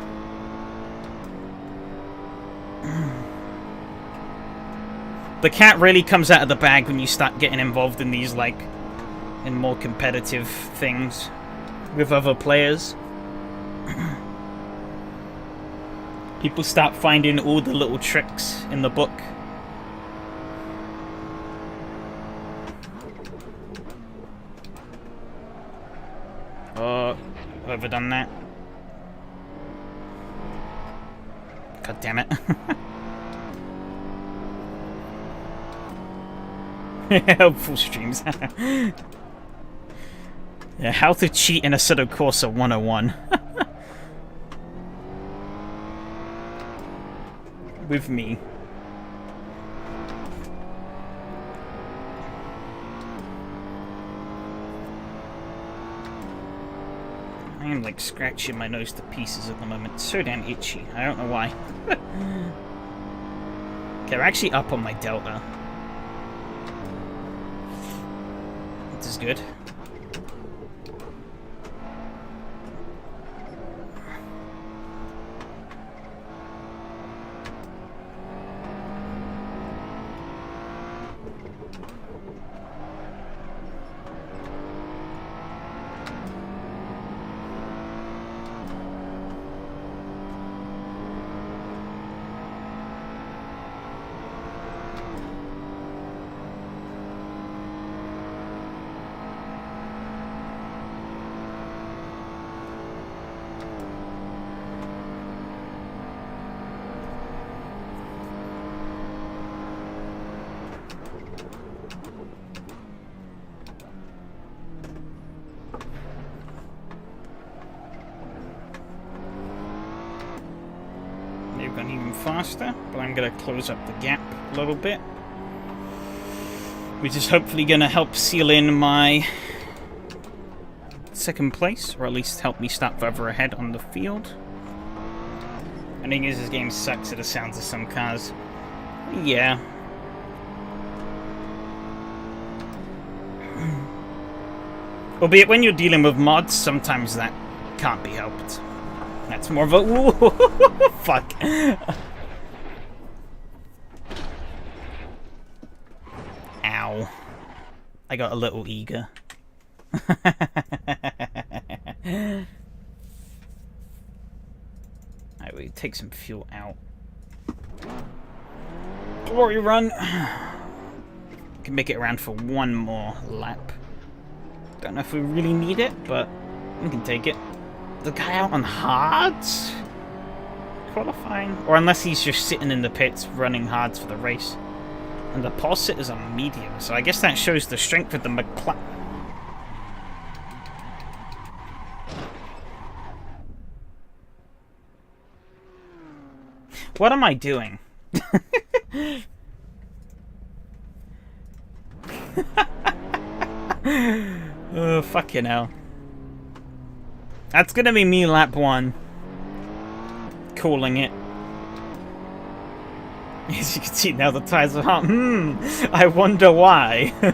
The cat really comes out of the bag when you start getting involved in these, like, in more competitive things with other players. People start finding all the little tricks in the book. Oh, overdone that. God damn it. Helpful streams. Yeah, how to cheat in Assetto Corsa 101. With me. I am like scratching my nose to pieces at the moment. It's so damn itchy. I don't know why. Okay, we're actually up on my delta. This is good. Faster, but I'm going to close up the gap a little bit, which is hopefully going to help seal in my second place, or at least help me start further ahead on the field. I think this game sucks at the sounds of some cars. Yeah. Albeit when you're dealing with mods, sometimes that can't be helped. That's more of a... Ooh, fuck. Ow. I got a little eager. Alright, we take some fuel out. Glory run. Can make it around for one more lap. Don't know if we really need it, but we can take it. The guy out on hards? Qualifying? Or unless he's just sitting in the pits running hards for the race. And the pole sit is a medium, so I guess that shows the strength of the McLaren. What am I doing? Oh, fucking hell. That's gonna be me lap 1. Calling it. As you can see now, the tires are hot. I wonder why. I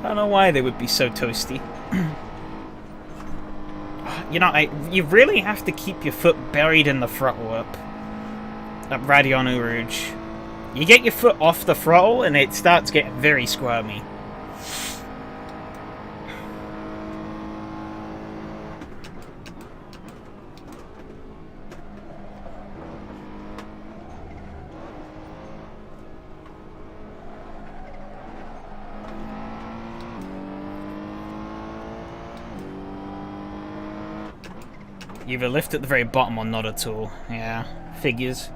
don't know why they would be so toasty. You know, you really have to keep your foot buried in the throttle up Radion Rouge. You get your foot off the throttle and it starts getting very squirmy. You either lift at the very bottom or not at all. Yeah, figures.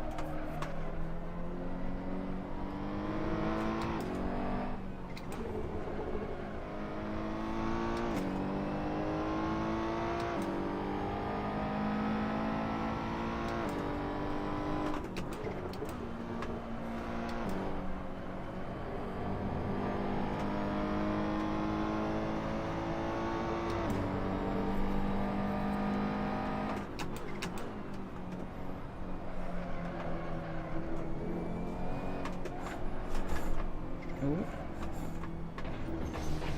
Ooh.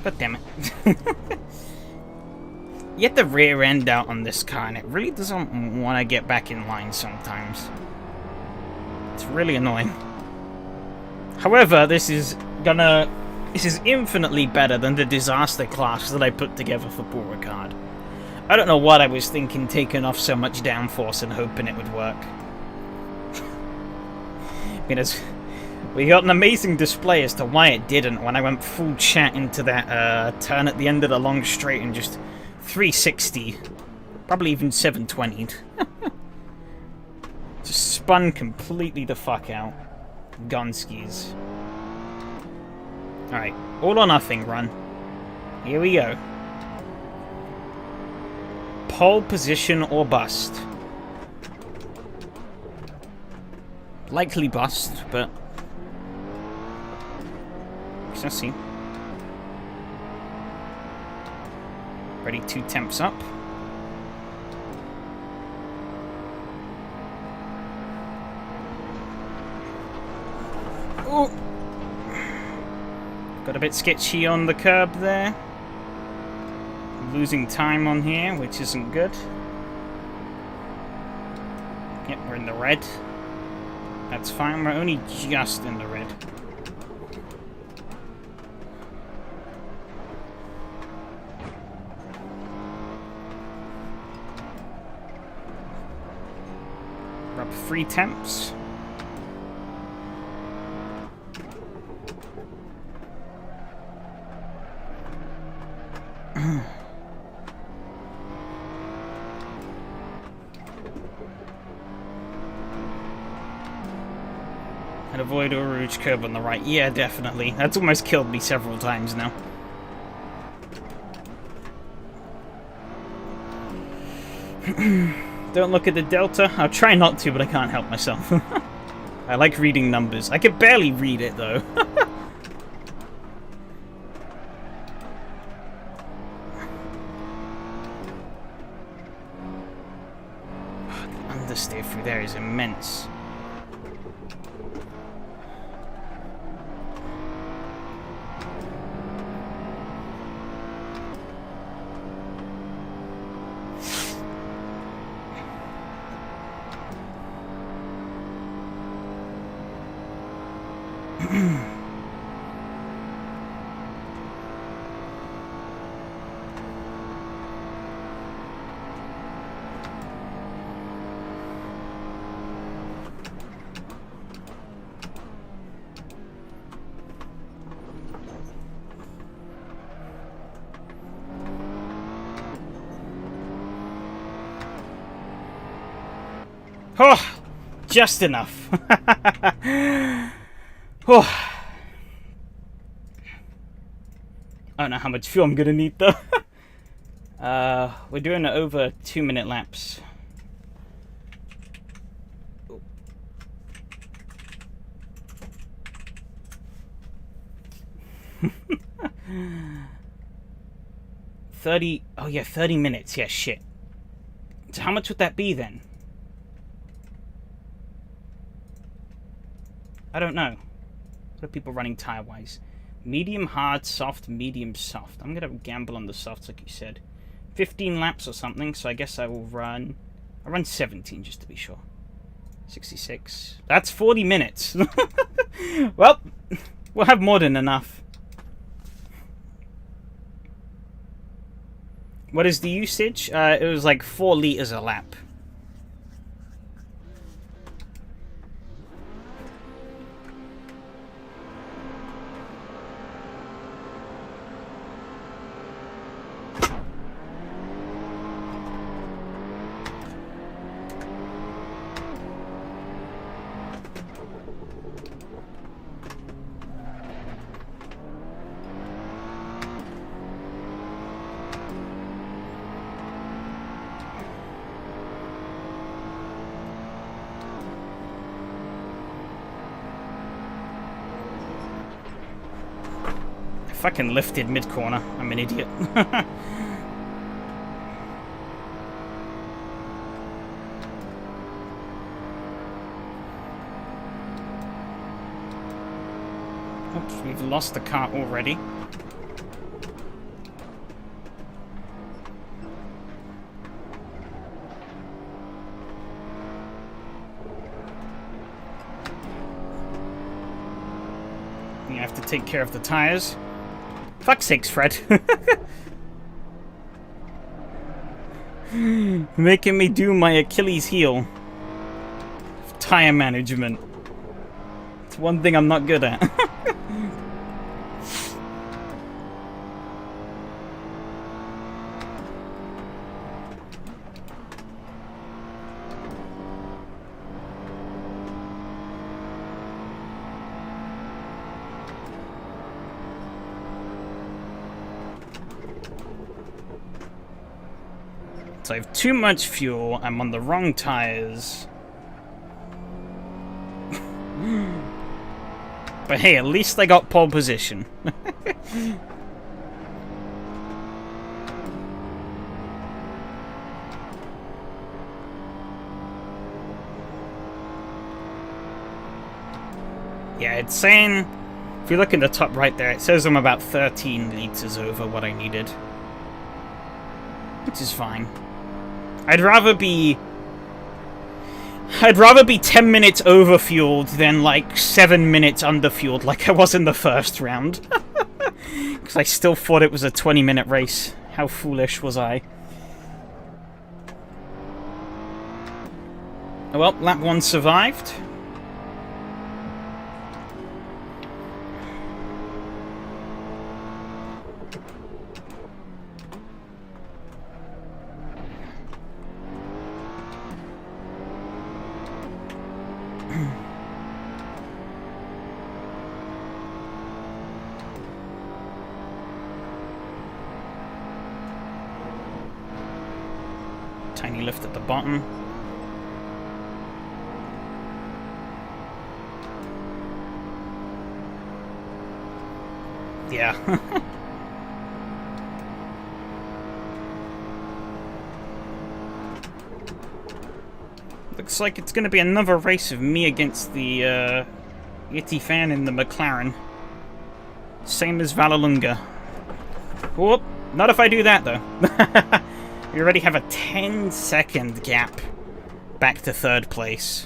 But damn it. You get the rear end out on this car and it really doesn't want to get back in line sometimes. It's really annoying. However, this is infinitely better than the disaster class that I put together for Paul Ricard. I don't know what I was thinking, taking off so much downforce and hoping it would work. Because we got an amazing display as to why it didn't when I went full chat into that turn at the end of the long straight and just 360, probably even 720'd. Just spun completely the fuck out. Gonskis. Alright, all or nothing run. Here we go. Pole position or bust. Likely bust, but let's see. Ready, 2 temps up. Oh, got a bit sketchy on the curb there. Losing time on here, which isn't good. Yep, we're in the red. That's fine, we're only just in the red. We're up 3 temps. And avoid a rouge curb on the right. Yeah, definitely. That's almost killed me several times now. Don't look at the delta. I'll try not to, but I can't help myself. I like reading numbers. I can barely read it, though. The understeer through there is immense. Oh, just enough. Oh. I don't know how much fuel I'm gonna need though. We're doing it over 2-minute laps. 30... Oh, yeah, 30 minutes. Yeah, shit. So how much would that be, then? I don't know. What are people running tire-wise? Medium, hard, soft, medium, soft. I'm going to gamble on the softs, like you said. 15 laps or something, so I guess I will run... I'll run 17, just to be sure. 66. That's 40 minutes. Well, we'll have more than enough. What is the usage? It was like 4 liters a lap. Fucking lifted mid-corner. I'm an idiot. Oops, we've lost the car already. You have to take care of the tires. Fuck's sakes, Fred. Making me do my Achilles heel. Tire management. It's one thing I'm not good at. So I have too much fuel, I'm on the wrong tires. But hey, at least I got pole position. Yeah, it's saying, if you look in the top right there, it says I'm about 13 liters over what I needed. Which is fine. I'd rather be 10 minutes over-fueled than, like, 7 minutes under-fueled like I was in the first round. Because I still thought it was a 20-minute race. How foolish was I? Well, lap 1 survived. Tiny lift at the bottom. Yeah. Looks like it's going to be another race of me against the Yeti fan in the McLaren. Same as Vallelunga. Whoop. Not if I do that, though. We already have a 10-second gap back to 3rd place.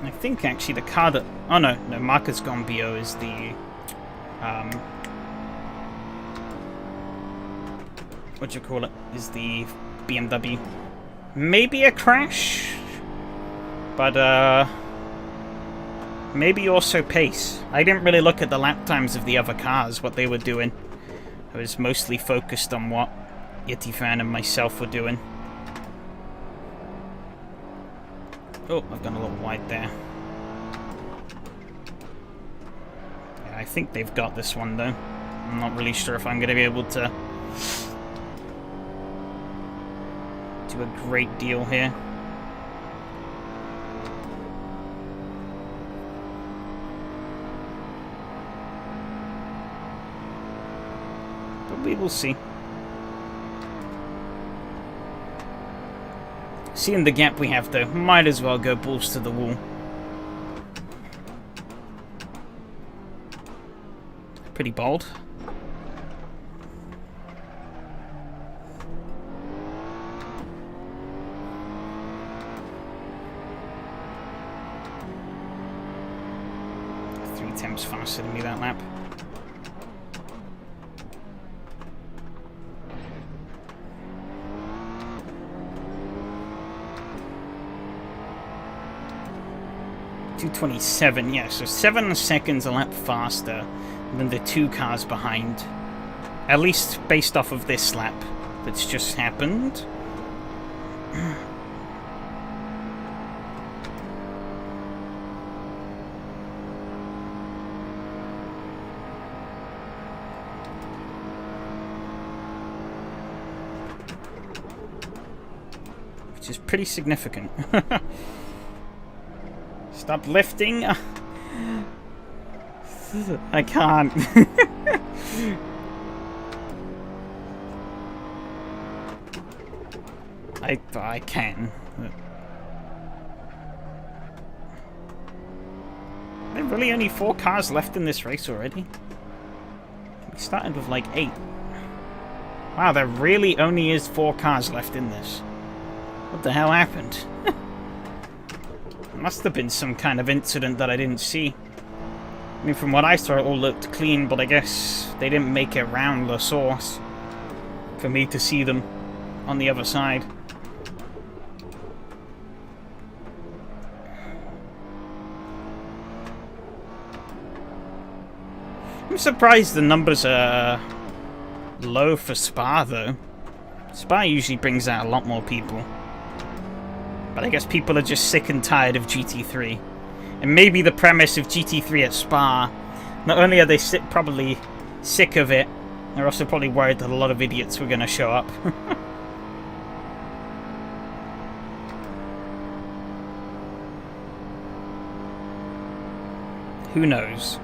I think, actually, the car that... Oh, no. Marcus Gambio is the... what do you call it? Is the BMW. Maybe a crash? But, maybe also pace. I didn't really look at the lap times of the other cars, what they were doing. I was mostly focused on what Yeti Fan and myself were doing. Oh, I've gone a little wide there. Yeah, I think they've got this one, though. I'm not really sure if I'm going to be able to do a great deal here. we will see. Seeing the gap we have, though, might as well go balls to the wall. Pretty bold. Attempts faster than me that lap. .227, yeah, so 7 seconds a lap faster than the 2 cars behind. At least based off of this lap that's just happened. Which is pretty significant. Stop lifting. I can't. I can. There are really only 4 cars left in this race already. We started with like 8. Wow, there really only is 4 cars left in this. What the hell happened? Must have been some kind of incident that I didn't see. I mean, from what I saw, it all looked clean, but I guess they didn't make it round the source for me to see them on the other side. I'm surprised the numbers are low for Spa, though. Spa usually brings out a lot more people. But I guess people are just sick and tired of GT3. And maybe the premise of GT3 at Spa, not only are they probably sick of it, they're also probably worried that a lot of idiots were going to show up. Who knows?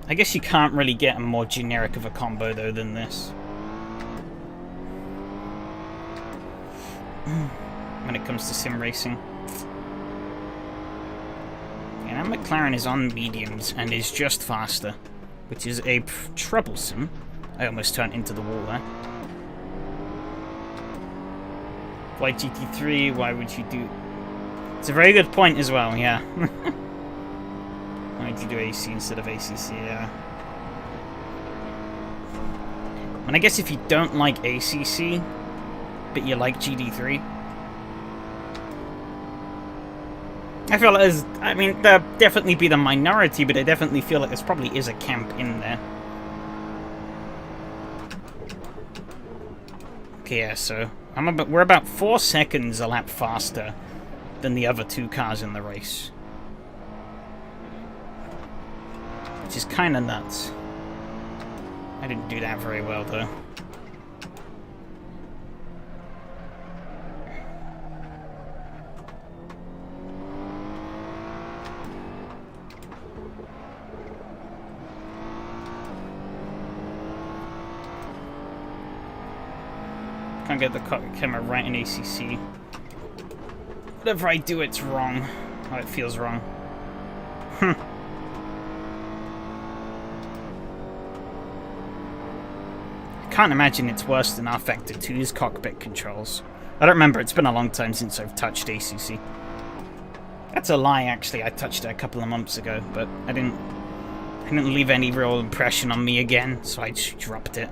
I guess you can't really get a more generic of a combo, though, than this. When it comes to sim racing. Yeah, that McLaren is on mediums and is just faster, which is a troublesome. I almost turned into the wall there. Why GT3? Why would you do... It's a very good point as well, yeah. Why did you do AC instead of ACC? Yeah. And I guess if you don't like ACC, but you like GT3, I feel like there's... I mean, there'll definitely be the minority, but I definitely feel like there probably is a camp in there. Okay, yeah, so we're about 4 seconds a lap faster than the other 2 cars in the race. Which is kind of nuts. I didn't do that very well, though. Can't get the camera right in ACC. Whatever I do, it's wrong. Oh, it feels wrong. I can't imagine it's worse than our Factor 2's cockpit controls. I don't remember, it's been a long time since I've touched ACC. That's a lie, actually. I touched it a couple of months ago, but I didn't leave any real impression on me again, so I just dropped it.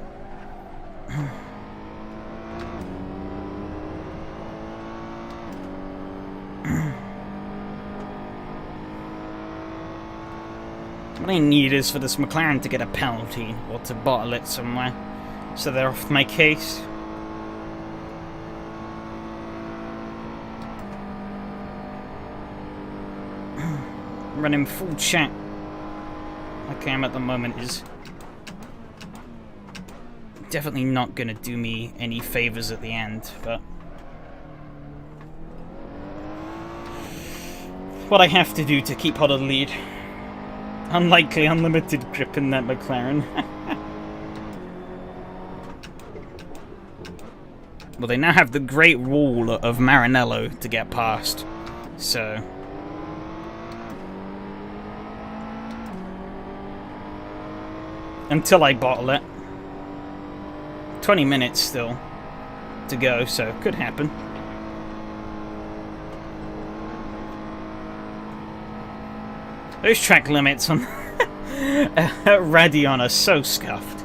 What I need is for this McLaren to get a penalty, or to bottle it somewhere, so they're off my case. Running full chat like I am at the moment is definitely not going to do me any favors at the end, but what I have to do to keep hold of the lead. Unlikely unlimited grip in that McLaren. Well, they now have the Great Wall of Maranello to get past, so... Until I bottle it. 20 minutes still to go, so it could happen. Those track limits on Radion are so scuffed.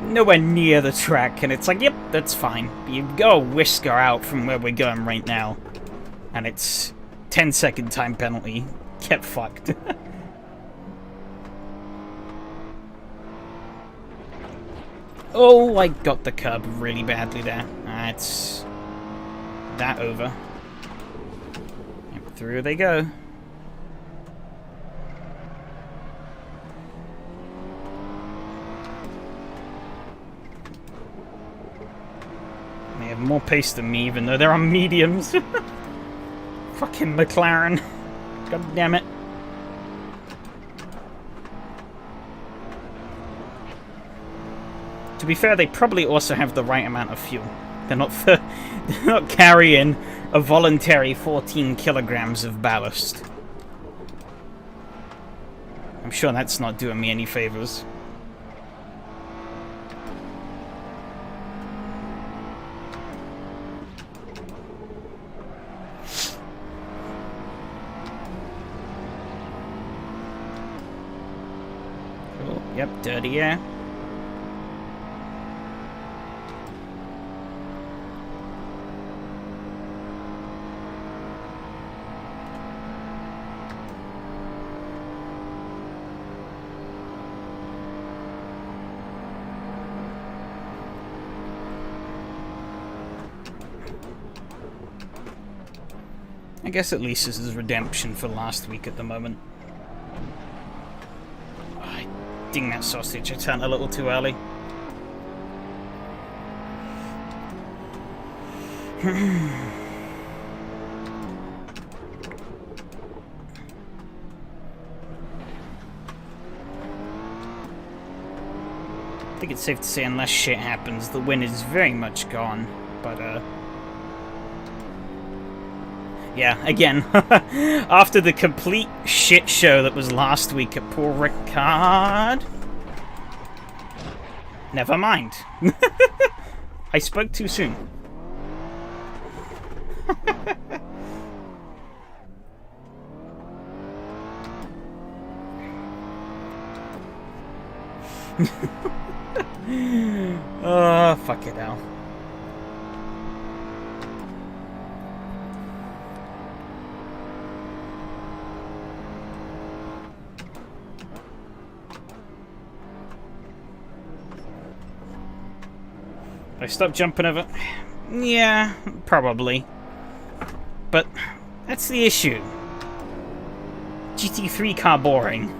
Nowhere near the track, and it's like, yep, that's fine. You go a whisker out from where we're going right now, and it's 10-second time penalty. Get fucked. Oh, I got the curb really badly there. That's that over. Yep, through they go. They have more pace than me, even though they're on mediums. Fucking McLaren. God damn it. To be fair, they probably also have the right amount of fuel. They're not carrying a voluntary 14 kilograms of ballast. I'm sure that's not doing me any favors. Oh, yep, dirty air. I guess at least this is redemption for last week at the moment. Oh, I ding that sausage. I turned a little too early. I think it's safe to say unless shit happens, the win is very much gone. But, yeah, again, after the complete shit show that was last week at Paul Ricard... Never mind. I spoke too soon. Oh, fuck it now. I stopped jumping over. Yeah, probably. But that's the issue. GT3 car boring.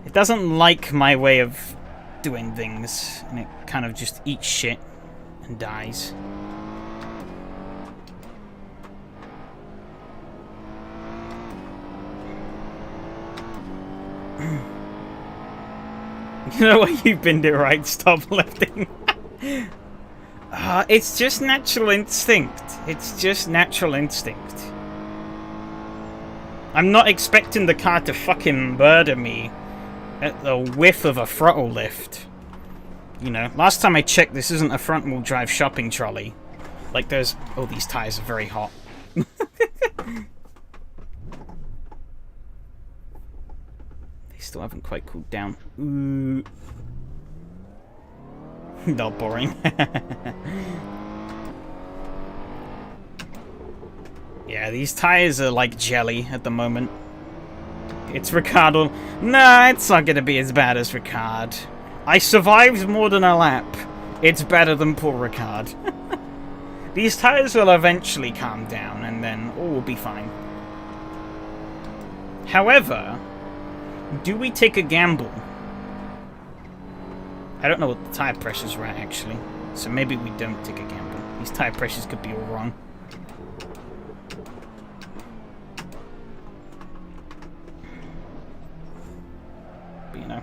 It doesn't like my way of doing things, and it kind of just eats shit and dies. You know what? You've been to right. Stop lifting. It's just natural instinct. It's just natural instinct. I'm not expecting the car to fucking murder me at the whiff of a throttle lift. You know, last time I checked, this isn't a front-wheel drive shopping trolley. Like, there's... Oh, these tires are very hot. They still haven't quite cooled down. Ooh. Not boring. Yeah, these tires are like jelly at the moment. It's Ricciardo. Nah, it's not gonna be as bad as Ricciardo. I survived more than a lap. It's better than poor Ricciardo. These tires will eventually calm down, and then all will be fine. However, do we take a gamble? I don't know what the tire pressures are at, actually. So maybe we don't take a gamble. These tire pressures could be all wrong.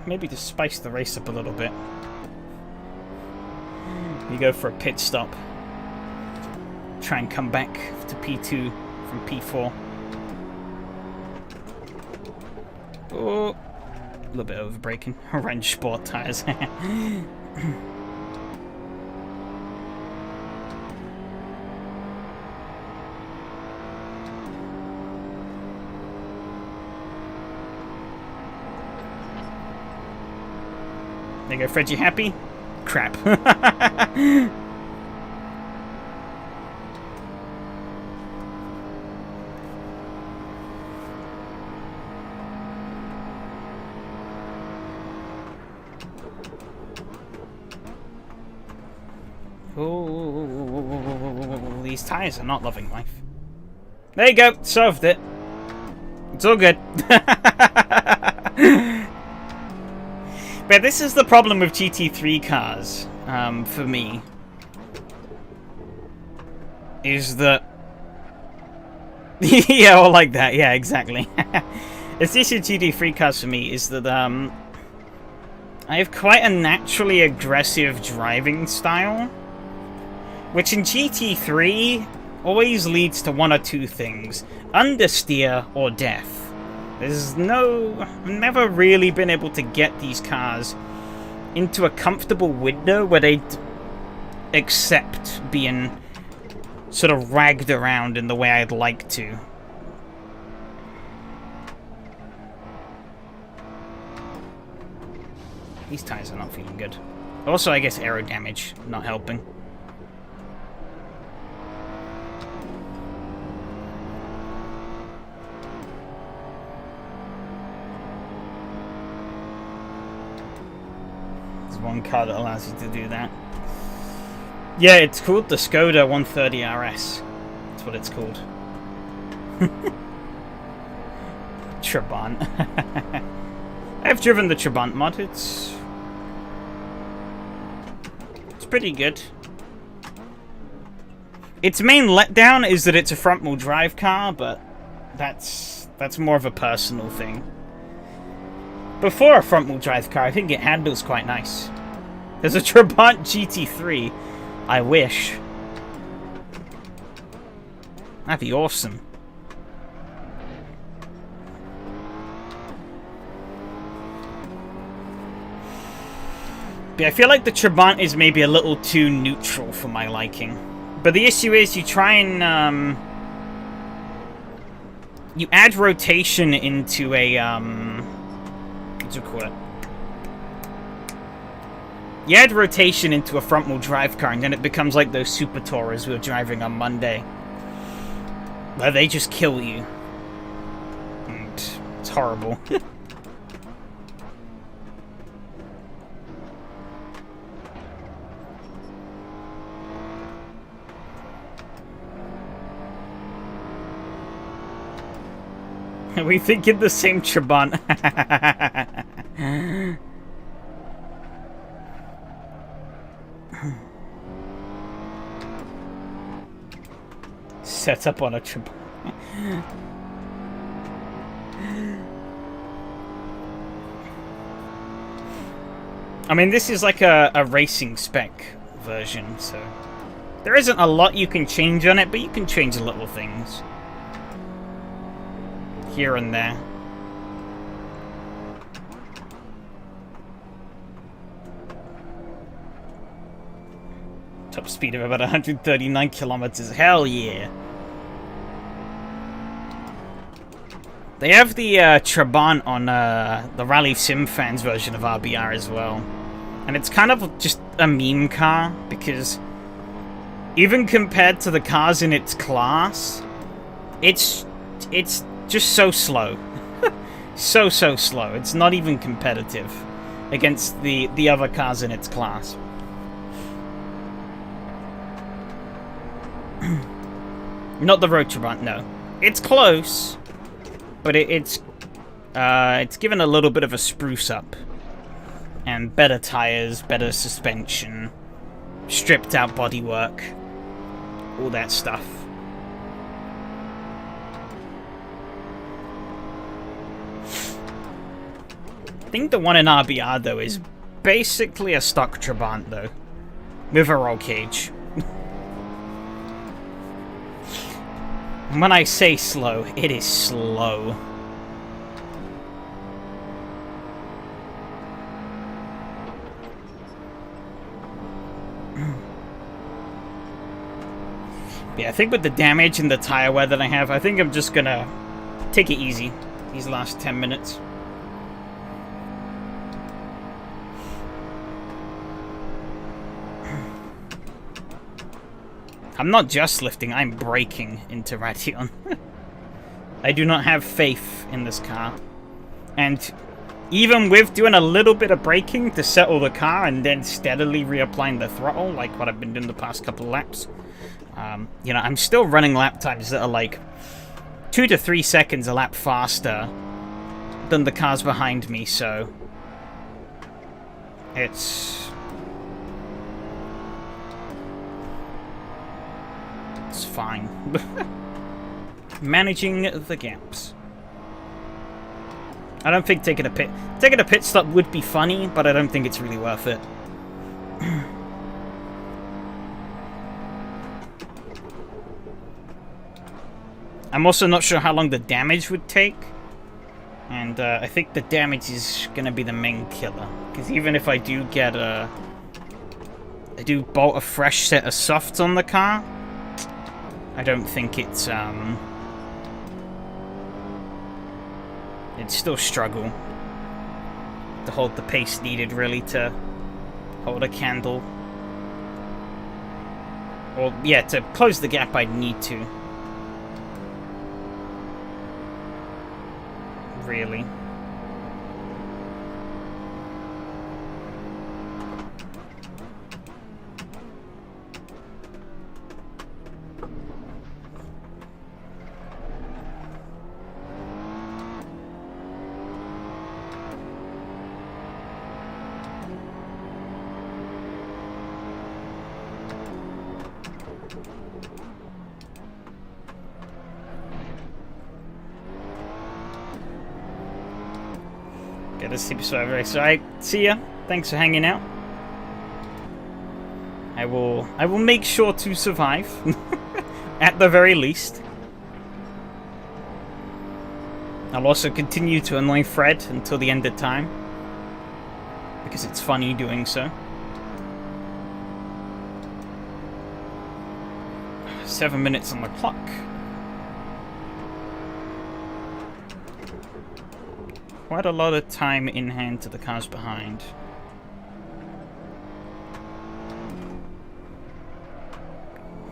maybe to spice the race up a little bit. You go for a pit stop. Try and come back to P2 from P4. Oh, a little bit over braking. Orange sport tires. There you go, Fred, you happy? Crap. Oh, these tires are not loving life. There you go, solved it. It's all good. But this is the problem with GT3 cars, for me. Is that... yeah, or like that, yeah, exactly. It's the issue with GT3 cars for me, is that, I have quite a naturally aggressive driving style, which in GT3 always leads to one or two things. Understeer or death. I've never really been able to get these cars into a comfortable window where they'd accept being sort of ragged around in the way I'd like to. These tires are not feeling good. Also, I guess aero damage not helping. One car that allows you to do that. Yeah, it's called the Skoda 130 RS. That's what it's called. Trabant. I've driven the Trabant mod. It's pretty good. Its main letdown is that it's a front-wheel drive car, but that's more of a personal thing. Before a front-wheel drive car, I think it handles quite nice. There's a Trabant GT3. I wish. That'd be awesome. But I feel like the Trabant is maybe a little too neutral for my liking. But the issue is you try and, you add rotation into a, what do you call it? You add rotation into a front-wheel drive car, and then it becomes like those Super Tourers we were driving on Monday, where they just kill you. And it's horrible. Are we thinking the same Trabant? Set up on a Trabant. I mean, this is like a racing spec version, so there isn't a lot you can change on it, but you can change little things here and there. Top speed of about 139 kilometers. Hell yeah. They have the Trabant on the Rally Sim Fans version of RBR as well. And it's kind of just a meme car, because even compared to the cars in its class, it's just so slow. so slow. It's not even competitive against the other cars in its class. Not the Road Trabant, no. It's close, but it's given a little bit of a spruce up. And better tires, better suspension, stripped out bodywork, all that stuff. I think the one in RBR, though, is basically a stock Trabant, though. With a roll cage. When I say slow, it is slow. Yeah, I think with the damage and the tire wear that I have, I think I'm just gonna take it easy these last 10 minutes. I'm not just lifting, I'm braking into Ration. I do not have faith in this car. And even with doing a little bit of braking to settle the car and then steadily reapplying the throttle, like what I've been doing the past couple of laps, you know, I'm still running lap times that are like 2 to 3 seconds a lap faster than the cars behind me, so it's fine. Managing the gaps. I don't think taking a pit stop would be funny, but I don't think it's really worth it. I'm also not sure how long the damage would take, and I think the damage is gonna be the main killer. Because even if I do get I do bolt a fresh set of softs on the car, I don't think it's it'd still struggle to hold the pace needed, really, to hold a candle. Or, yeah, to close the gap I'd need to. Really. Get a super survey race. Alright, see ya. Thanks for hanging out. I will make sure to survive. At the very least. I'll also continue to annoy Fred until the end of time. Because it's funny doing so. 7 minutes on the clock. Quite a lot of time in hand to the cars behind.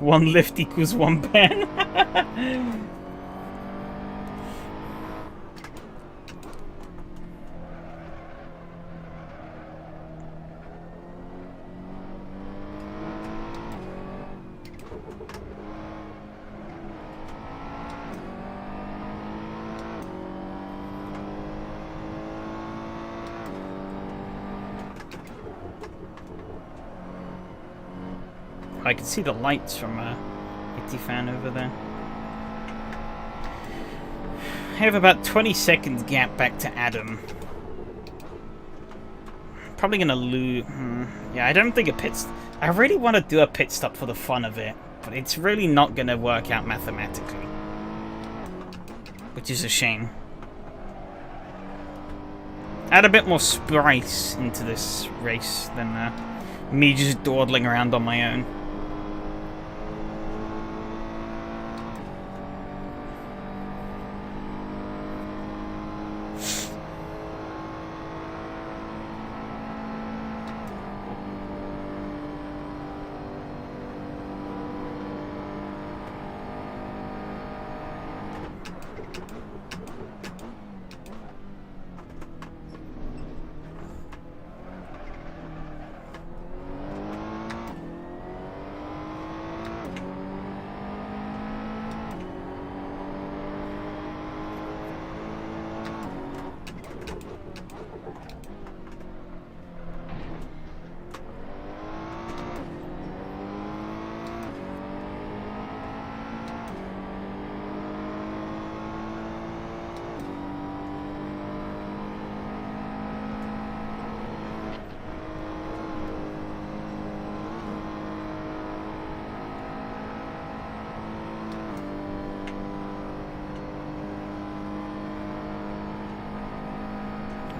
One lift equals one ban. I can see the lights from Itifan over there. I have about 20 seconds gap back to Adam. Probably gonna lose. Yeah, I don't think a pit. I really want to do a pit stop for the fun of it, but it's really not gonna work out mathematically, which is a shame. Add a bit more spice into this race than me just dawdling around on my own.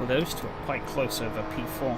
Well, those two are quite close over P4.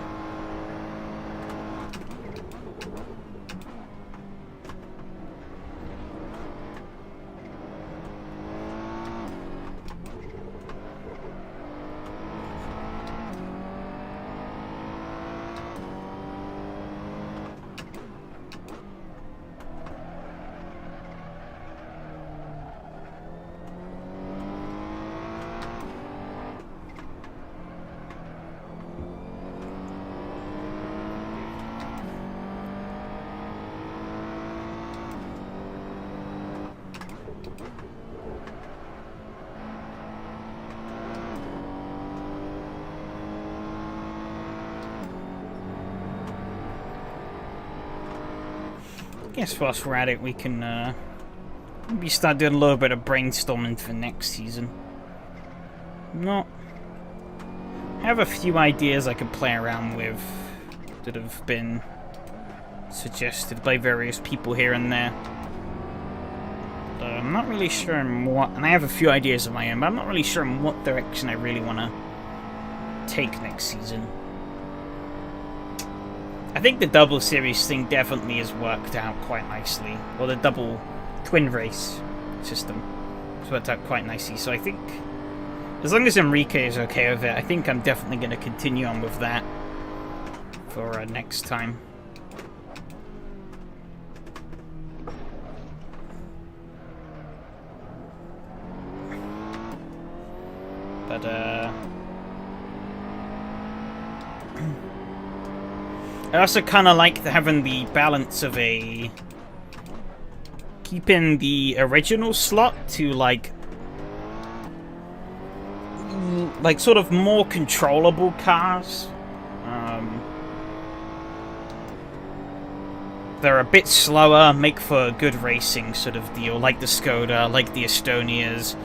I guess whilst we're at it, we can maybe start doing a little bit of brainstorming for next season. I have a few ideas I could play around with that have been suggested by various people here and there. But I'm not really sure in what, and I have a few ideas of my own, but I'm not really sure in what direction I really want to take next season. I think the double series thing definitely has worked out quite nicely. Well, the double twin race system has worked out quite nicely. So I think, as long as Enrique is okay with it, I think I'm definitely going to continue on with that for next time. But, I also kind of like having the balance of keeping the original slot to like sort of more controllable cars. They're a bit slower, make for good racing sort of deal, like the Skoda, like the Estonias,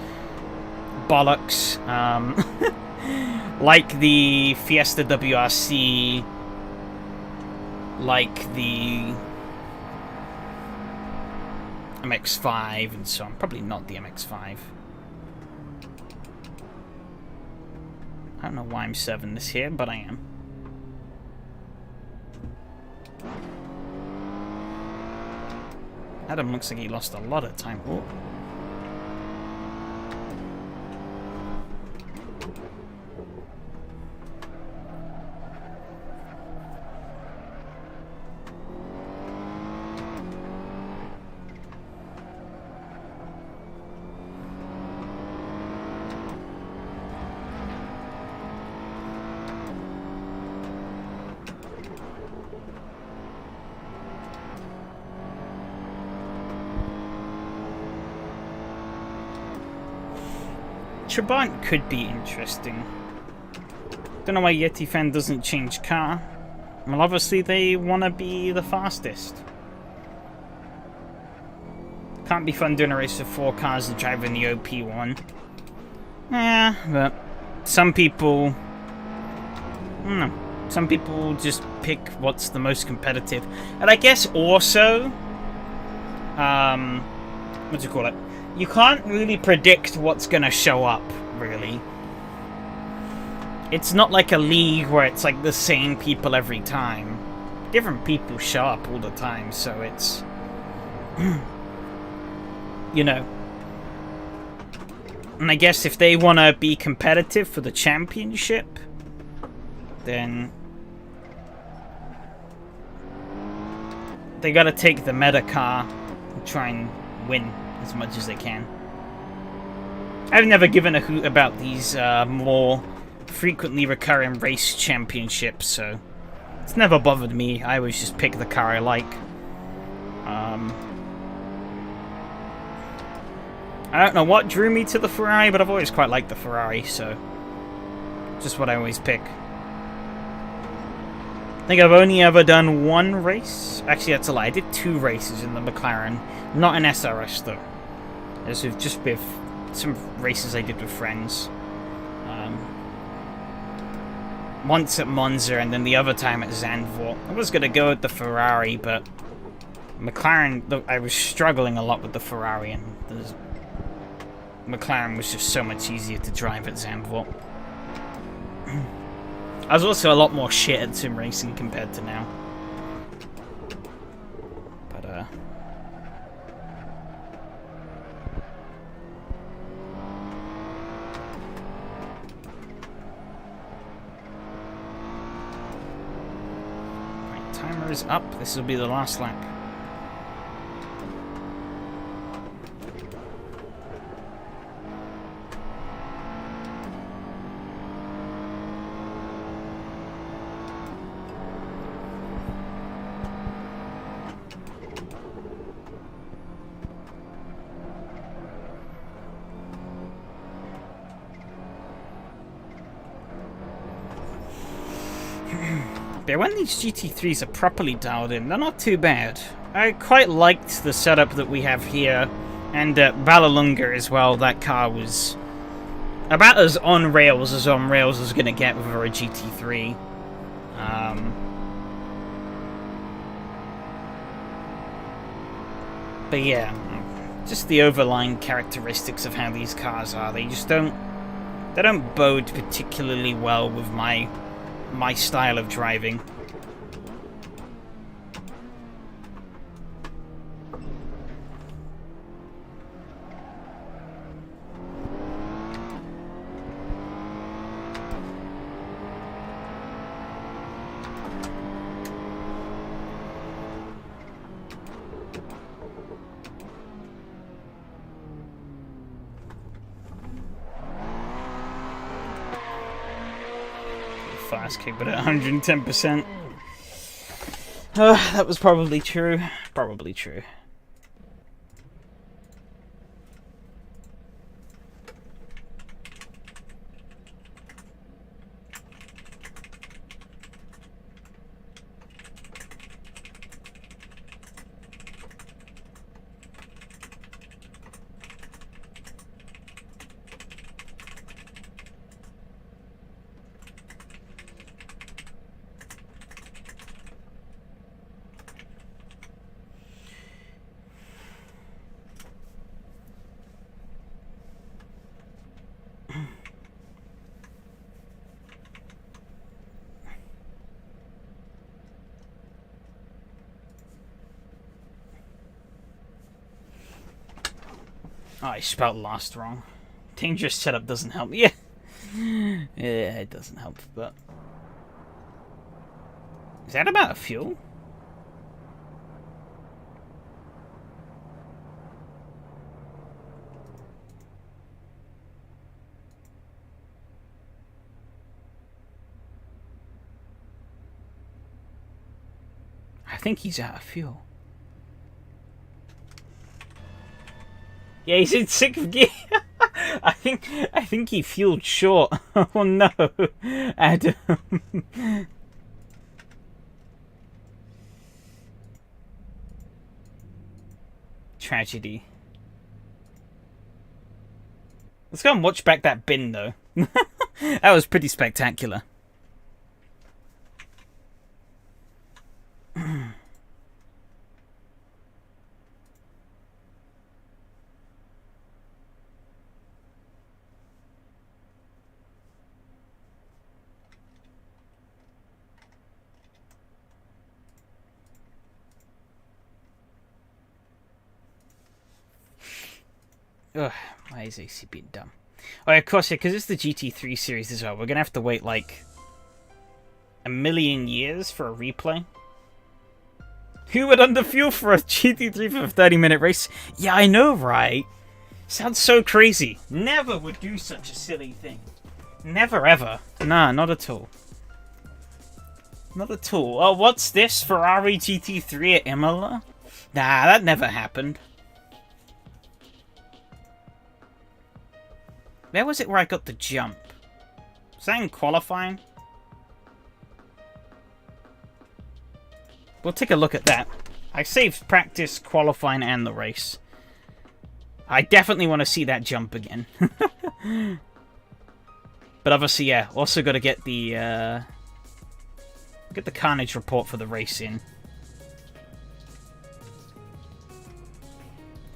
bollocks, like the Fiesta WRC, like the MX-5 and so on. Probably not the MX-5. I don't know why I'm serving this here, but I am. Adam looks like he lost a lot of time. Oh. Trabant could be interesting. Don't know why Yeti Fan doesn't change car. Well, obviously they want to be the fastest. Can't be fun doing a race of 4 cars and driving the OP one. Yeah, but some people... I don't know. Some people just pick what's the most competitive. And I guess also... what do you call it? You can't really predict what's going to show up, really. It's not like a league where it's like the same people every time. Different people show up all the time, so it's... you know. And I guess if they want to be competitive for the championship, then... they gotta take the meta car and try and win as much as they can. I've never given a hoot about these more frequently recurring race championships, so it's never bothered me. I always just pick the car I like. I don't know what drew me to the Ferrari, but I've always quite liked the Ferrari, so just what I always pick. I think I've only ever done 1 race. Actually, that's a lie. I did 2 races in the McLaren, not an SRS though. This was just with some races I did with friends. Once at Monza and then the other time at Zandvoort. I was going to go with the Ferrari, but McLaren, I was struggling a lot with the Ferrari, and the McLaren was just so much easier to drive at Zandvoort. I was also a lot more shit at sim racing compared to now. But, right, timer is up. This will be the last lap. Yeah, when these GT3s are properly dialed in, they're not too bad. I quite liked the setup that we have here, and Ballalunga as well. That car was about as on rails as gonna get for a GT3. But yeah, just the overlying characteristics of how these cars are. They just don't bode particularly well with my style of driving. Fast kick, but at 110%. That was probably true. Probably true. Oh, I spelled lost wrong. Dangerous setup doesn't help. Yeah. Yeah, it doesn't help, but... Is that about fuel? I think he's out of fuel. Yeah, he's in sixth gear. I think he fueled short. Oh no, Adam. Tragedy. Let's go and watch back that bin though. That was pretty spectacular. Ugh, why is AC being dumb? Oh, of course, yeah, because it's the GT3 series as well. We're going to have to wait, like, a million years for a replay. Who would underfuel for a GT3 for a 30-minute race? Yeah, I know, right? Sounds so crazy. Never would do such a silly thing. Never, ever. Nah, not at all. Not at all. Oh, what's this? Ferrari GT3 at Imola? Nah, that never happened. Where was it where I got the jump? Was that in qualifying? We'll take a look at that. I saved practice, qualifying, and the race. I definitely want to see that jump again. But obviously, yeah, also got to get the carnage report for the race in.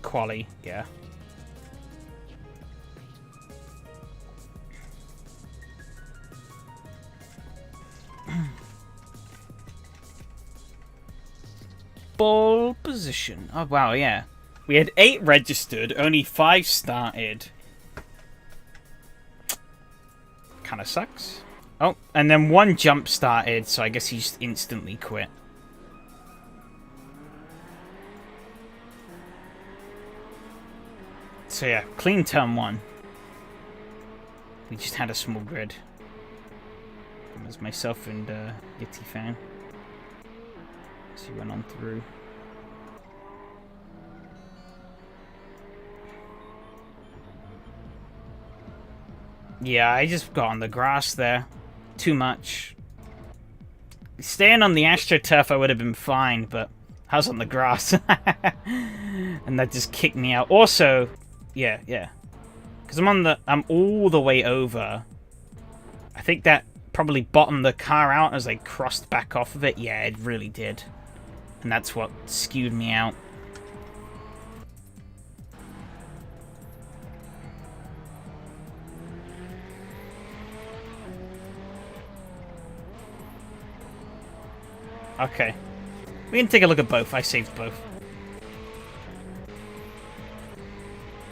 Quali, yeah. Pole position. Oh, wow, yeah. We had 8 registered, only 5 started. Kind of sucks. Oh, and then 1 jump started, so I guess he just instantly quit. So yeah, clean turn 1. We just had a small grid. It was myself and Yeti fan. So he went on through. Yeah, I just got on the grass there. Too much. Staying on the AstroTurf I would have been fine, but I was on the grass. And that just kicked me out. Also, yeah. Because I'm all the way over. I think that probably bottomed the car out as I crossed back off of it. Yeah, it really did. And that's what skewed me out. Okay. We can take a look at both. I saved both.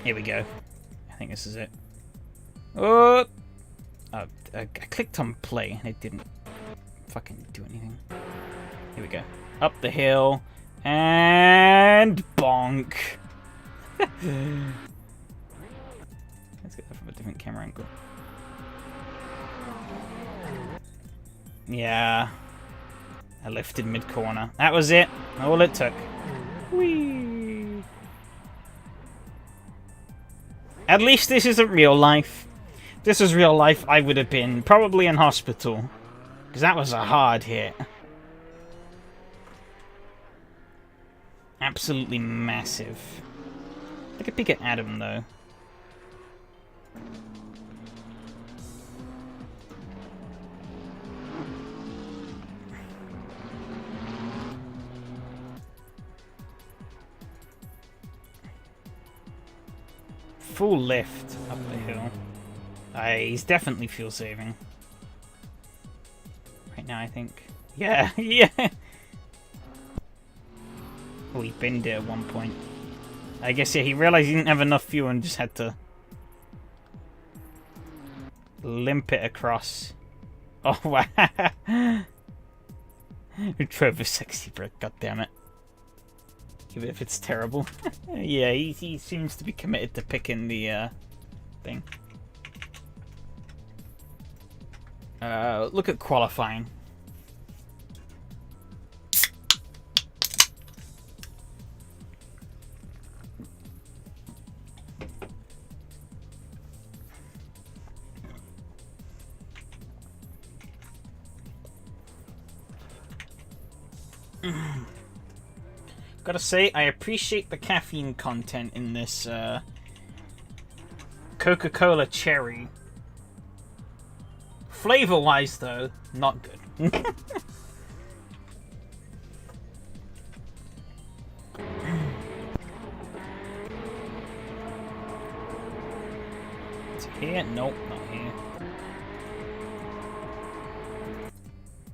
Here we go. I think this is it. Oh! I clicked on play and it didn't fucking do anything. Here we go. Up the hill. And bonk. Let's get that from a different camera angle. Yeah. I lifted mid-corner. That was it. All it took. Whee! At least this isn't real life. If this was real life, I would have been probably in hospital. Because that was a hard hit. Absolutely massive. I could peek at Adam, though. Full lift up the hill. He's definitely fuel saving. Right now, I think. Yeah, yeah. Oh, he binned it at one point. I guess, yeah, he realized he didn't have enough fuel and just had to limp it across. Oh, wow. We drove a sexy brick, goddammit. Even if it's terrible. Yeah, he seems to be committed to picking the thing. Look at qualifying. Gotta say, I appreciate the caffeine content in this Coca-Cola Cherry. Flavor-wise, though, not good. Is it here? Nope, not here.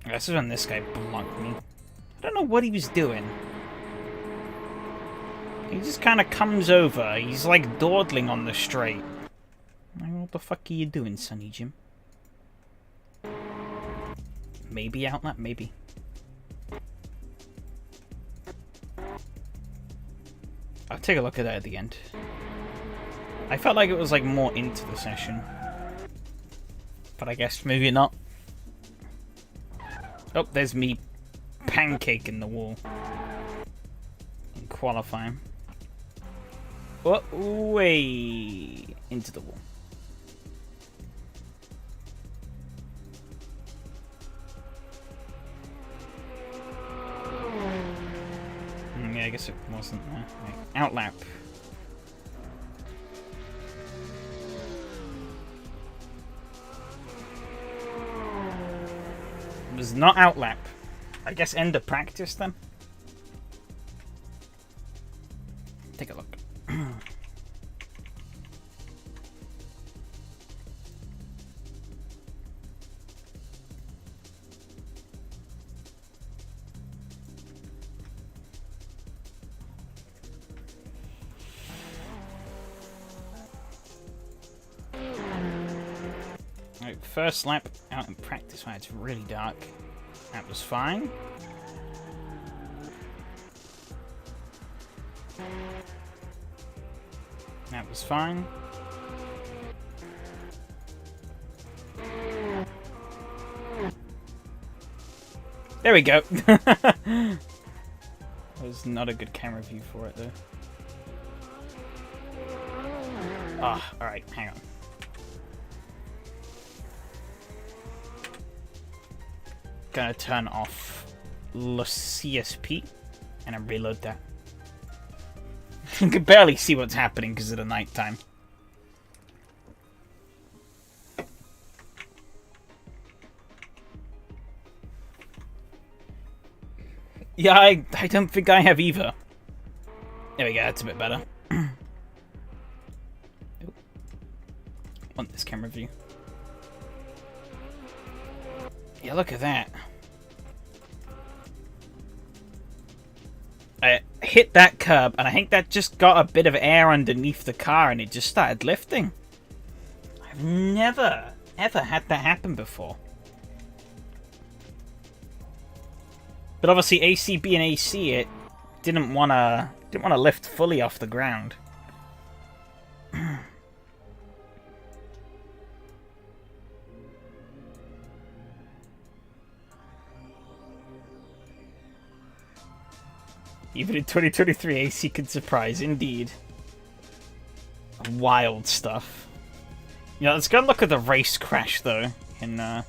This is when this guy blocked me. I don't know what he was doing. He just kind of comes over. He's like dawdling on the straight. Like, what the fuck are you doing, Sonny Jim? Maybe outlap, maybe. I'll take a look at that at the end. I felt like it was like more into the session. But I guess maybe not. Oh, there's me pancaking the wall. In qualifying. Oh, way into the wall. Yeah, I guess it wasn't there. Right. Outlap. It was not outlap. I guess end of practice then. Take a look. First lap out in practice when it's really dark. That was fine. That was fine. There we go. That was not a good camera view for it, though. Ah, alright, hang on. Gonna turn off the CSP and then reload that. You can barely see what's happening because of the nighttime. Yeah, I don't think I have either. There we go, that's a bit better. Want this camera view. Yeah, look at that. I hit that curb, and I think that just got a bit of air underneath the car, and it just started lifting. I've never, ever had that happen before. But obviously, AC being AC, it didn't want to lift fully off the ground. Even in 2023, AC can surprise, indeed. Wild stuff. Yeah, let's go and look at the race crash, though, in the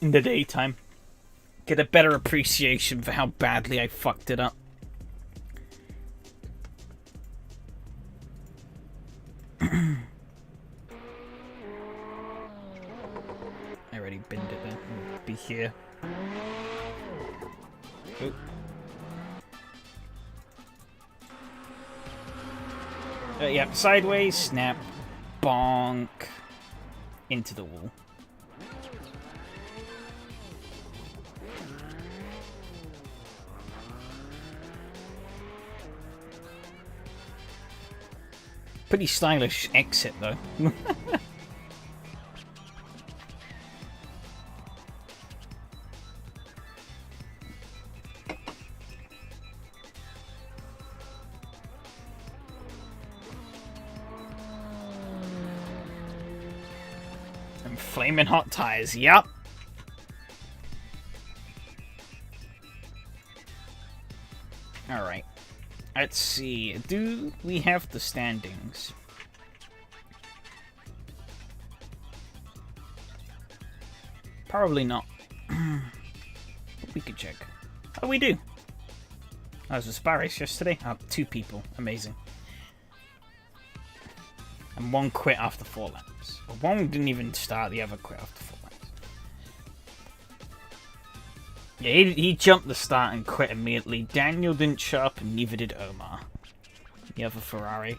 daytime. Get a better appreciation for how badly I fucked it up. I already binned it there. It'll be here. Oop. Yep, sideways, snap, bonk, into the wall. Pretty stylish exit, though. And flaming hot tires, yep. Alright. Let's see. Do we have the standings? Probably not. We could check. Oh, we do. I was a spa race yesterday. Oh, 2 people. Amazing. And 1 quit after 4 laps. Well, 1 didn't even start, the other quit after 4 laps. Yeah, he jumped the start and quit immediately. Daniel didn't show up, and neither did Omar. The other Ferrari.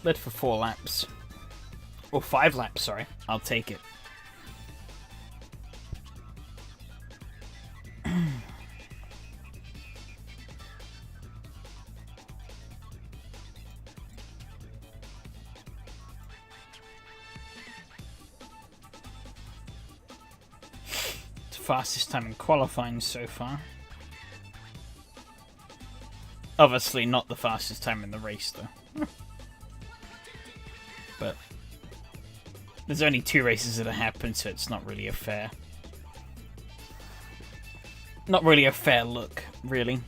Led for 4 laps. Or 5 laps, sorry. I'll take it. Fastest time in qualifying so far. Obviously not the fastest time in the race though. But there's only 2 races that have happened, so it's not really a fair look, really.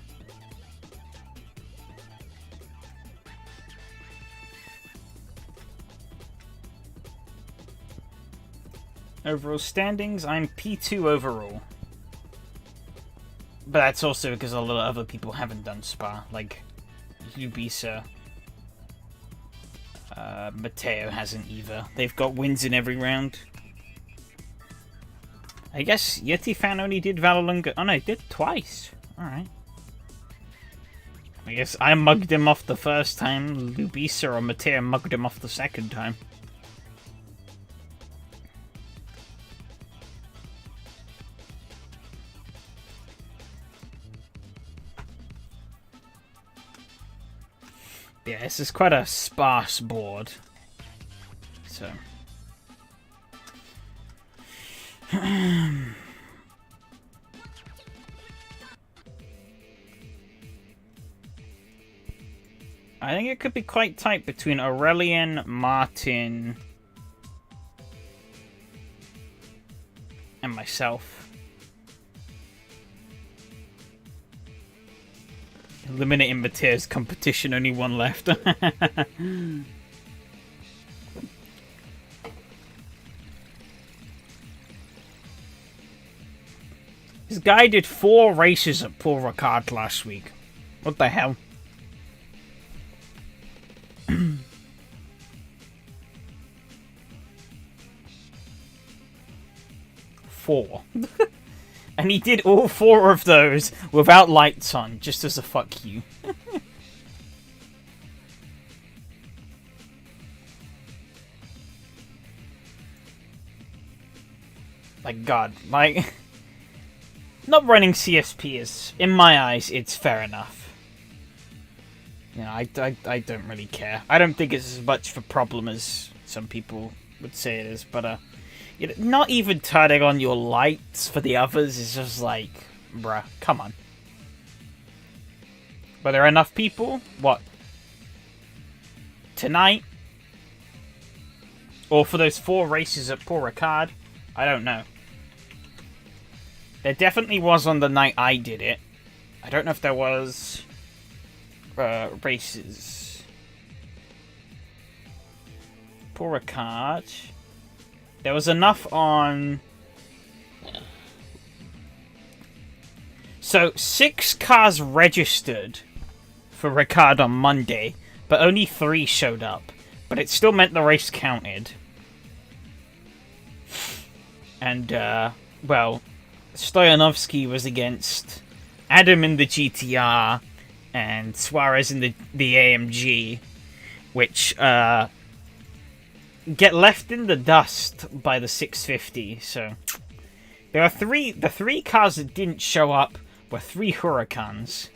Overall standings, I'm P2 overall. But that's also because a lot of other people haven't done Spa, like Ubisa. Matteo hasn't either. They've got wins in every round. I guess Yeti fan only did Vallelunga. Oh no, he did twice. Alright. I guess I mugged him off the first time. Lubisa or Matteo mugged him off the second time. Yeah, this is quite a sparse board. So. I think it could be quite tight between Aurelian, Martin, and myself. Eliminating Mateo's competition, only one left. This guy did 4 races at Paul Ricard last week. What the hell? 4. And he did all 4 of those without lights on, just as a fuck you. Like, God, like... Not running CSP is, in my eyes, it's fair enough. You know, I don't really care. I don't think it's as much of a problem as some people would say it is, but, you know, not even turning on your lights for the others is just like, bruh, come on. Were there enough people? What? Tonight? Or for those 4 races at Paul Ricard? I don't know. There definitely was on the night I did it. I don't know if there was races. Paul Ricard. There was enough on... So, 6 cars registered for Ricard on Monday, but only 3 showed up. But it still meant the race counted. And, well... Stoyanovsky was against Adam in the GTR and Suarez in the AMG, which get left in the dust by the 650. So there are the 3 cars that didn't show up were 3 Huracans.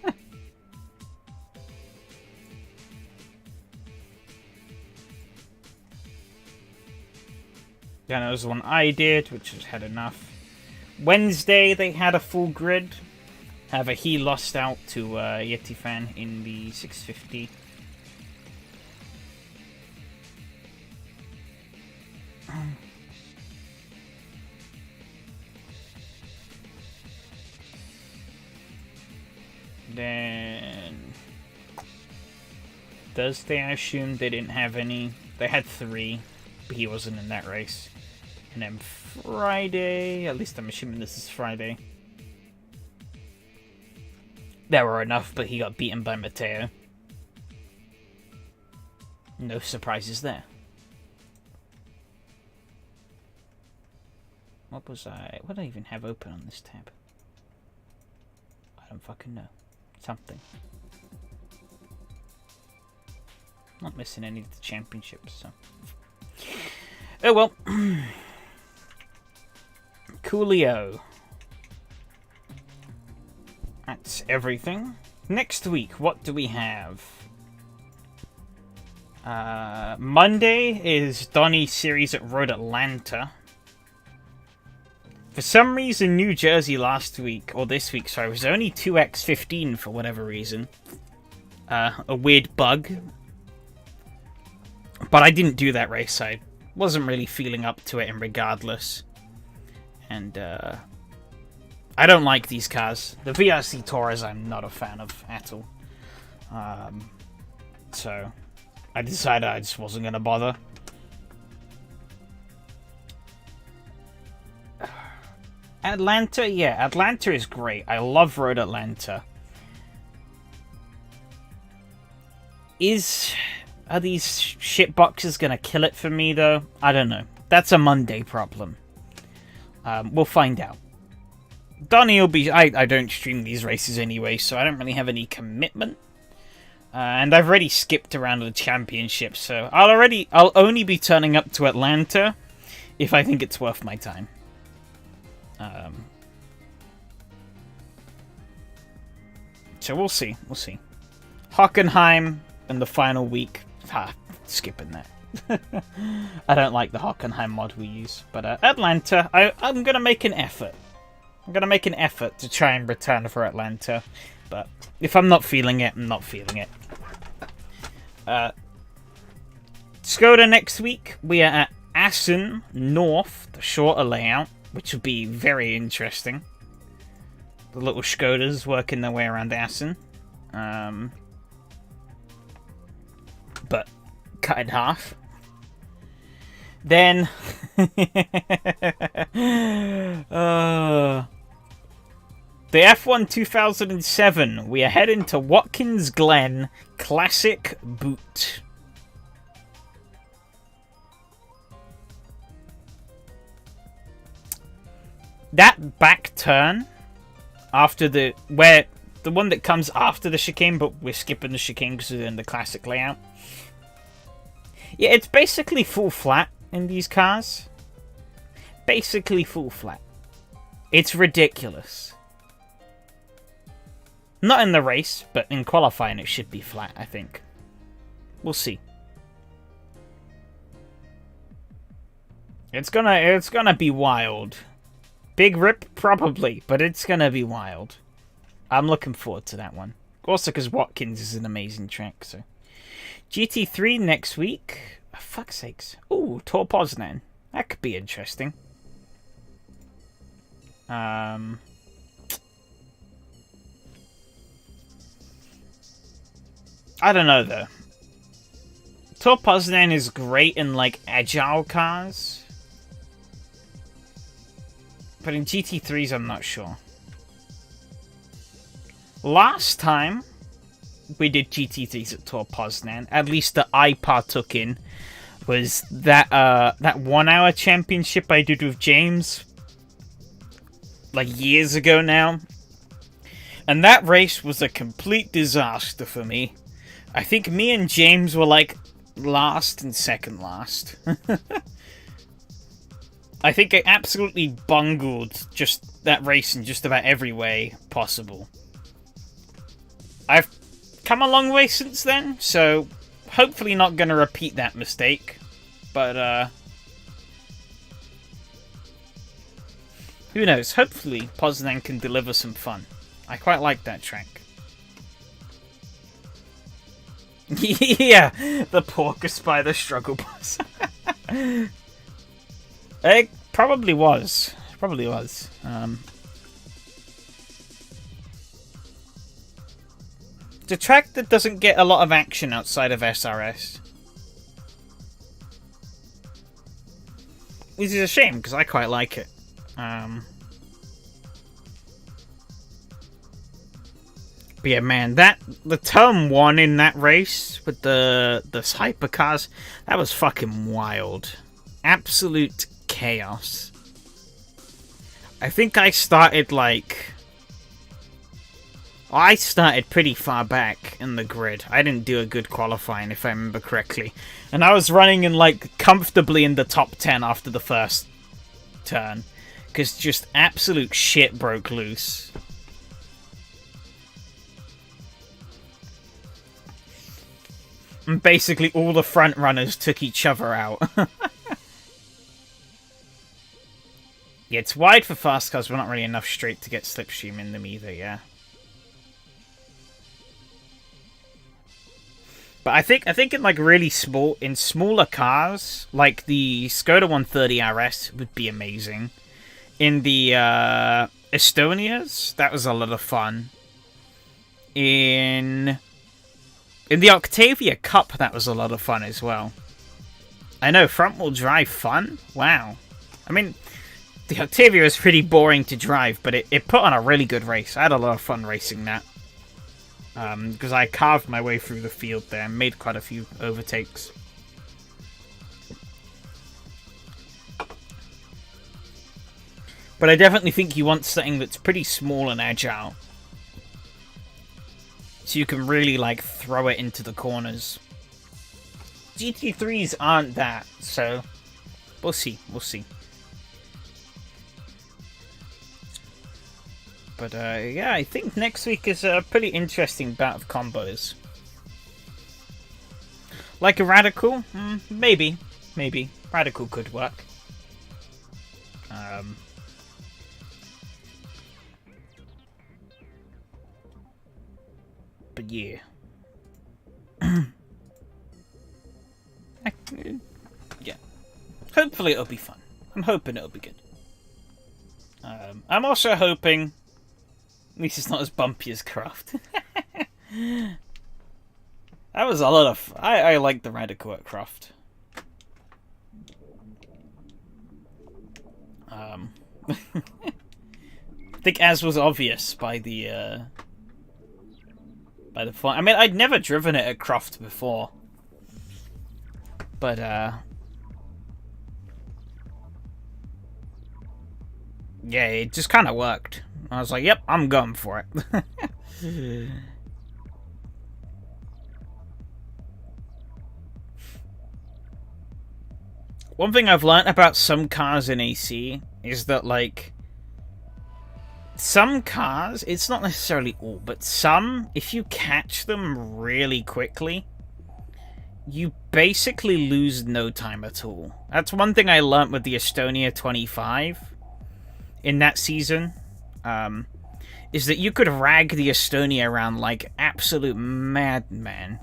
Then there was one I did, which had enough. Wednesday, they had a full grid. However, he lost out to Yeti Fan in the 650. Then... Thursday, I assume they didn't have any. They had 3, but he wasn't in that race. And then Friday, at least I'm assuming this is Friday. There were enough, but he got beaten by Mateo. No surprises there. What did I even have open on this tab? I don't fucking know. Something. Not missing any of the championships, so. Oh well. Coolio. That's everything. Next week, what do we have? Monday is Donnie's series at Road Atlanta. For some reason, New Jersey last week, or this week, sorry, was only 2x15 for whatever reason. A weird bug. But I didn't do that race, I wasn't really feeling up to it, and regardless. And, I don't like these cars. The VRC Taurus I'm not a fan of at all. So, I decided I just wasn't going to bother. Atlanta, yeah, Atlanta is great. I love Road Atlanta. Are these shit boxes going to kill it for me, though? I don't know. That's a Monday problem. We'll find out. Donnie will be... I don't stream these races anyway, so I don't really have any commitment. And I've already skipped around the championship, so I'll only be turning up to Atlanta if I think it's worth my time. So we'll see. Hockenheim, in the final week. Skipping that. I don't like the Hockenheim mod we use. But Atlanta, I'm going to make an effort. I'm going to make an effort to try and return for Atlanta. But if I'm not feeling it, I'm not feeling it. Skoda next week. We are at Assen North, the shorter layout, which will be very interesting. The little Skodas working their way around Assen. But cut in half. Then the F1 2007, we are heading to Watkins Glen Classic Boot. That back turn after the one that comes after the chicane, but we're skipping the chicane because we're in the classic layout. Yeah, it's basically full flat in these cars. Basically full flat. It's ridiculous. Not in the race, but in qualifying it should be flat, I think. We'll see. It's gonna be wild. Big rip, probably, but it's gonna be wild. I'm looking forward to that one. Also because Watkins is an amazing track, so. GT3 next week. Oh, fuck's sakes. Ooh, Tor Poznan. That could be interesting. I don't know, though. Tor Poznan is great in, like, agile cars. But in GT3s, I'm not sure. Last time we did GT3s at Tor Poznan, at least that I partook in, was that 1 hour championship I did with James. Like, years ago now. And that race was a complete disaster for me. I think me and James were like last and second last. I think I absolutely bungled just that race in just about every way possible. I've come a long way since then, so hopefully not going to repeat that mistake. But, who knows? Hopefully Poznan can deliver some fun. I quite like that track. Yeah, the Porcus by the struggle bus. It probably was. Probably was. It's a track that doesn't get a lot of action outside of SRS. Which is a shame, because I quite like it. But yeah, man, the turn 1 in that race with the hypercars, that was fucking wild. Absolute chaos. I think I started pretty far back in the grid. I didn't do a good qualifying, if I remember correctly. And I was running in, like, comfortably in the top 10 after the first turn. Because just absolute shit broke loose. And basically all the front runners took each other out. Yeah, it's wide for fast cars, but not really enough straight to get slipstream in them either, yeah. But I think in like really smaller cars, like the Skoda 130 RS would be amazing. In the Estonias, that was a lot of fun. In the Octavia Cup, that was a lot of fun as well. I know, front-wheel drive fun? Wow. I mean, the Octavia is pretty boring to drive, but it put on a really good race. I had a lot of fun racing that. Because I carved my way through the field there and made quite a few overtakes. But I definitely think you want something that's pretty small and agile. So you can really, like, throw it into the corners. GT3s aren't that, so we'll see, we'll see. But, yeah, I think next week is a pretty interesting bout of combos. Like a Radical? Maybe. Maybe. Radical could work. But yeah. Yeah. Hopefully it'll be fun. I'm hoping it'll be good. I'm also hoping... At least it's not as bumpy as Craft. That was a lot of... I like the Radical at Craft. I think as was obvious by the font. I mean, I'd never driven it at Croft before. But, yeah, it just kind of worked. I was like, yep, I'm going for it. One thing I've learnt about some cars in AC is that, like, some cars, it's not necessarily all, but some, if you catch them really quickly, you basically lose no time at all. That's one thing I learnt with the Estonia 25 in that season, is that you could rag the Estonia around like absolute madman.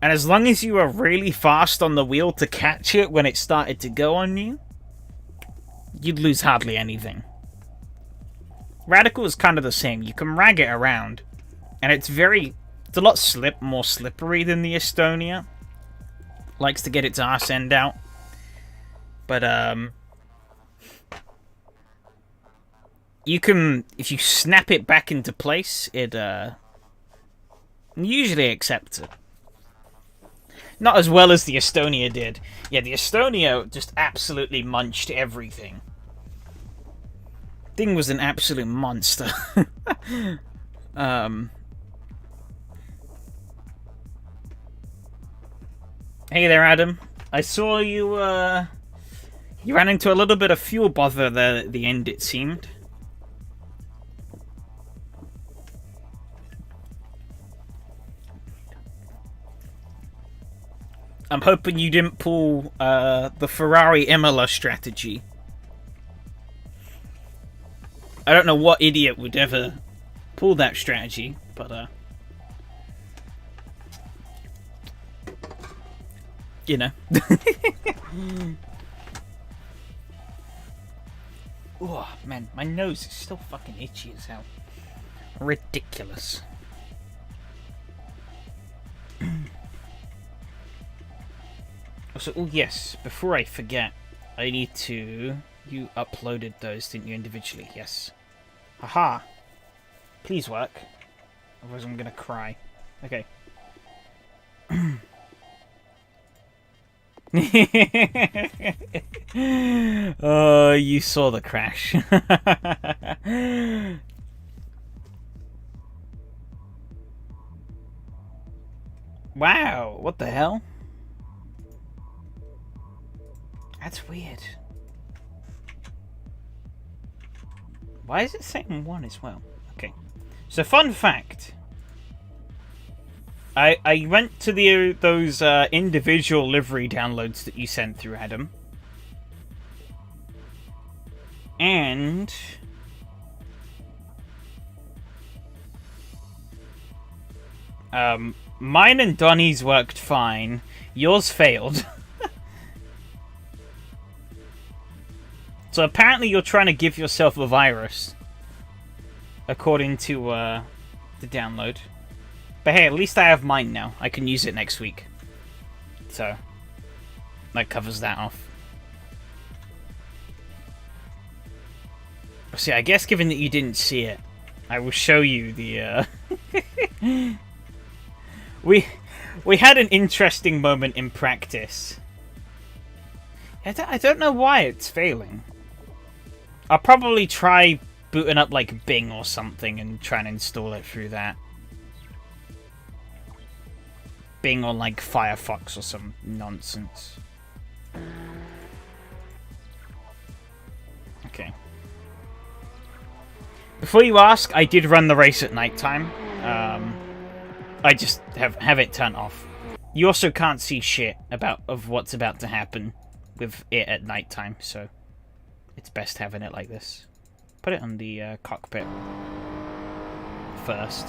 And as long as you were really fast on the wheel to catch it when it started to go on you, you'd lose hardly anything. Radical is kind of the same. You can rag it around, and it's a lot more slippery than the Estonia. Likes to get its arse end out. But, you can, if you snap it back into place, it, usually accepts it. Not as well as the Estonia did. Yeah, the Estonia just absolutely munched everything. Thing was an absolute monster. Hey there, Adam. I saw you, you ran into a little bit of fuel bother there at the end, it seemed. I'm hoping you didn't pull the Ferrari Imola strategy. I don't know what idiot would ever pull that strategy, but you know. Oh man, my nose is still fucking itchy as hell. Ridiculous. Also, oh yes, before I forget, I need to... You uploaded those, didn't you, individually? Yes. Haha. Please work. Otherwise I'm gonna cry. Okay. Oh, you saw the crash. Wow, what the hell? That's weird. Why is it saying 1 as well? Okay. So, fun fact. I went to those individual livery downloads that you sent through, Adam. And... mine and Donnie's worked fine. Yours failed. So apparently you're trying to give yourself a virus. According to the download. But hey, at least I have mine now. I can use it next week. So, that covers that off. See, I guess given that you didn't see it, I will show you the... We had an interesting moment in practice. I don't know why it's failing. I'll probably try booting up like Bing or something and try and install it through that. Bing or like Firefox or some nonsense. Okay. Before you ask, I did run the race at nighttime. I just have it turned off. You also can't see shit of what's about to happen with it at nighttime, so it's best having it like this. Put it on the cockpit first.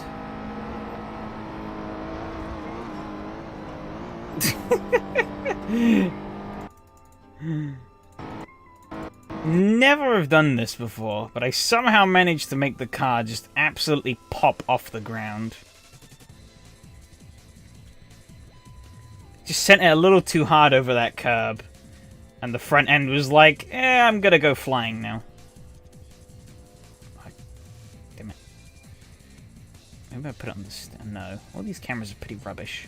Never have done this before, but I somehow managed to make the car just absolutely pop off the ground. Just sent it a little too hard over that curb. And the front end was like, I'm gonna go flying now. Damn it. Maybe I put it on the stand. No. All these cameras are pretty rubbish.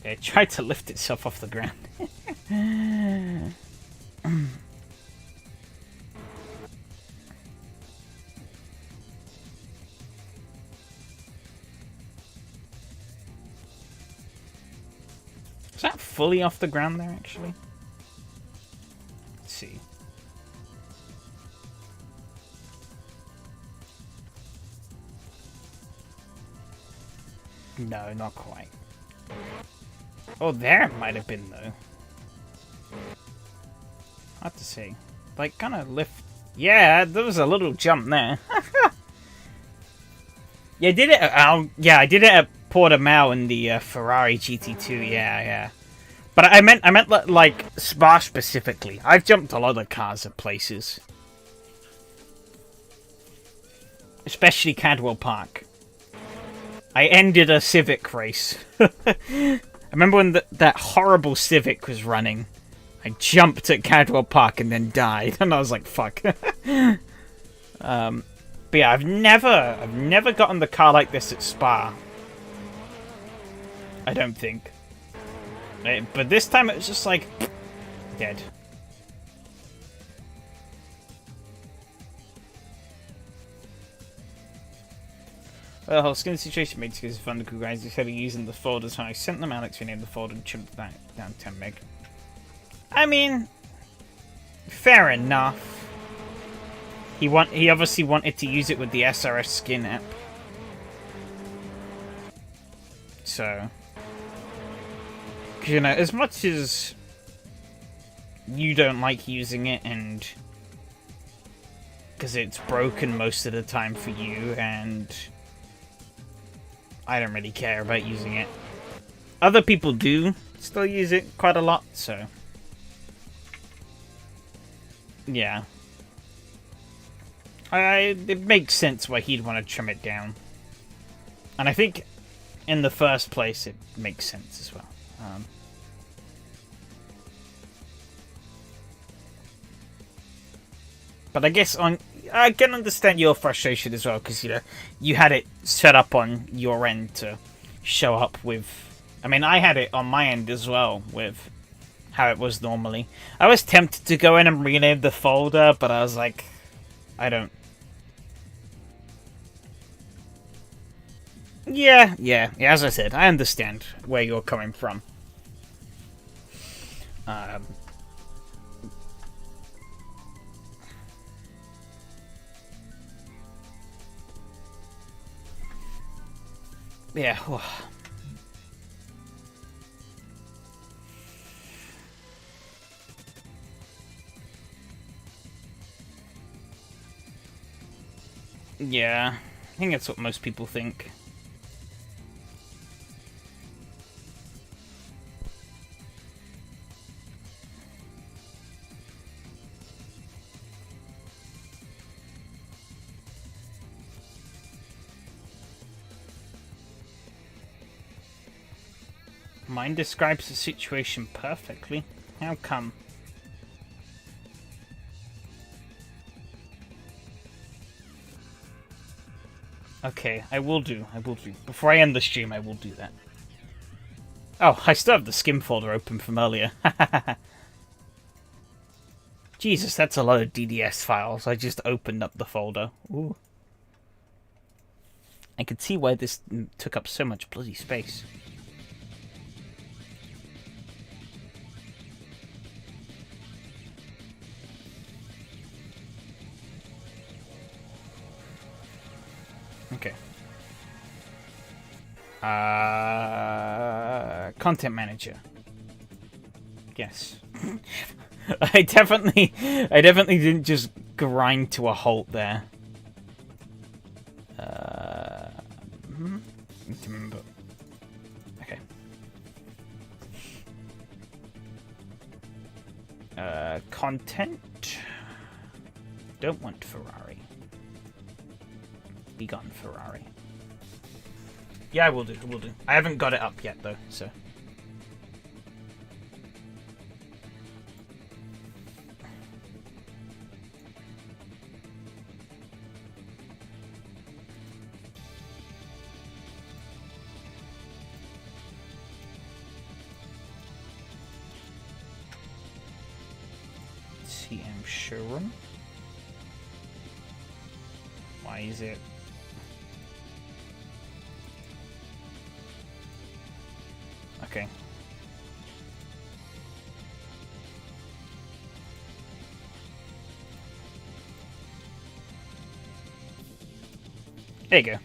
Yeah, it tried to lift itself off the ground. Is that fully off the ground there, actually? Let's see. No, not quite. Oh, there it might have been, though. Hard to see. Like, kind of lift... Yeah, there was a little jump there. Yeah, I did it at, I did it at Portimao in the Ferrari GT2, yeah. But I meant like, Spa specifically. I've jumped a lot of cars at places. Especially Cadwell Park. I ended a Civic race. I remember when that horrible Civic was running. I jumped at Cadwell Park and then died, and I was like, fuck. But yeah, I've never gotten the car like this at Spa. I don't think. But this time it was just like, dead. Well, the whole skin situation makes it fun to cool guys instead of using the folders. When I sent them Alex, we named the folder and trimmed that down 10 meg. I mean, fair enough. He obviously wanted to use it with the SRS skin app. So, because, you know, as much as you don't like using it, and because it's broken most of the time for you, and I don't really care about using it. Other people do still use it quite a lot, so yeah. It makes sense why he'd want to trim it down. And I think in the first place it makes sense as well. But I guess I can understand your frustration as well, because, you know, you had it set up on your end to show up with... I mean, I had it on my end as well with how it was normally. I was tempted to go in and rename the folder, but I was like, I don't... Yeah, as I said, I understand where you're coming from. Yeah. Yeah, I think that's what most people think. Mine describes the situation perfectly. How come? Okay, I will do. Before I end the stream, I will do that. Oh, I still have the skim folder open from earlier. Jesus, that's a lot of DDS files. I just opened up the folder. Ooh. I could see why this took up so much bloody space. Okay. Content manager. Yes. I definitely didn't just grind to a halt there. Need to remember. Okay. Content. Don't want Ferrari. Be gone, Ferrari. Yeah, I will do. I haven't got it up yet though, so. TM showroom. Why is it? Okay. There you go.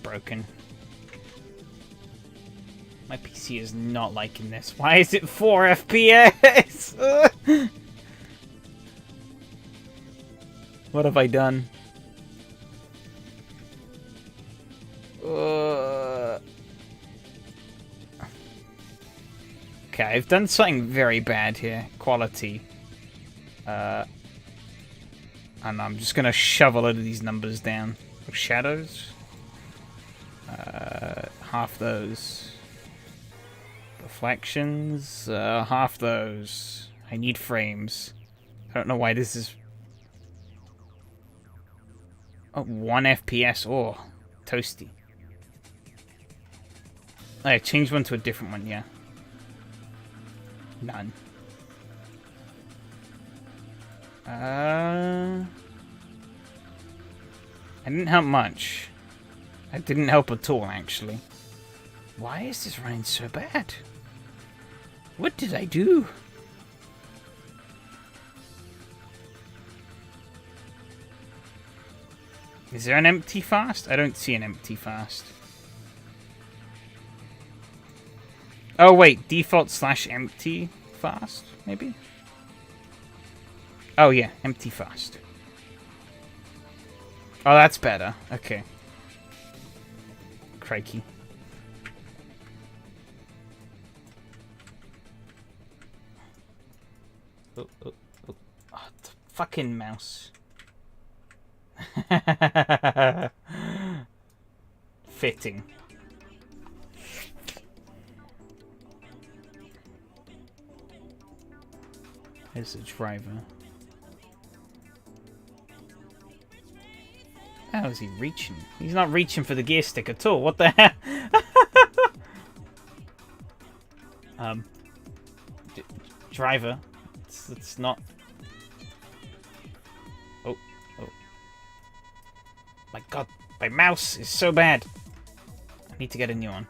Broken. My PC is not liking this. Why is it 4 FPS? What have I done? Okay, I've done something very bad here. Quality. And I'm just gonna shove a load of these numbers down. Shadows. Half those. Reflections. Half those. I need frames. I don't know why this is... Oh, 1 FPS. Oh, toasty. Oh, I changed one to a different one, yeah. None. I didn't help much. I didn't help at all, actually. Why is this running so bad? What did I do? Is there an empty fast? I don't see an empty fast. Oh wait, default / empty fast, maybe? Oh yeah, empty fast. Oh, that's better. Okay. Crikey. Oh, the fucking mouse. Fitting. There's the driver. How is he reaching? He's not reaching for the gear stick at all. What the hell? Driver. It's not. Oh. My god, my mouse is so bad. I need to get a new one.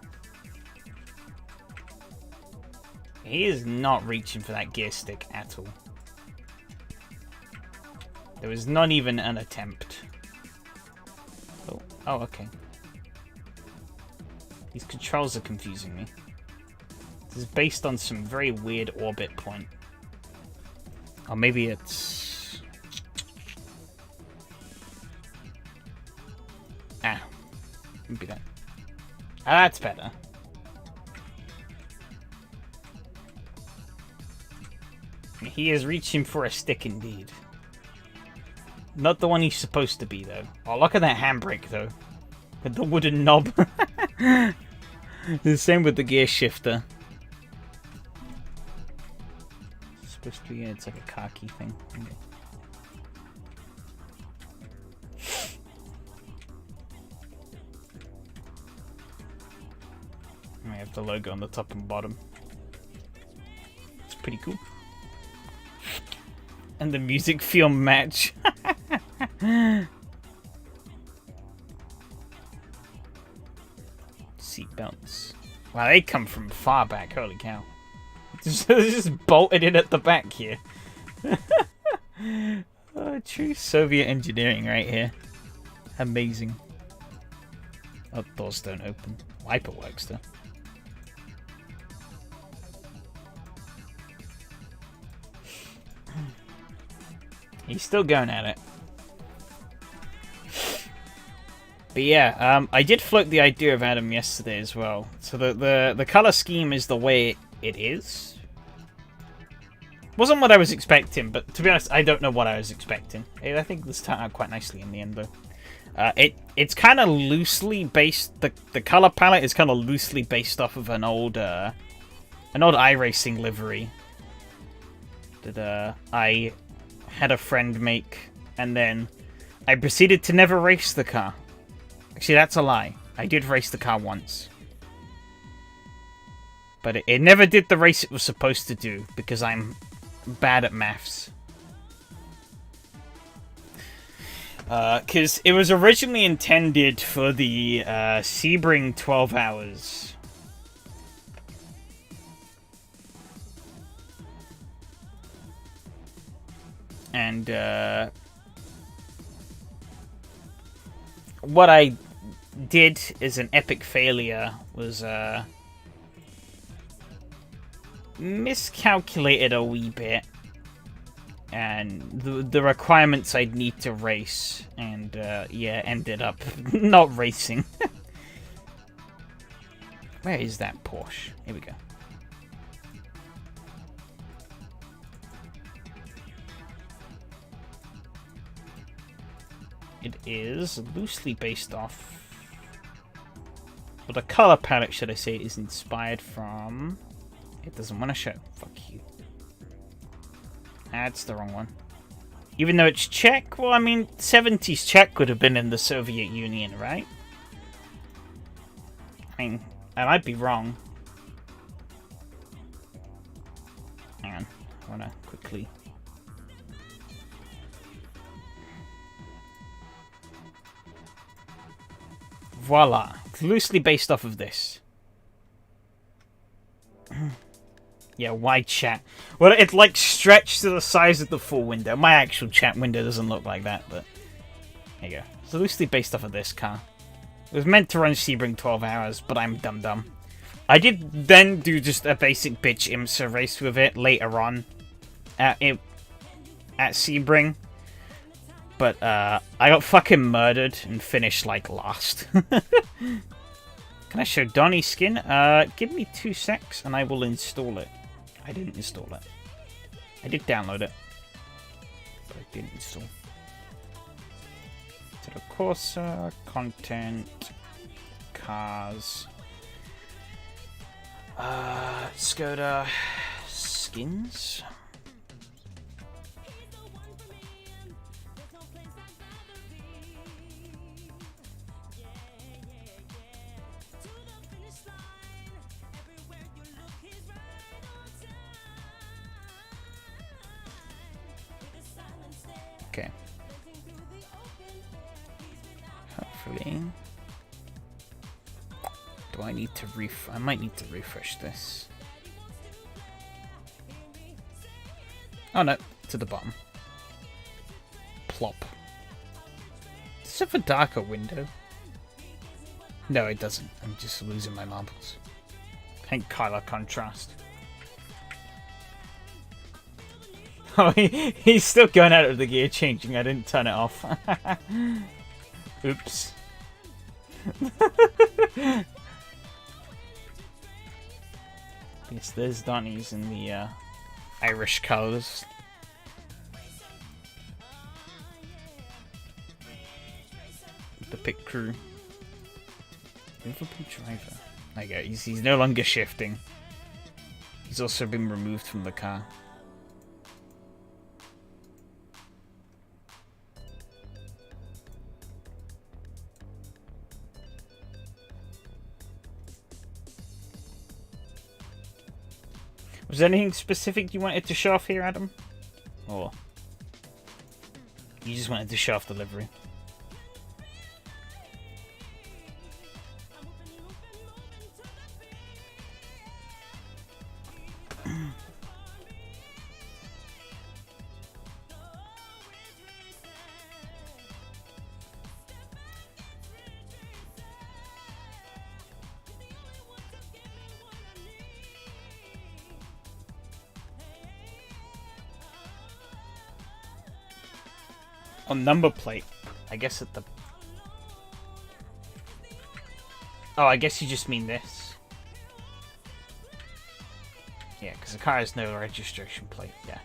He is not reaching for that gear stick at all. There was not even an attempt. Oh, okay. These controls are confusing me. This is based on some very weird orbit point. Or maybe it's... Maybe that. That's better. He is reaching for a stick indeed. Not the one he's supposed to be, though. Oh, look at that handbrake, though. With the wooden knob. The same with the gear shifter. It's supposed to be, it's like a car key thing. Okay. I have the logo on the top and bottom. It's pretty cool. And the music feel match. Seatbelts. Wow, they come from far back. Holy cow. Just bolted in at the back here. True Soviet engineering right here. Amazing. Oh, doors don't open. Wiper works though. He's still going at it. But yeah, I did float the idea of Adam yesterday as well. So the color scheme is the way it is. Wasn't what I was expecting, but to be honest, I don't know what I was expecting. I think this turned out quite nicely in the end, though. It's kind of loosely based. The color palette is kind of loosely based off of an old iRacing livery that I had a friend make, and then I proceeded to never race the car. Actually, that's a lie. I did race the car once. But it never did the race it was supposed to do, because I'm bad at maths. Because it was originally intended for the Sebring 12 hours. And what I did as an epic failure was miscalculated a wee bit, and the requirements I'd need to race, and yeah, ended up not racing. Where is that Porsche? Here we go. It is loosely based off, but the color palette, should I say, is inspired from... It doesn't want to show. Fuck you. That's the wrong one. Even though it's Czech, well, I mean, 70s Czech would have been in the Soviet Union, right? I mean, I might be wrong. Hang on. I want to quickly... Voila. It's loosely based off of this. Yeah, wide chat. Well, it like stretched to the size of the full window. My actual chat window doesn't look like that, but there you go. It's loosely based off of this car. It was meant to run Sebring 12 hours, but I'm dumb. I did then do just a basic bitch IMSA race with it later on at Sebring. But I got fucking murdered and finished like last. Can I show Donnie's skin? Give me 2 secs and I will install it. I didn't install it. I did download it, but I didn't install. To the Corsa, content, cars, Skoda, skins. Okay. Hopefully. Do I need to I might need to refresh this. Oh no, to the bottom. Plop. Does it have a darker window? No, it doesn't. I'm just losing my marbles. Pink color contrast. Oh, he's still going out of the gear changing. I didn't turn it off. Oops. Yes, there's Donnie's in the Irish colours. The pit crew. Liverpool driver. There you go. He's no longer shifting. He's also been removed from the car. Was there anything specific you wanted to show off here, Adam? Or you just wanted to show off the livery? On number plate. I guess at the... Oh, I guess you just mean this. Yeah, because the car has no registration plate. Yeah.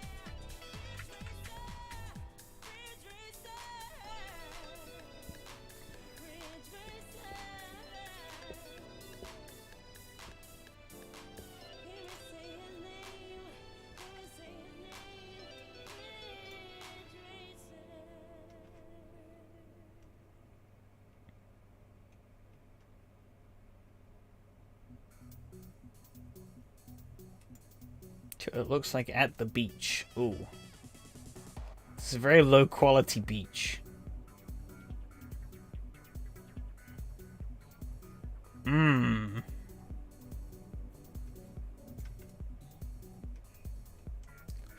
It looks like at the beach. Ooh. This is a very low quality beach. Mmm.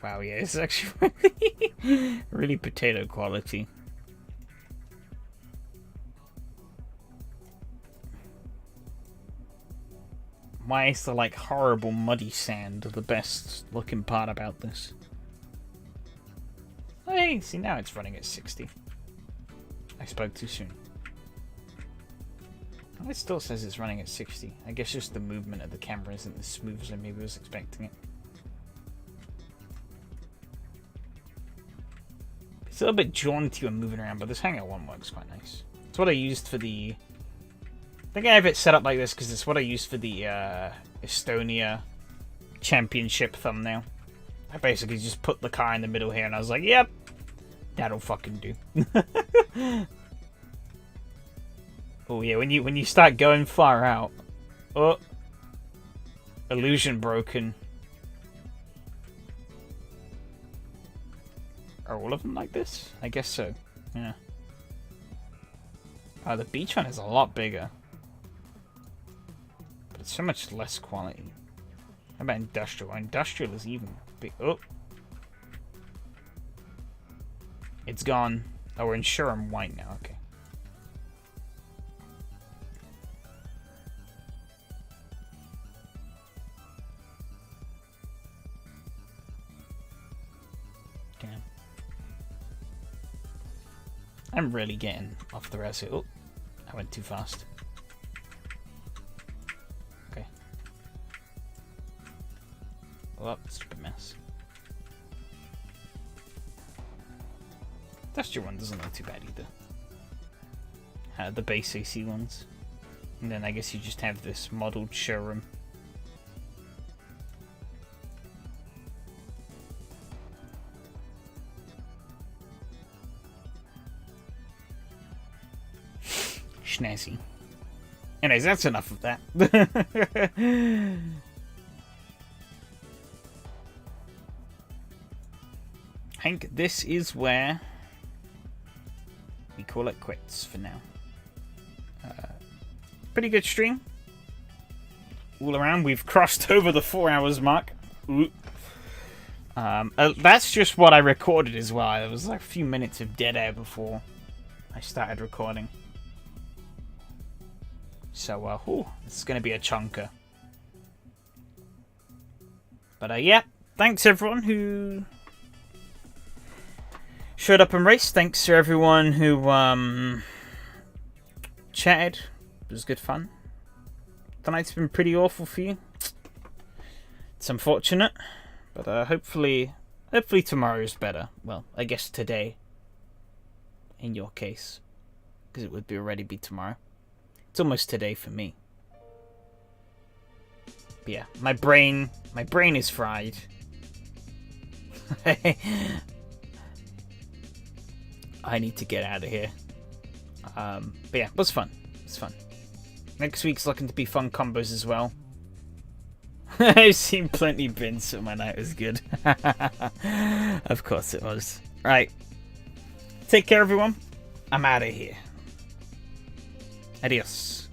Wow, yeah, it's actually really, really potato quality. Why is the, like, horrible muddy sand the best looking part about this? Hey, see, now it's running at 60. I spoke too soon. Well, it still says it's running at 60. I guess just the movement of the camera isn't as smooth as I maybe was expecting it. It's a little bit jaunty when moving around, but this Hangar 1 works quite nice. It's what I used for the... I think I have it set up like this because it's what I used for the Estonia championship thumbnail. I basically just put the car in the middle here and I was like, yep, that'll fucking do. Oh yeah, when you start going far out. Oh, illusion broken. Are all of them like this? I guess so. Yeah. Oh, the beach one is a lot bigger. So much less quality. How about industrial? Industrial is even big. Oh, it's gone. Oh, we're in Shurham white now. Okay. Damn. I'm really getting off the rails here. Oh, I went too fast. Oh, stupid mess. Industrial one doesn't look too bad either. The base AC ones. And then I guess you just have this modelled showroom. Schnazzy. Anyways, that's enough of that. I think this is where we call it quits for now. Pretty good stream. All around, we've crossed over the 4 hours mark. Ooh. That's just what I recorded as well. There was like a few minutes of dead air before I started recording. So, ooh, this is going to be a chunker. But, yeah, thanks everyone who showed up and raced. Thanks to everyone who chatted. It was good fun. Tonight's been pretty awful for you. It's unfortunate, but hopefully tomorrow's better. Well, I guess today, in your case, because it would already be tomorrow. It's almost today for me. But yeah, my brain is fried. I need to get out of here. But yeah, it was fun. It's fun. Next week's looking to be fun combos as well. I've seen plenty bins, so my night was good. Of course it was. Right. Take care, everyone. I'm out of here. Adios.